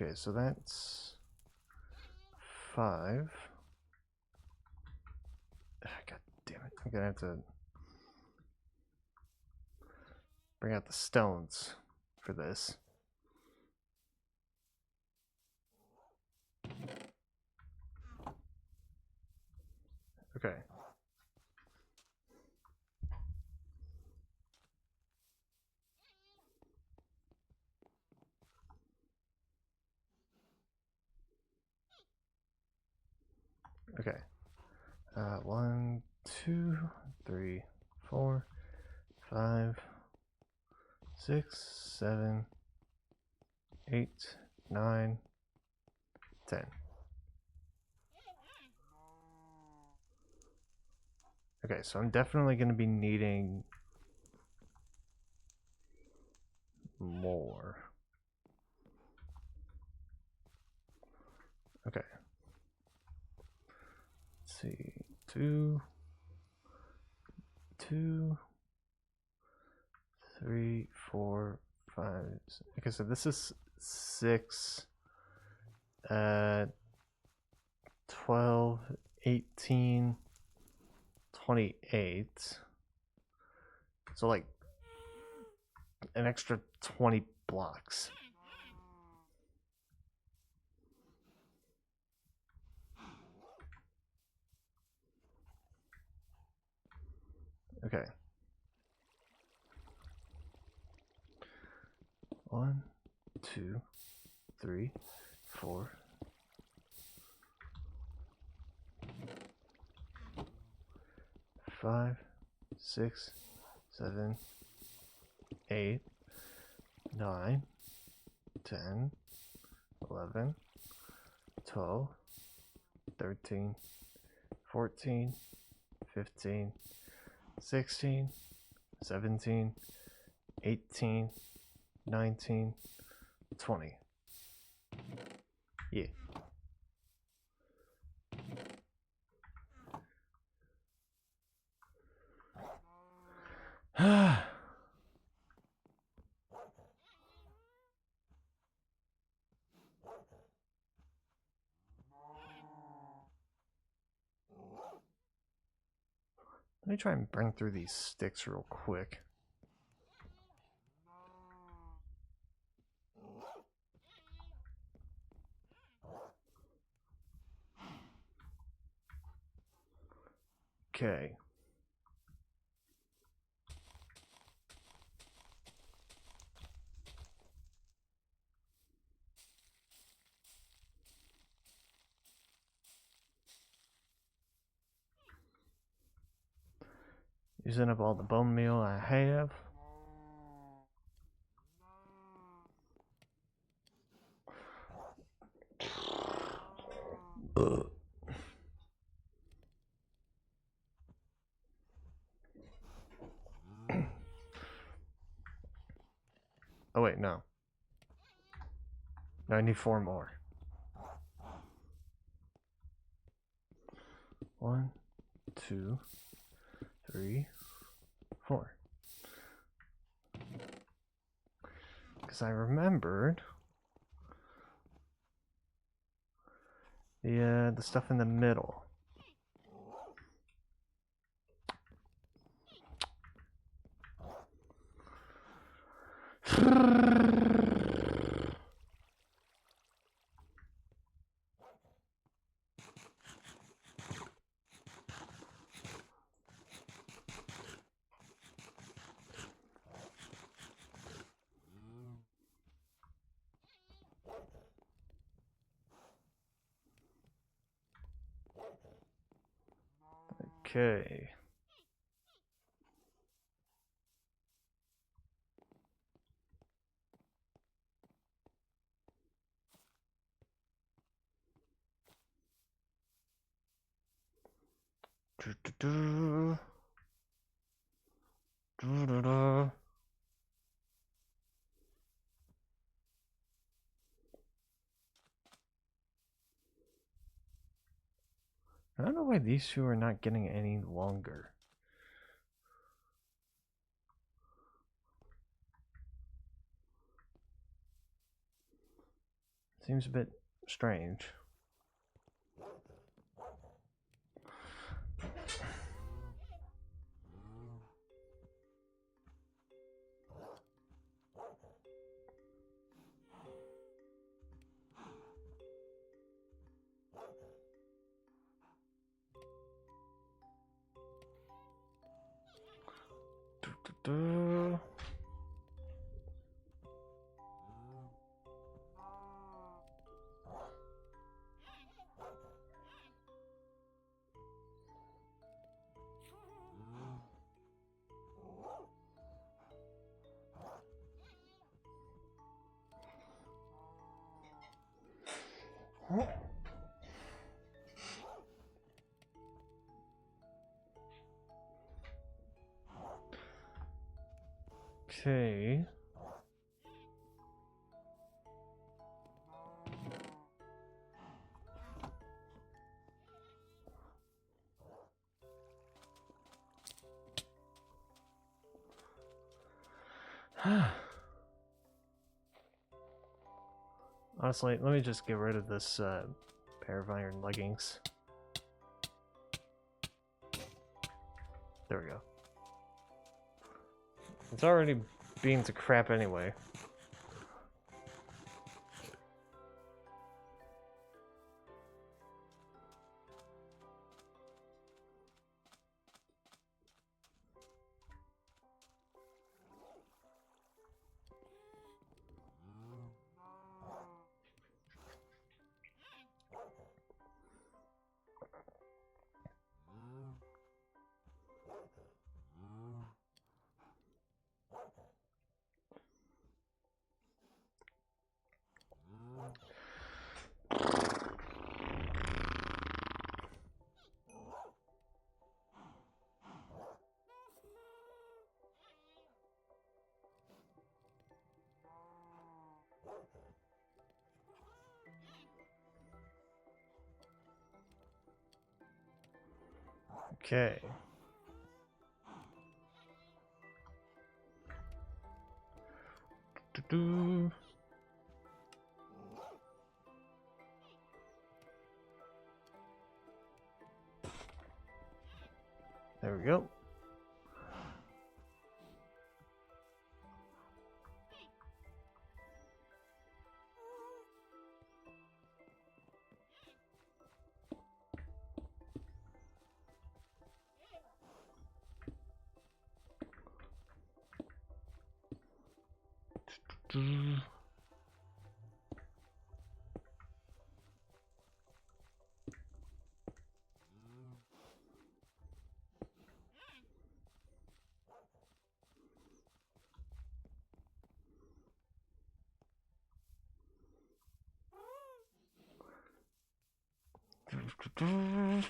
Okay, so that's 5. God damn it. I'm gonna have to bring out the stones for this. Okay. Okay. 1, 2, 3, 4, 5, 6, 7, 8, 9, 10. Okay, so I'm definitely going to be needing more. Okay. Let's see. 2, 2, 3, 4, 5. Okay, so this is 6, 12, 18, 28. So like an extra 20 blocks. Okay. 1, 2, 3, 4. 5, 6, 7, 8, 9, 10, 11, 12, 13, 14, 15, 16, 17, 18, 19, 20. Yeah. Let me try and burn through these sticks real quick. Okay. Using up all the bone meal I have. Oh wait, no. No, I need 4 more. 1, 2, 3, 4. Because I remembered the stuff in the middle. Okay. Do-do-do. Do-do-do. I don't know why these two are not getting any longer. Seems a bit strange. Do-do-do. Okay. Honestly, let me just get rid of this pair of iron leggings. There we go. It's already beans of crap anyway. Okay. Do-do. There we go. Do-do. Do-do-do.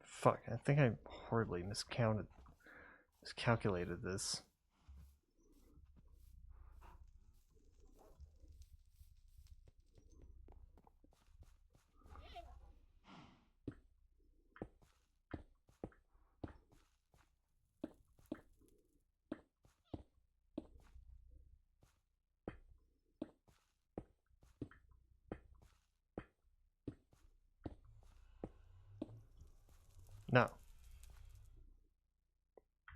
Fuck, I think I horribly miscalculated this. No.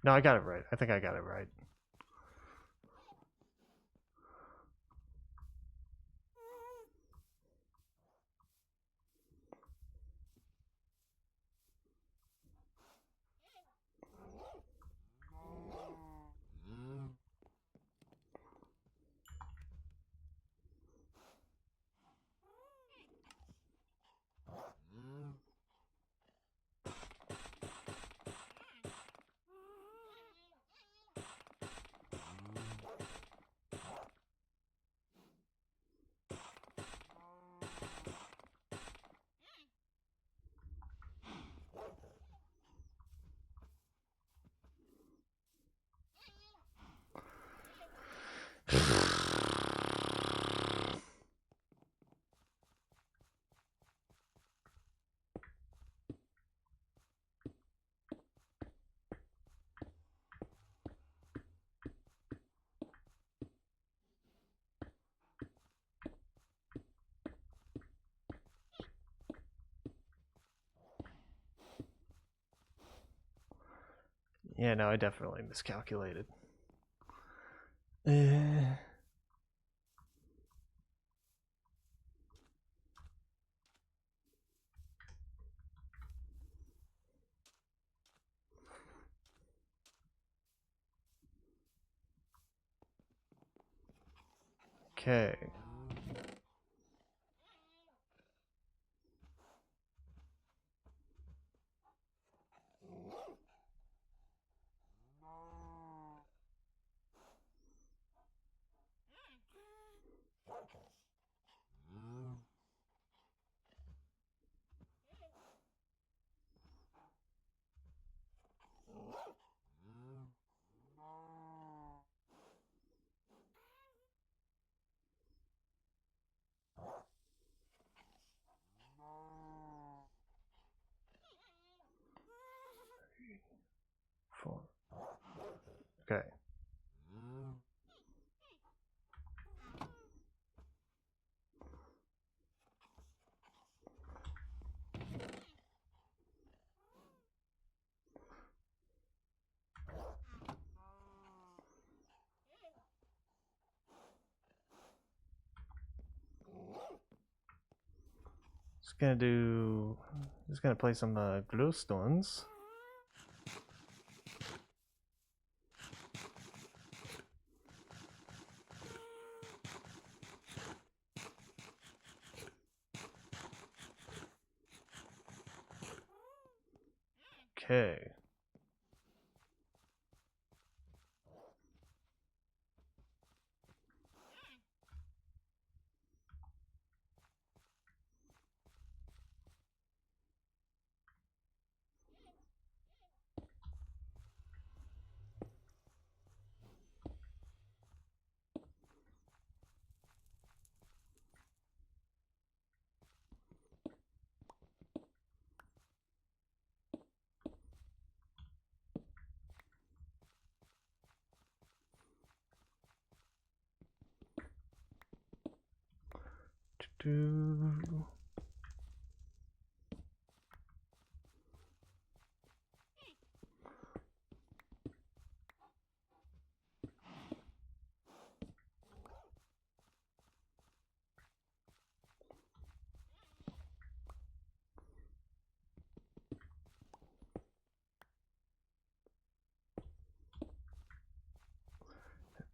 No, I got it right. I think I got it right. Yeah, no, I definitely miscalculated. Uh... Okay. Four. Okay. Just gonna play some glowstones. Okay. Do.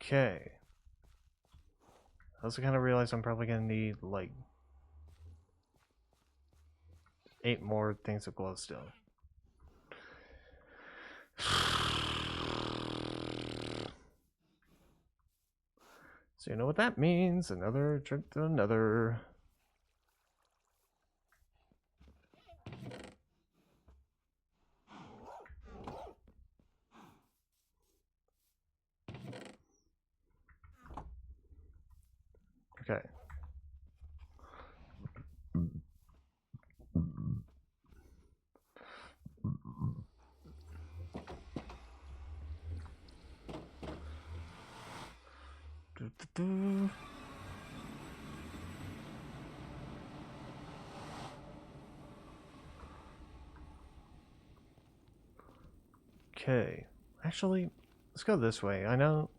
Okay. I also kind of realized I'm probably gonna need like 8 more things of glowstone. So you know what that means? Another trip to another. Okay. Do. Okay. Actually, let's go this way. I know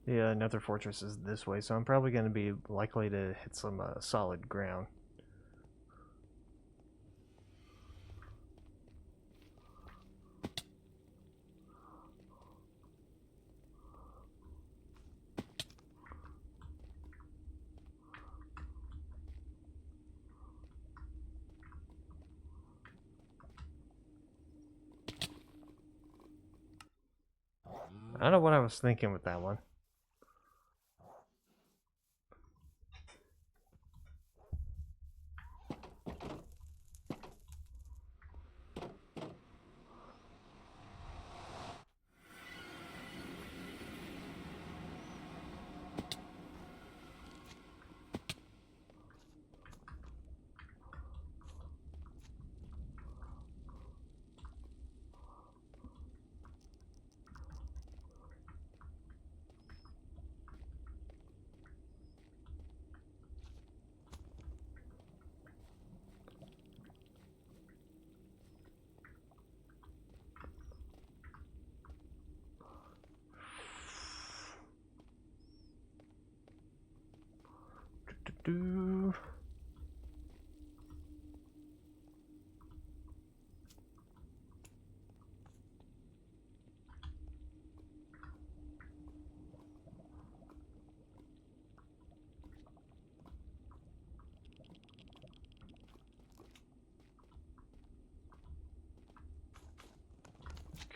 the Nether Fortress is this way, so I'm probably going to be likely to hit some solid ground. I don't know what I was thinking with that one.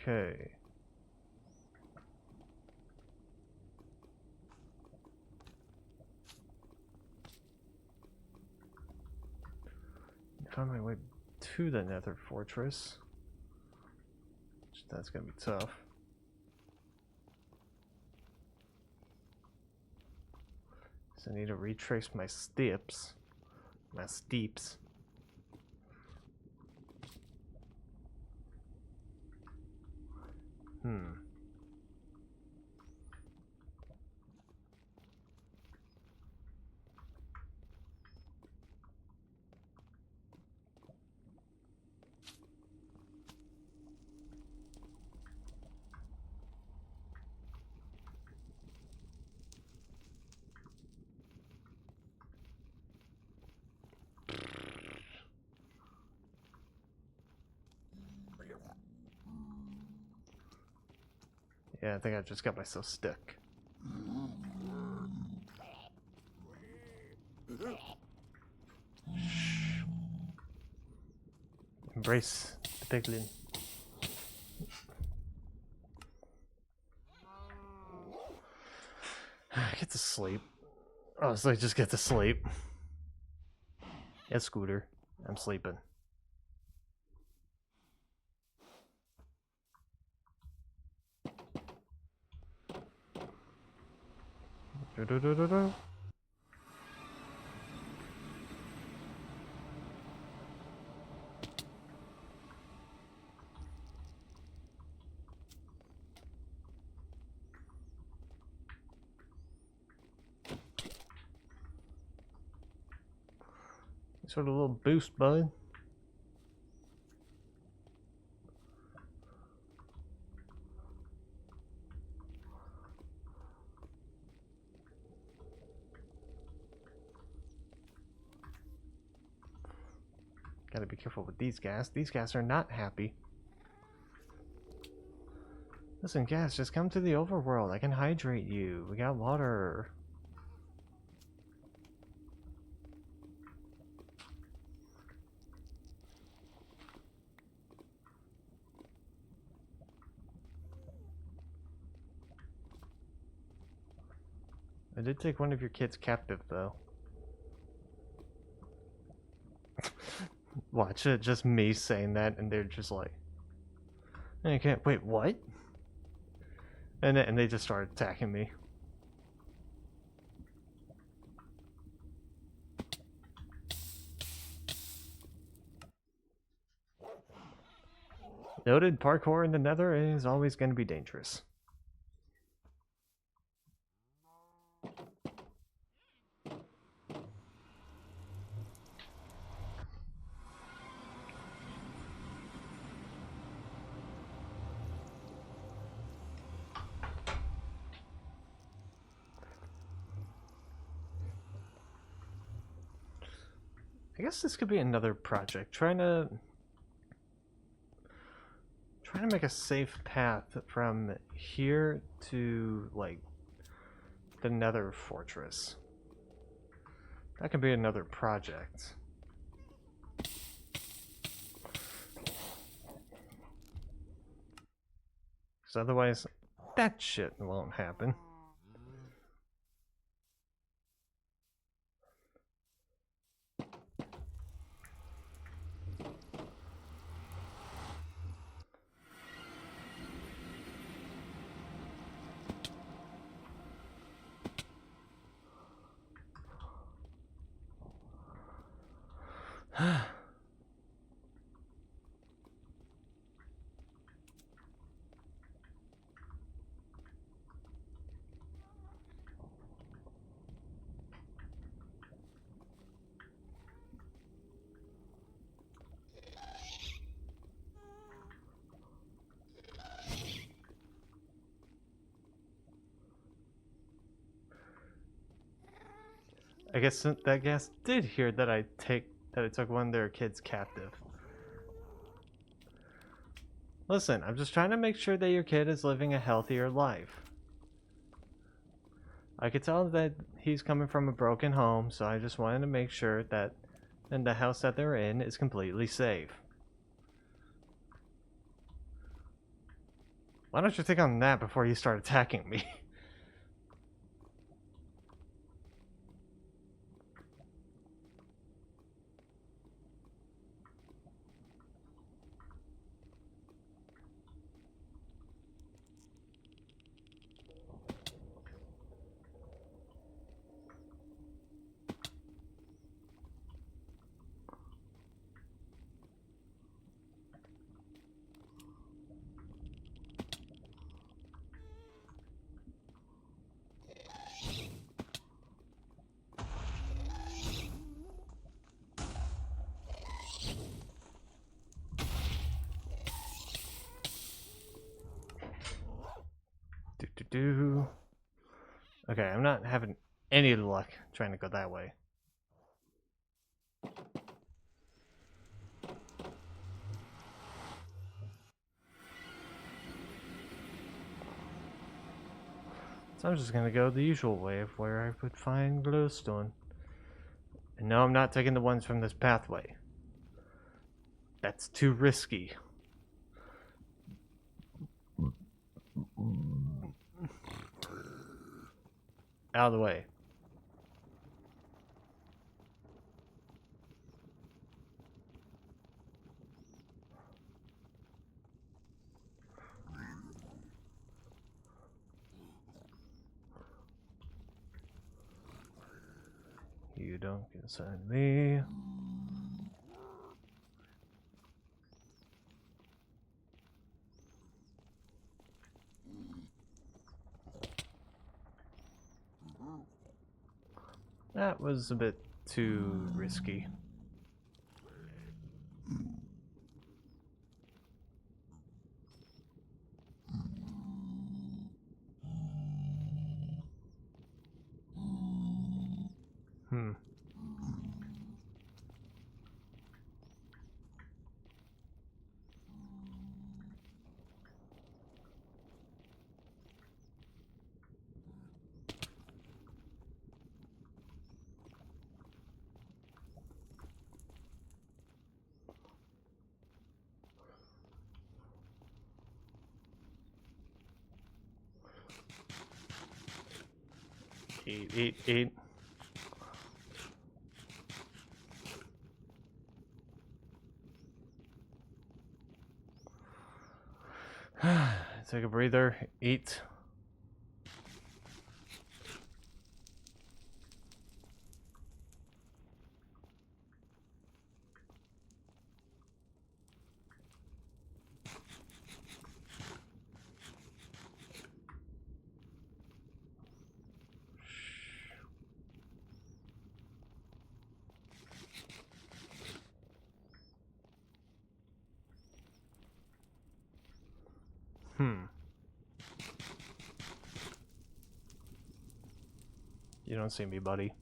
Okay. Find my way to the Nether Fortress. That's gonna be tough. So I need to retrace my steps. My steeps. Yeah, I think I just got myself stuck. Embrace the piglin. Get to sleep. Honestly, just get to sleep. Yeah, Scooter. I'm sleeping. Do-do-do-do-do. Sort of a little boost, bud. Gotta be careful with these gas. These gas are not happy. Listen, gas, just come to the overworld. I can hydrate you. We got water. I did take one of your kids captive, though. Watch it, just me saying that, and they're just like, okay, wait, what? And they just started attacking me. Noted, parkour in the Nether is always going to be dangerous. I guess this could be another project. Trying to make a safe path from here to like the Nether Fortress. That could be another project. Because otherwise, that shit won't happen. I guess that gas did hear that I took one of their kids captive. Listen, I'm just trying to make sure that your kid is living a healthier life. I could tell that he's coming from a broken home, so I just wanted to make sure that the house that they're in is completely safe. Why don't you take on that before you start attacking me? Do. Okay, I'm not having any luck trying to go that way. So I'm just gonna go the usual way of where I would find glowstone. And no, I'm not taking the ones from this pathway. That's too risky. Out of the way. You don't concern me. That was a bit too risky. Hmm. Eight. Take a breather. Eat. You don't see me, buddy.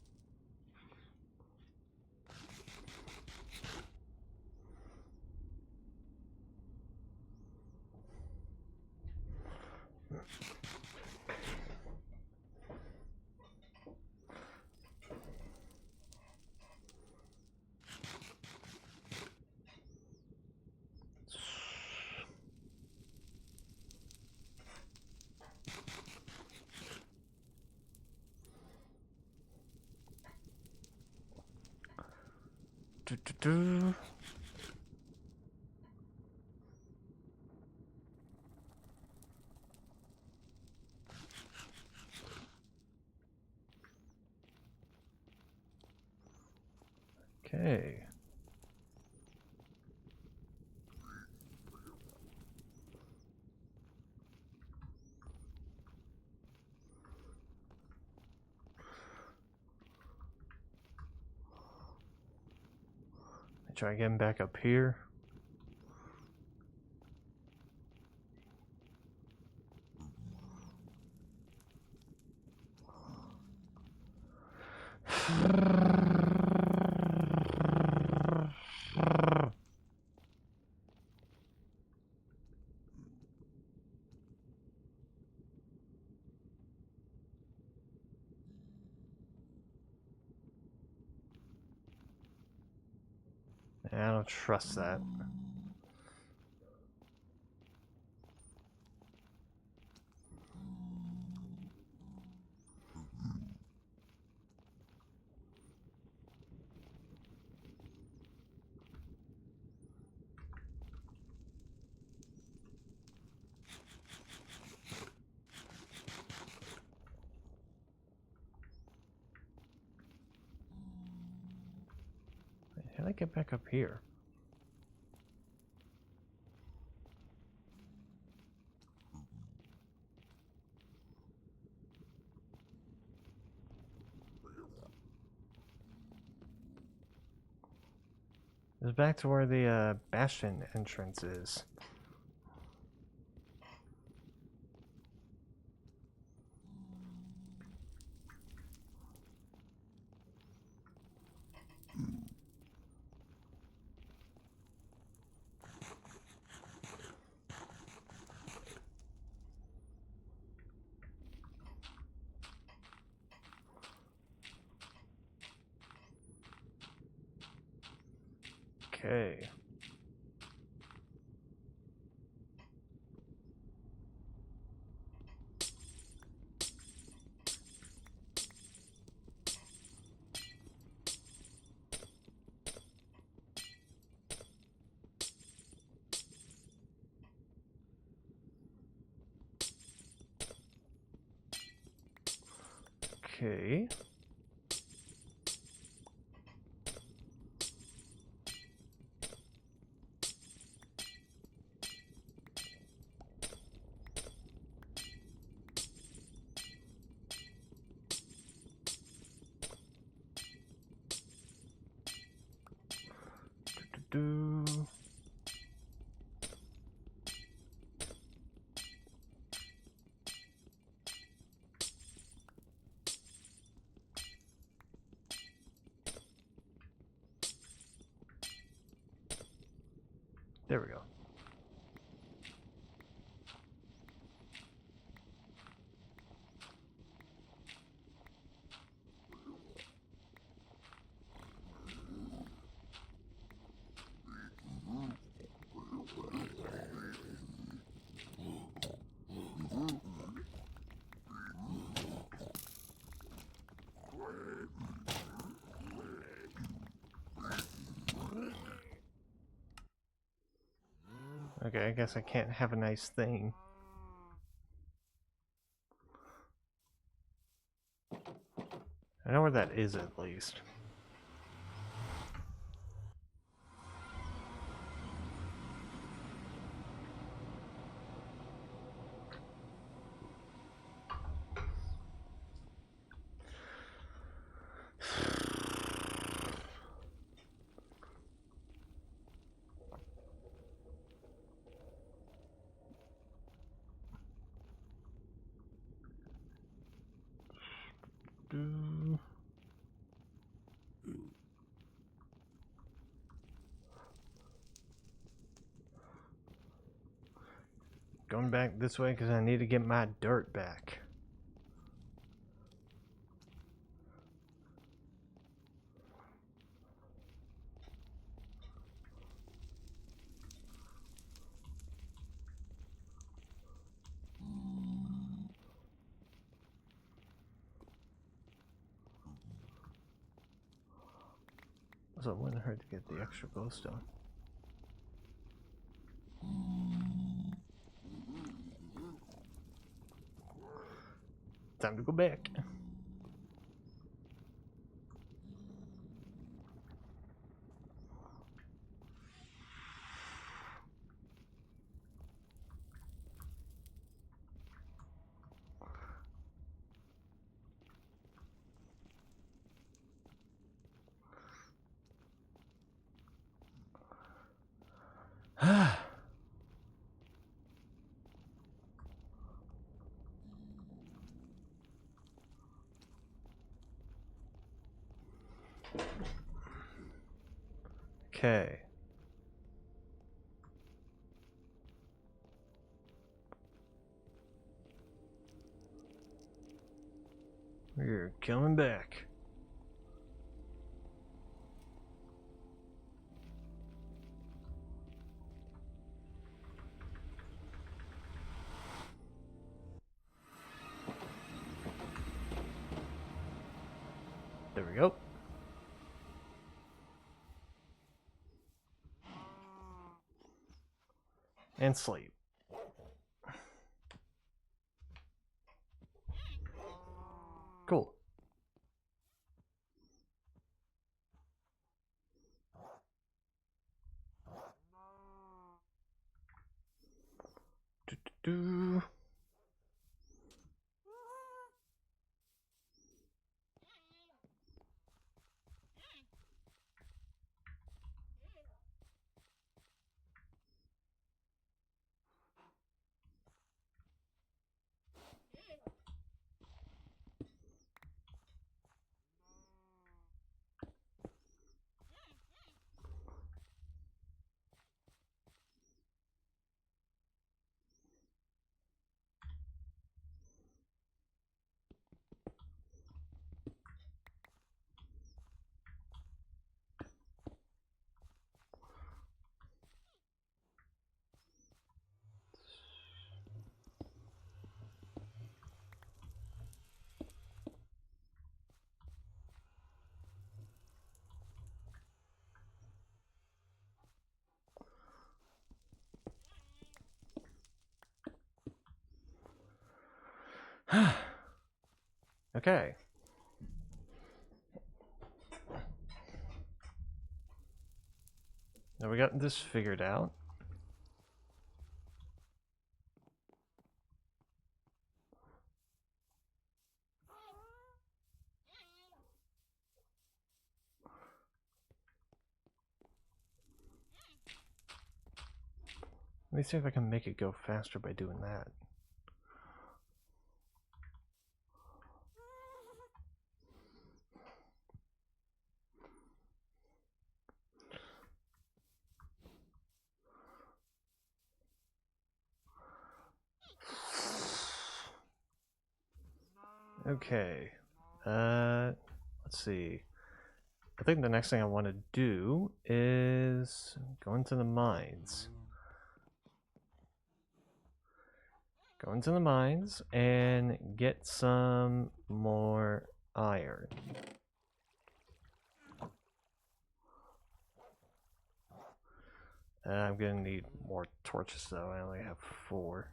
Do. Okay. Try getting back up here. I don't trust that. Can I get back up here? It's back to where the Bastion entrance is. Okay. Okay. Do. There we go. Okay, I guess I can't have a nice thing. I know where that is at least. Do. Going back this way because I need to get my dirt back. So it wouldn't hurt to get the extra glowstone. Time to go back. Okay. We're coming back. There we go. And sleep. Cool. Okay. Now we got this figured out. Let me see if I can make it go faster by doing that. Okay. Let's see. I think the next thing I want to do is go into the mines. Go into the mines and get some more iron. I'm gonna need more torches though. I only have 4.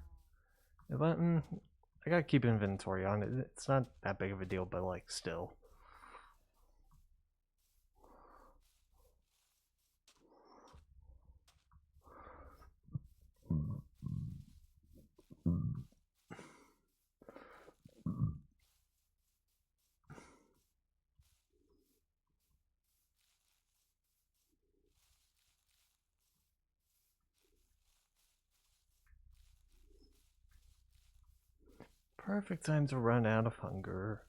But I gotta keep inventory on it. It's not that big of a deal, but like still. Perfect time to run out of hunger.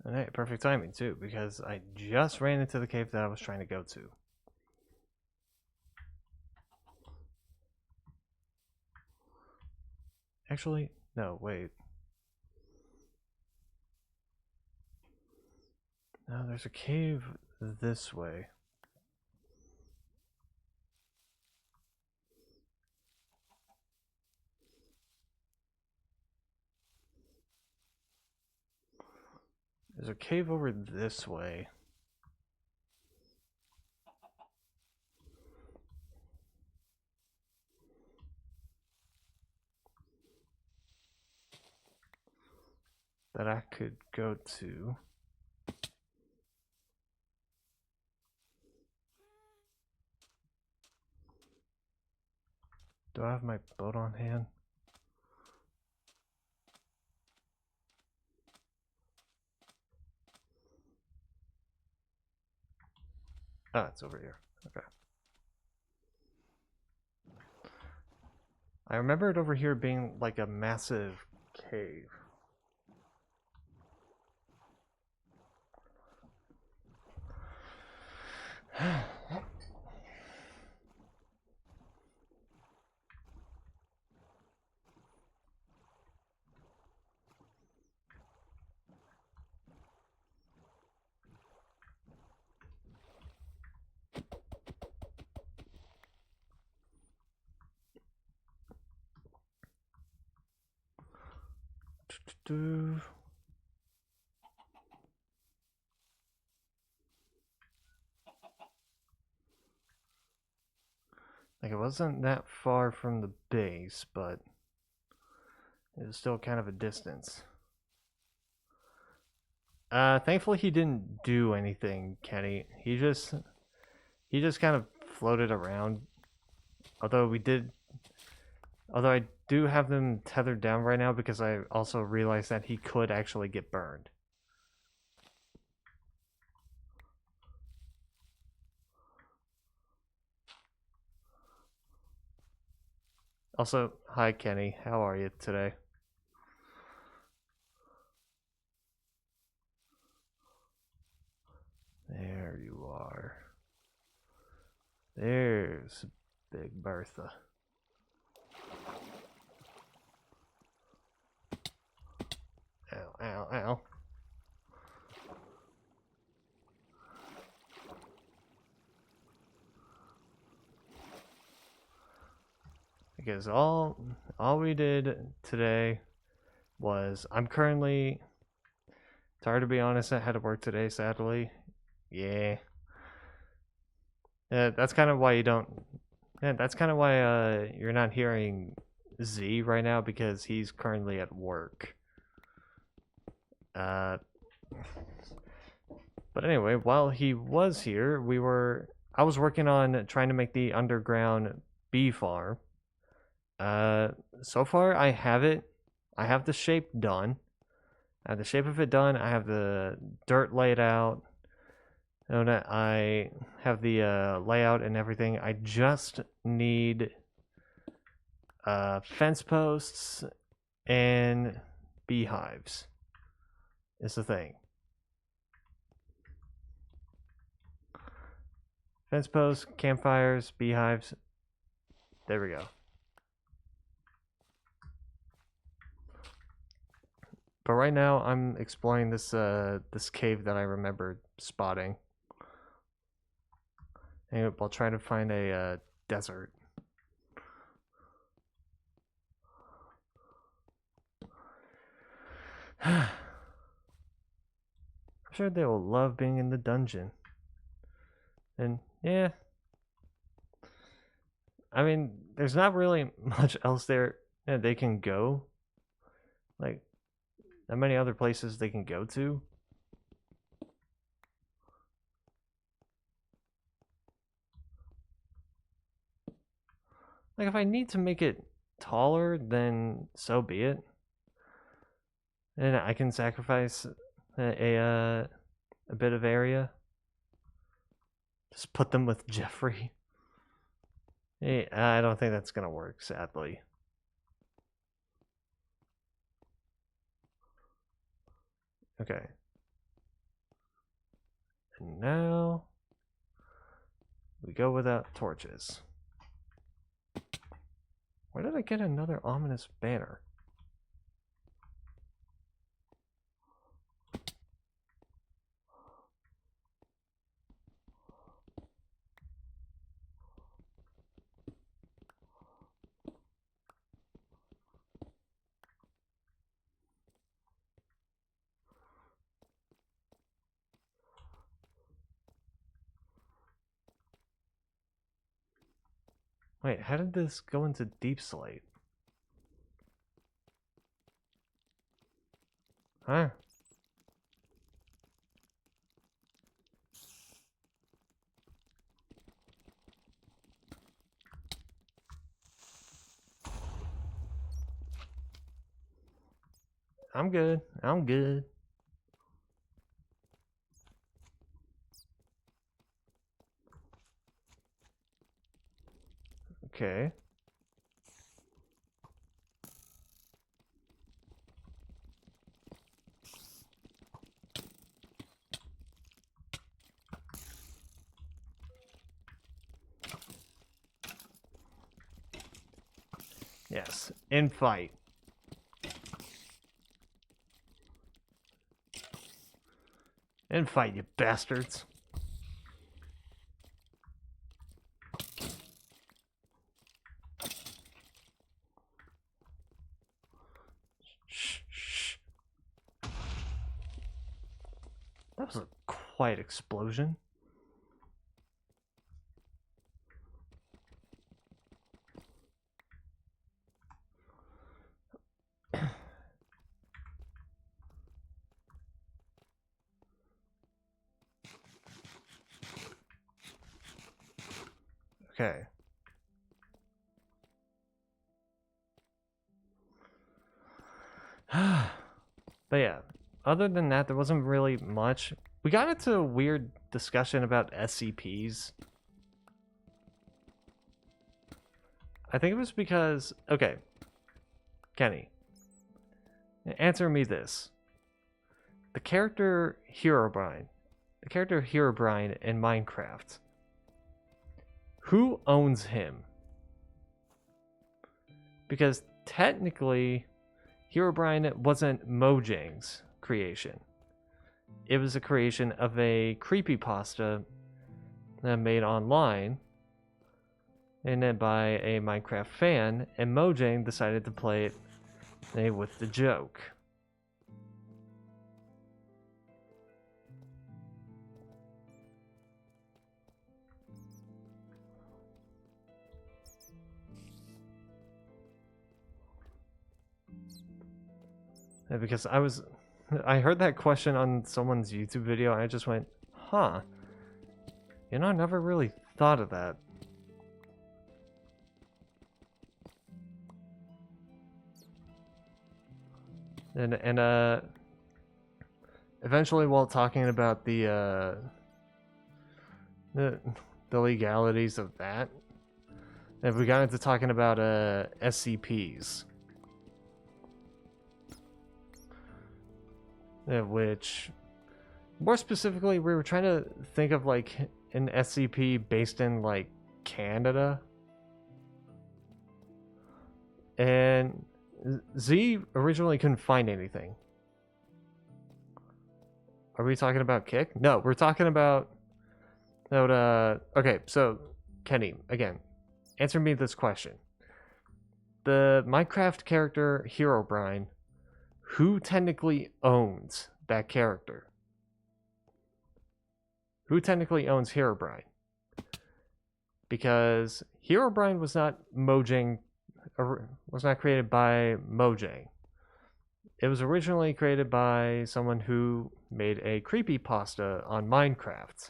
Alright, perfect timing too, because I just ran into the cave that I was trying to go to. Actually, no, wait. No, there's a cave this way. There's a cave over this way. That I could go to. Do I have my boat on hand? Ah, it's over here. Okay. I remember it over here being like a massive cave. Like, it wasn't that far from the base, but it was still kind of a distance. Thankfully he didn't do anything, Kenny. He just kind of floated around. Although I do have them tethered down right now because I also realized that he could actually get burned. Also, hi Kenny, how are you today? There you are. There's Big Bertha. Ow, ow, ow. Because all we did today was I'm currently Sorry to be honest, I had to work today, sadly. Yeah. That's kind of why you don't. Yeah, that's kind of why you're not hearing Z right now, because he's currently at work. But anyway, while he was here, I was working on trying to make the underground bee farm. So far I have it. I have the shape done. I have the shape of it done. I have the dirt laid out. And I have the layout and everything. I just need fence posts and beehives. Is the thing. Fence posts, campfires, beehives. There we go. But right now, I'm exploring this this cave that I remembered spotting, and while trying to find a desert. I'm sure they will love being in the dungeon. And yeah, I mean, there's not really much else there that they can go. Like, not many other places they can go to. Like, if I need to make it taller, then so be it. And I can sacrifice a bit of area. Just put them with Jeffrey. Hey, I don't think that's gonna work, sadly. Okay. And now we go without torches. Where did I get another ominous banner? Wait, how did this go into Deep Slate? Huh? I'm good. I'm good. Okay. Yes, in fight. In fight, you bastards. Shh, shh. That was a quiet explosion. Okay. But yeah, other than that, there wasn't really much. We got into a weird discussion about SCPs. I think it was because, okay, Kenny, answer me this. The character Herobrine in Minecraft, who owns him? Because technically, Herobrine wasn't Mojang's creation. It was a creation of a creepypasta made online and then by a Minecraft fan, and Mojang decided to play it with the joke. Because I heard that question on someone's YouTube video and I just went, huh. You know, I never really thought of that. And eventually while talking about the legalities of that, and we got into talking about SCPs. Which, more specifically, we were trying to think of like an SCP based in like Canada. And Z originally couldn't find anything. Are we talking about Kick? No, we're talking about... okay, so, Kenny, again, answer me this question. The Minecraft character Herobrine, who technically owns that character? Who technically owns Herobrine? Because Herobrine was not Mojang, was not created by Mojang. It was originally created by someone who made a creepypasta on Minecraft.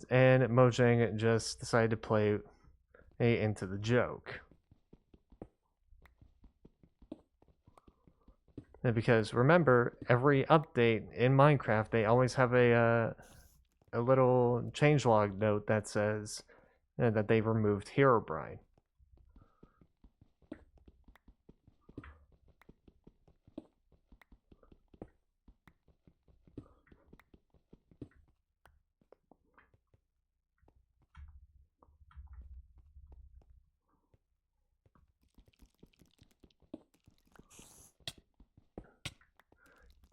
And Mojang just decided to play into the joke. And because remember, every update in Minecraft, they always have a little changelog note that says that they removed Herobrine.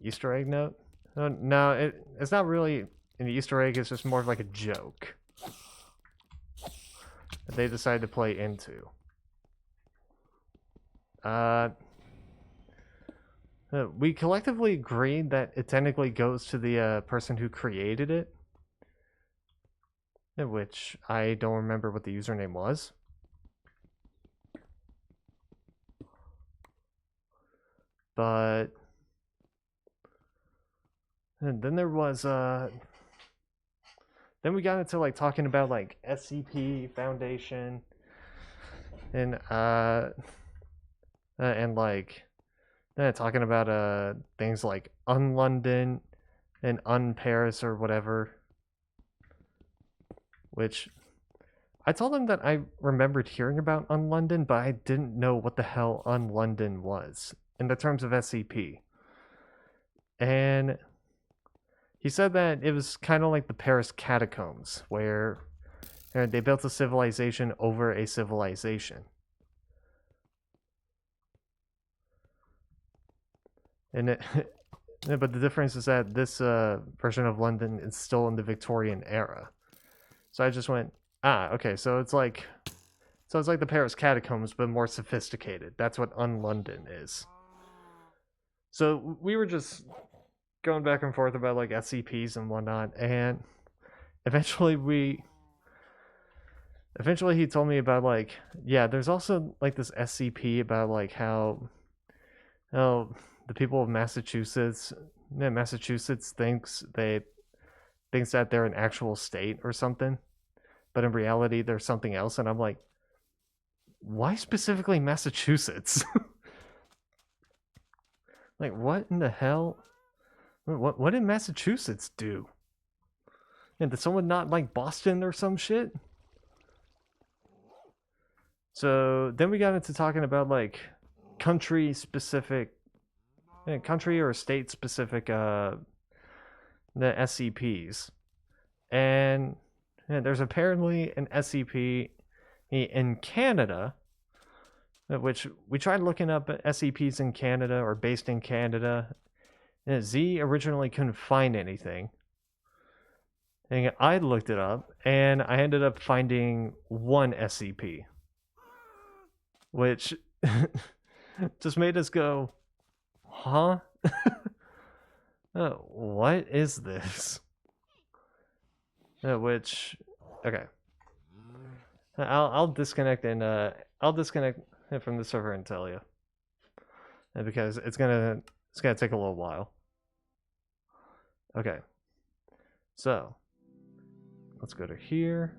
Easter egg note? No, it's not really an Easter egg, it's just more of like a joke that they decided to play into. We collectively agreed that it technically goes to the person who created it, which I don't remember what the username was. But and then there was then we got into like talking about like SCP Foundation and like talking about things like Unlondon and Unparis or whatever, which I told them that I remembered hearing about Unlondon, but I didn't know what the hell Unlondon was in the terms of SCP. And he said that it was kind of like the Paris catacombs, where they built a civilization over a civilization. And but the difference is that this version of London is still in the Victorian era. So I just went, okay, so it's like the Paris catacombs, but more sophisticated. That's what Unlondon is. So we were just going back and forth about like SCPs and whatnot, and eventually he told me about like, yeah, there's also like this SCP about like how the people of Massachusetts thinks that they're an actual state or something, but in reality they're something else. And I'm like, why specifically Massachusetts? Like, what in the hell? What did Massachusetts do? And did someone not like Boston or some shit? So then we got into talking about like country or state specific the SCPs. And there's apparently an SCP in Canada, which we tried looking up SCPs in Canada or based in Canada. And Z originally couldn't find anything. And I looked it up, and I ended up finding one SCP, which just made us go, huh? What is this? Which, okay. I'll disconnect and I'll disconnect from the server and tell you, because it's gonna take a little while. Okay, so let's go to here.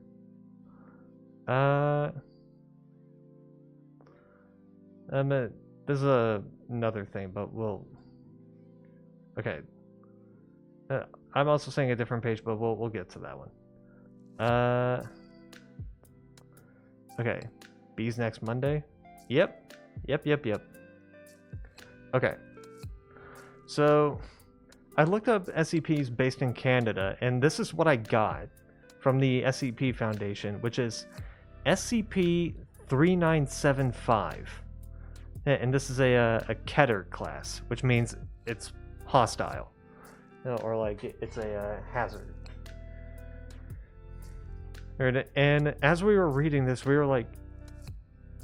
There's another thing, but we'll. Okay. I'm also saying a different page, but we'll get to that one. Okay. Bees next Monday. Yep. Okay. So I looked up SCPs based in Canada, and this is what I got from the SCP Foundation, which is SCP-3975. And this is a Keter class, which means it's hostile. Or like it's a hazard. And as we were reading this, we were like,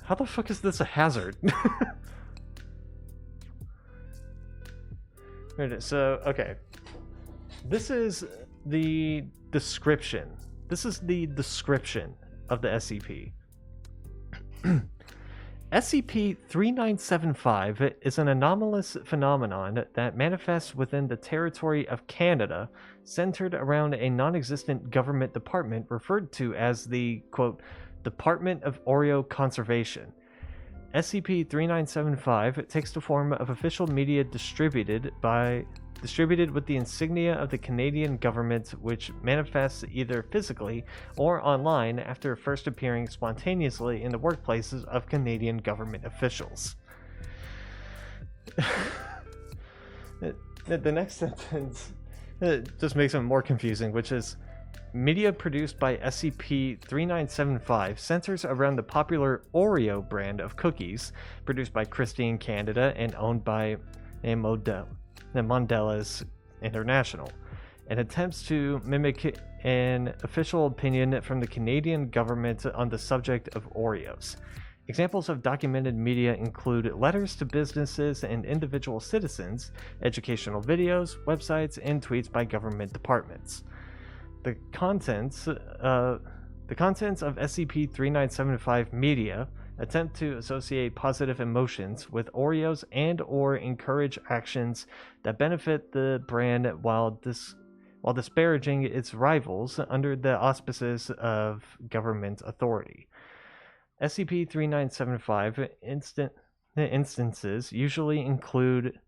how the fuck is this a hazard? So, okay. This is the description. This is the description of the SCP. SCP-3975 is an anomalous phenomenon that manifests within the territory of Canada, centered around a non-existent government department referred to as the, quote, Department of Oreo Conservation. SCP-3975 takes the form of official media distributed with the insignia of the Canadian government, which manifests either physically or online after first appearing spontaneously in the workplaces of Canadian government officials. The next sentence just makes it more confusing, which is, media produced by SCP-3975 centers around the popular Oreo brand of cookies produced by Christie in Canada and owned by Mondelez International, and attempts to mimic an official opinion from the Canadian government on the subject of Oreos. Examples of documented media include letters to businesses and individual citizens, educational videos, websites, and tweets by government departments. The contents of SCP-3975 media attempt to associate positive emotions with Oreos and or encourage actions that benefit the brand while disparaging its rivals under the auspices of government authority. SCP-3975 instances usually include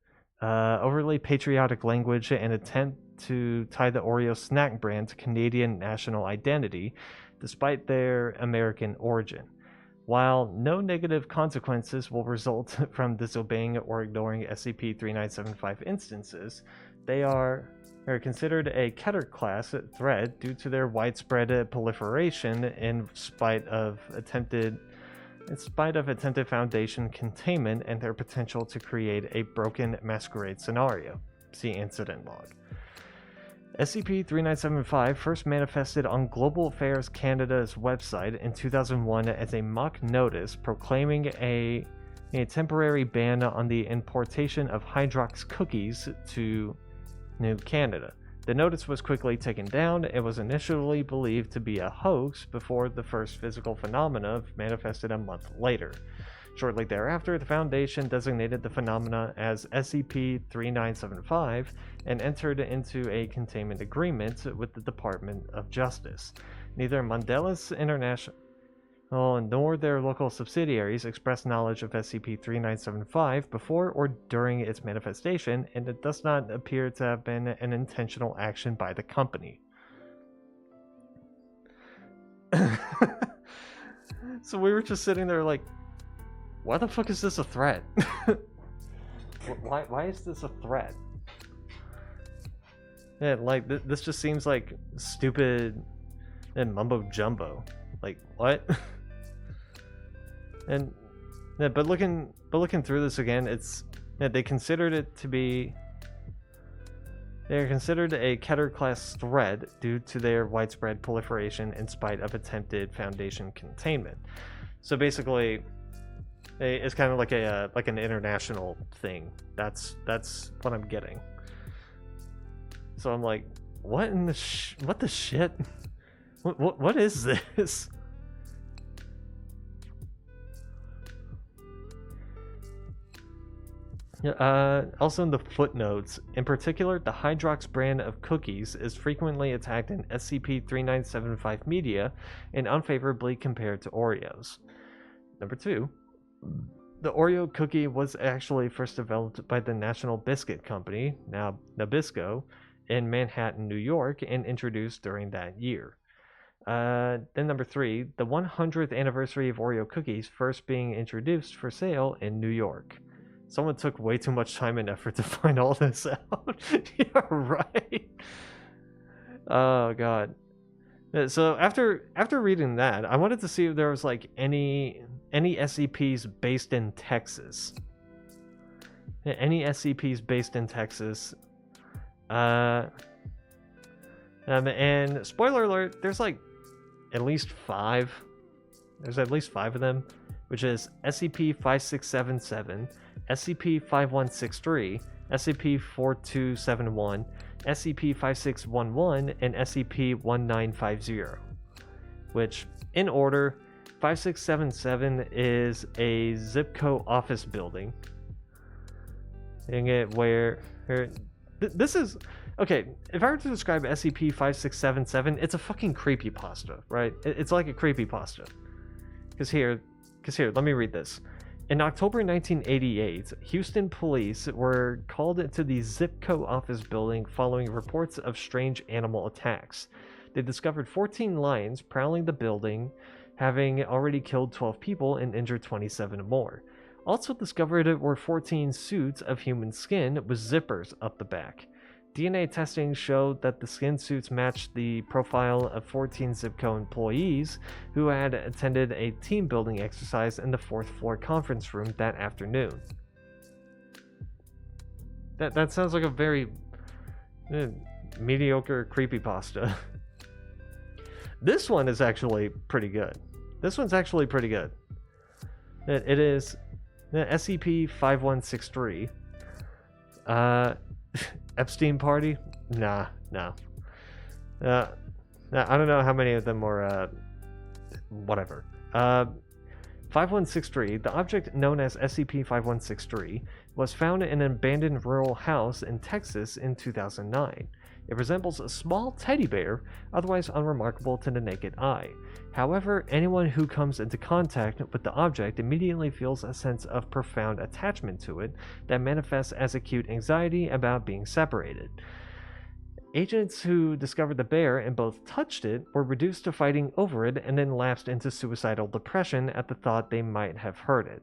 overly patriotic language and attempt to tie the Oreo snack brand to Canadian national identity, despite their American origin. While no negative consequences will result from disobeying or ignoring SCP-3975 instances, they are considered a Keter class threat due to their widespread proliferation in spite of attempted Foundation containment and their potential to create a broken masquerade scenario. See Incident Log. SCP-3975 first manifested on Global Affairs Canada's website in 2001 as a mock notice proclaiming a temporary ban on the importation of Hydrox cookies to New Canada. The notice was quickly taken down and was initially believed to be a hoax before the first physical phenomena manifested a month later. Shortly thereafter, the Foundation designated the phenomena as SCP-3975 and entered into a containment agreement with the Department of Justice. Neither Mondelez International nor their local subsidiaries expressed knowledge of SCP-3975 before or during its manifestation, and it does not appear to have been an intentional action by the company. So we were just sitting there like, why the fuck is this a threat? Why is this a threat? Yeah, like, this just seems like stupid and mumbo jumbo. Like, what? And yeah, but looking through this again, they considered it to be. They are considered a Keter class threat due to their widespread proliferation in spite of attempted Foundation containment. So basically, it's kind of like an international thing. That's what I'm getting. So I'm like, what in the what the shit? What is this? Also in the footnotes, in particular, the Hydrox brand of cookies is frequently attacked in SCP-3975 media and unfavorably compared to Oreos. Number 2, the Oreo cookie was actually first developed by the National Biscuit Company, now Nabisco, in Manhattan, New York, and introduced during that year. Then number 3, the 100th anniversary of Oreo cookies first being introduced for sale in New York. Someone took way too much time and effort to find all this out. You're right. Oh god. So after reading that, I wanted to see if there was like any SCPs based in Texas. Any SCPs based in Texas. And spoiler alert, there's like at least 5. There's at least 5 of them, which is SCP-5677, SCP-5163, SCP-4271, SCP-5611, and SCP-1950. Which, in order, 5677 is a Zipco office building. This is... Okay, if I were to describe SCP-5677, it's a fucking creepypasta, right? It's like a creepypasta. Because here, let me read this. In October 1988, Houston police were called into the Zipco office building following reports of strange animal attacks. They discovered 14 lions prowling the building, having already killed 12 people and injured 27 more. Also discovered were 14 suits of human skin with zippers up the back. DNA testing showed that the skin suits matched the profile of 14 Zipco employees who had attended a team building exercise in the 4th floor conference room that afternoon. That sounds like a very mediocre creepypasta. This one is actually pretty good. This one's actually pretty good. It is SCP-5163. Epstein party? Nah. I don't know how many of them were, whatever. 5163, the object known as SCP-5163, was found in an abandoned rural house in Texas in 2009. It resembles a small teddy bear, otherwise unremarkable to the naked eye. However, anyone who comes into contact with the object immediately feels a sense of profound attachment to it that manifests as acute anxiety about being separated. Agents who discovered the bear and both touched it were reduced to fighting over it and then lapsed into suicidal depression at the thought they might have hurt it.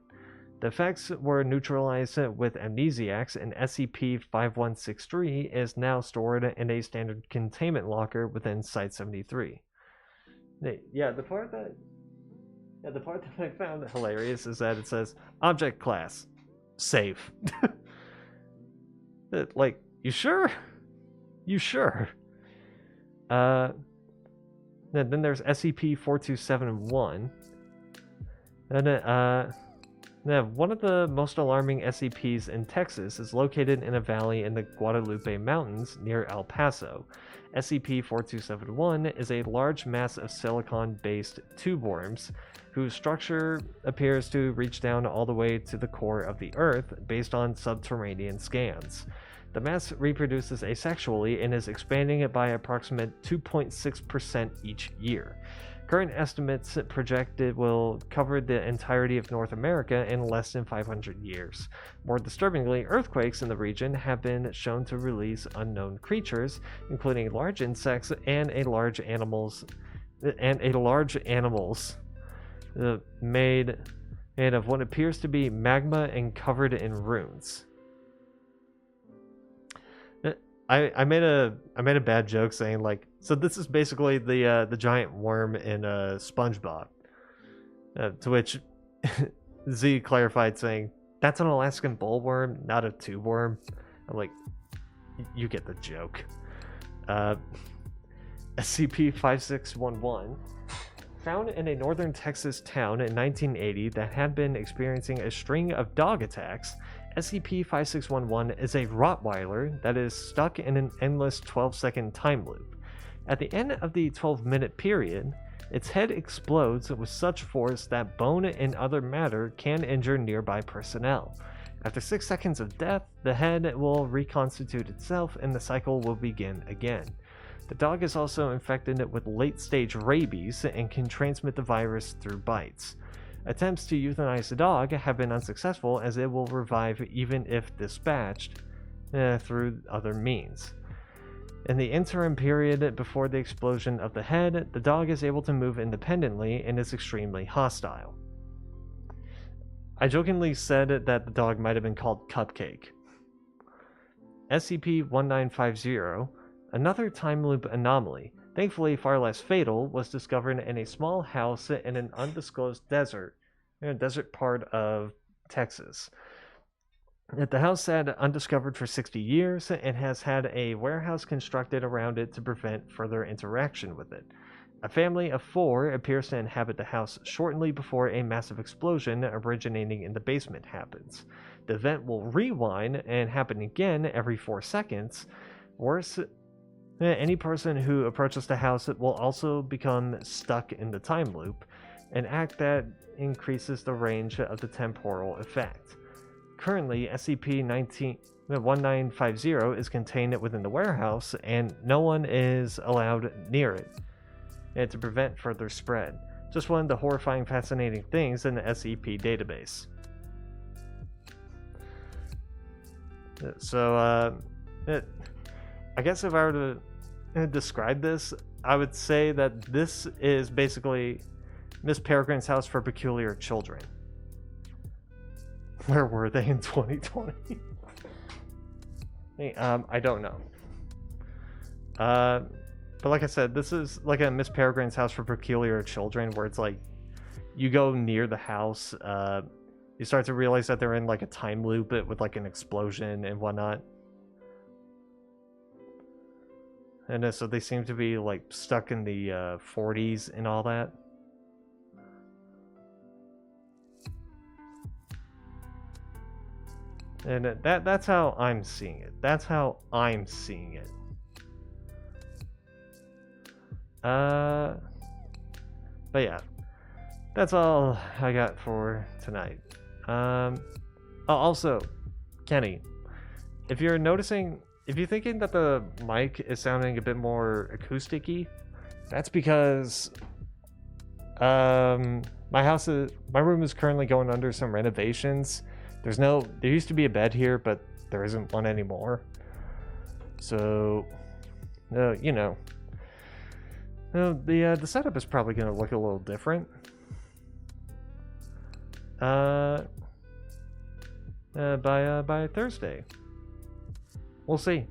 The effects were neutralized with amnesiacs, and SCP-5163 is now stored in a standard containment locker within Site-73. Yeah, the part that I found hilarious is that it says, Object Class, Safe. Like, you sure? You sure? Then there's SCP-4271. Now, one of the most alarming SCPs in Texas is located in a valley in the Guadalupe Mountains near El Paso. SCP-4271 is a large mass of silicon-based tube worms whose structure appears to reach down all the way to the core of the Earth based on subterranean scans. The mass reproduces asexually and is expanding by approximate 2.6% each year. Current estimates project it will cover the entirety of North America in less than 500 years. More disturbingly, earthquakes in the region have been shown to release unknown creatures, including large insects and large animals made of what appears to be magma and covered in runes. I made a bad joke saying, like, so this is basically the giant worm in SpongeBob. To which Z clarified saying, that's an Alaskan bullworm, not a tube worm. I'm like, you get the joke. SCP-5611, found in a northern Texas town in 1980 that had been experiencing a string of dog attacks. SCP-5611 is a Rottweiler that is stuck in an endless 12-second time loop. At the end of the 12-minute period, its head explodes with such force that bone and other matter can injure nearby personnel. After 6 seconds of death, the head will reconstitute itself and the cycle will begin again. The dog is also infected with late-stage rabies and can transmit the virus through bites. Attempts to euthanize the dog have been unsuccessful as it will revive even if dispatched through other means. In the interim period before the explosion of the head, the dog is able to move independently and is extremely hostile. I jokingly said that the dog might have been called Cupcake. SCP-1950, another time loop anomaly, thankfully far less fatal, was discovered in a small house in an undisclosed desert part of Texas. The house sat undiscovered for 60 years and has had a warehouse constructed around it to prevent further interaction with it. A family of 4 appears to inhabit the house shortly before a massive explosion originating in the basement happens. The event will rewind and happen again every 4 seconds. Worse, any person who approaches the house will also become stuck in the time loop, an act that increases the range of the temporal effect. Currently, SCP-1950 is contained within the warehouse, and no one is allowed near it to prevent further spread. Just one of the horrifying, fascinating things in the SCP database. So, I guess if I were to describe this, I would say that this is basically Miss Peregrine's House for Peculiar Children. Where were they in 2020? I don't know. But like I said, this is like a Miss Peregrine's House for Peculiar Children, where it's like you go near the house, you start to realize that they're in like a time loop with like an explosion and whatnot. And so they seem to be like stuck in the 40s and all that. And that's how I'm seeing it. That's how I'm seeing it. But yeah, that's all I got for tonight. Also, Kenny, if you're thinking that the mic is sounding a bit more acousticy, that's because my room is currently going under some renovations. There used to be a bed here, but there isn't one anymore. So, the setup is probably going to look a little different. By Thursday. We'll see.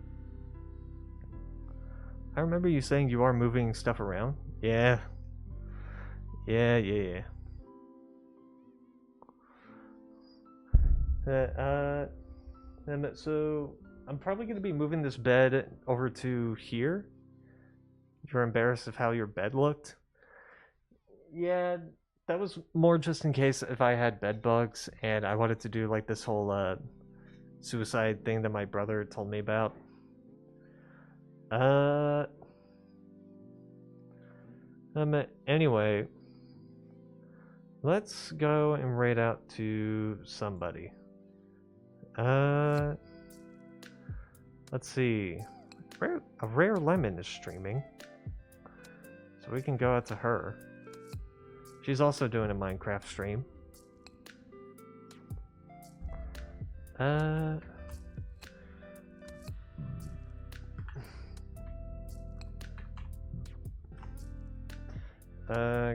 I remember you saying you are moving stuff around. Yeah. So I'm probably going to be moving this bed over to here. If you're embarrassed of how your bed looked. Yeah, that was more just in case if I had bed bugs and I wanted to do like this whole suicide thing that my brother told me about. Anyway, let's go and raid out to somebody. Let's see. A Rare Lemon is streaming, so we can go out to her. She's also doing a Minecraft stream.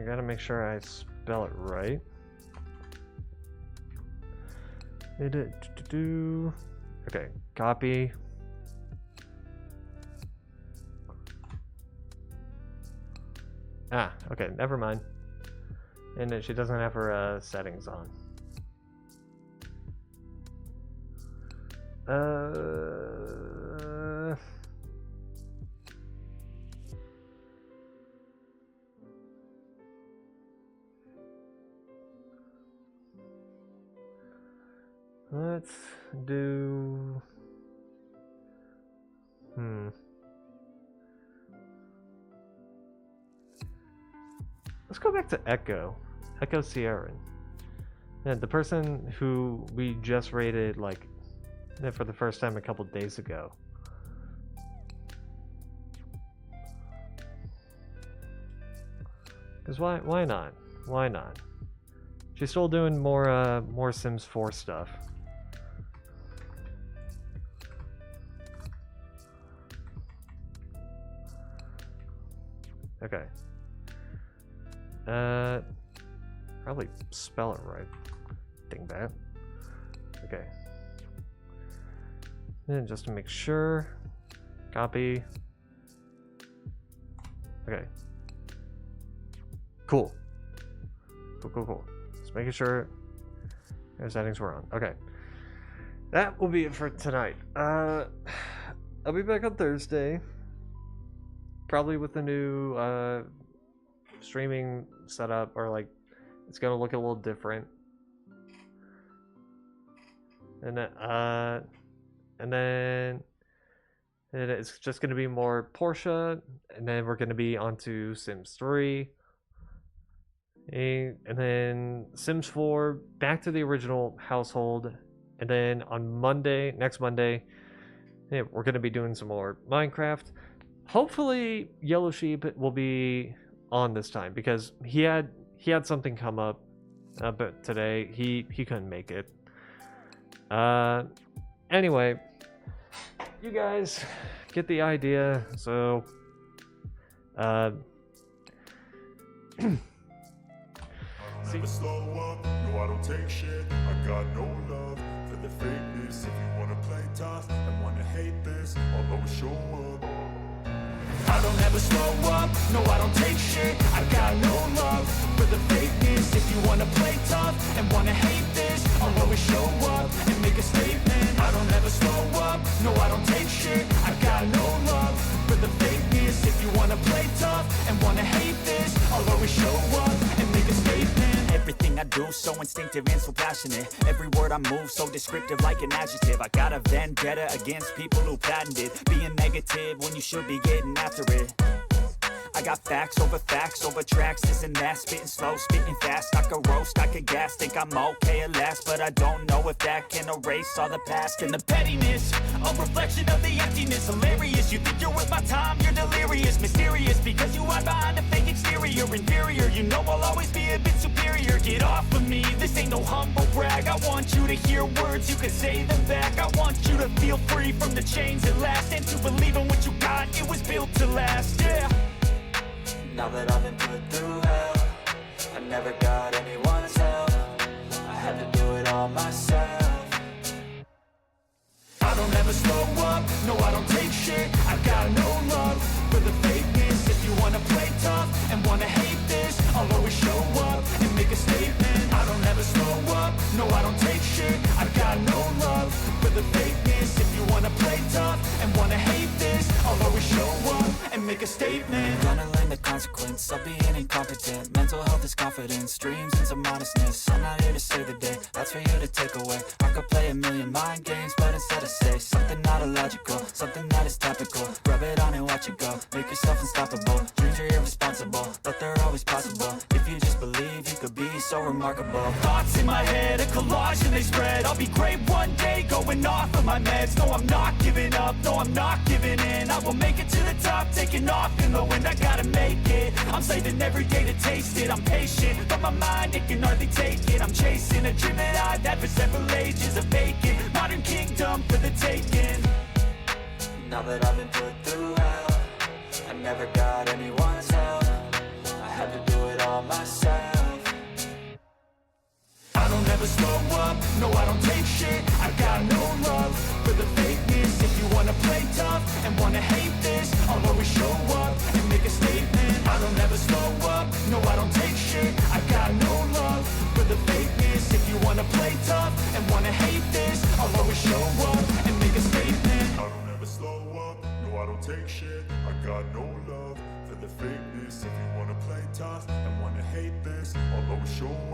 Gotta make sure I spell it right. Okay, copy. Okay, never mind. And then she doesn't have her settings on. Let's do... Let's go back to Echo Sierra. And the person who we just raided, like, for the first time a couple days ago. Because why not? Why not? She's still doing more Sims 4 stuff. Okay. Probably spell it right. Dingbat. Okay. And just to make sure, copy. Okay. Cool. Cool. Just making sure our settings were on. Okay. That will be it for tonight. I'll be back on Thursday. Probably with a new streaming setup, or like it's gonna look a little different. And then it's just gonna be more Portia, and then we're gonna be onto Sims 3. And then Sims 4, back to the original household, and then on next Monday, we're going to be doing some more Minecraft. Hopefully Yellow Sheep will be on this time, because he had something come up, but today he couldn't make it. Anyway, you guys get the idea, so Never slow up, no I don't take shit. I got no love for the fakeness. If you wanna play tough and wanna hate this, I'll always show up. I don't ever slow up, no I don't take shit. I got no love for the fakeness. If you wanna play tough and wanna hate this, I'll always show up and make a statement. I don't ever slow up, no I don't take shit. I got no love for the fakeness. If you wanna play tough and wanna hate this, I'll always show up and make a statement. Everything I do so instinctive and so passionate. Every word I move so descriptive like an adjective. I got a vendetta against people who patented being negative when you should be getting after it. I got facts over tracks, this and that. Spitting slow, spitting fast. I could roast, I could gas. Think I'm okay at last, but I don't know if that can erase all the past. And the pettiness, a reflection of the emptiness. Hilarious, you think you're worth my time, you're delirious. Mysterious, because you hide behind a fake exterior. Inferior, you know I'll always be a bit superior. Get off of me, this ain't no humble brag. I want you to hear words, you can say them back. I want you to feel free from the chains at last, and to believe in what you got, it was built to last, yeah. Now that I've been put through hell, I never got anyone's help. I had to do it all myself. I don't ever slow up, no I don't take shit. I got no love for the fakeness. If you wanna play tough and wanna hate this, I'll always show up and make a statement. I don't ever slow up, no I don't take shit. I got no love for the fakeness. If you wanna play tough and wanna hate this, I'll always show up and make a statement. Gonna learn the consequence of being incompetent. Mental health is confidence, dreams and some honestness. I'm not here to save the day, that's for you to take away. I could play a million mind games, but instead I say something not illogical, something that is topical. Rub it on and watch it go, make yourself unstoppable. Dreams are irresponsible, but they're always possible. If you just believe, you could be so remarkable. Thoughts in my head, a collage and they spread. I'll be great one day, going off of my meds. No, I'm not giving up, no, I'm not giving in. I will make it to the top, taking off in the wind. I gotta make it, I'm saving every day to taste it. I'm patient, but my mind, it can hardly take it. I'm chasing a dream that I've had for several ages. A vacant, modern kingdom for the taking. Now that I've been put through hell, I never got anyone's help. I had to do it all myself. I don't ever slow up, no I don't take shit. I got no love for the fakeness. If you wanna play tough and wanna hate this, I'll always show up and make a statement. I don't ever slow up, no I don't take shit. I got no love for the fakeness. If you wanna play tough and wanna hate this, I'll always show up and make a statement. I don't ever slow up, no I don't take shit. I got no love for the fakeness. If you wanna play tough and wanna hate this, I'll always show up.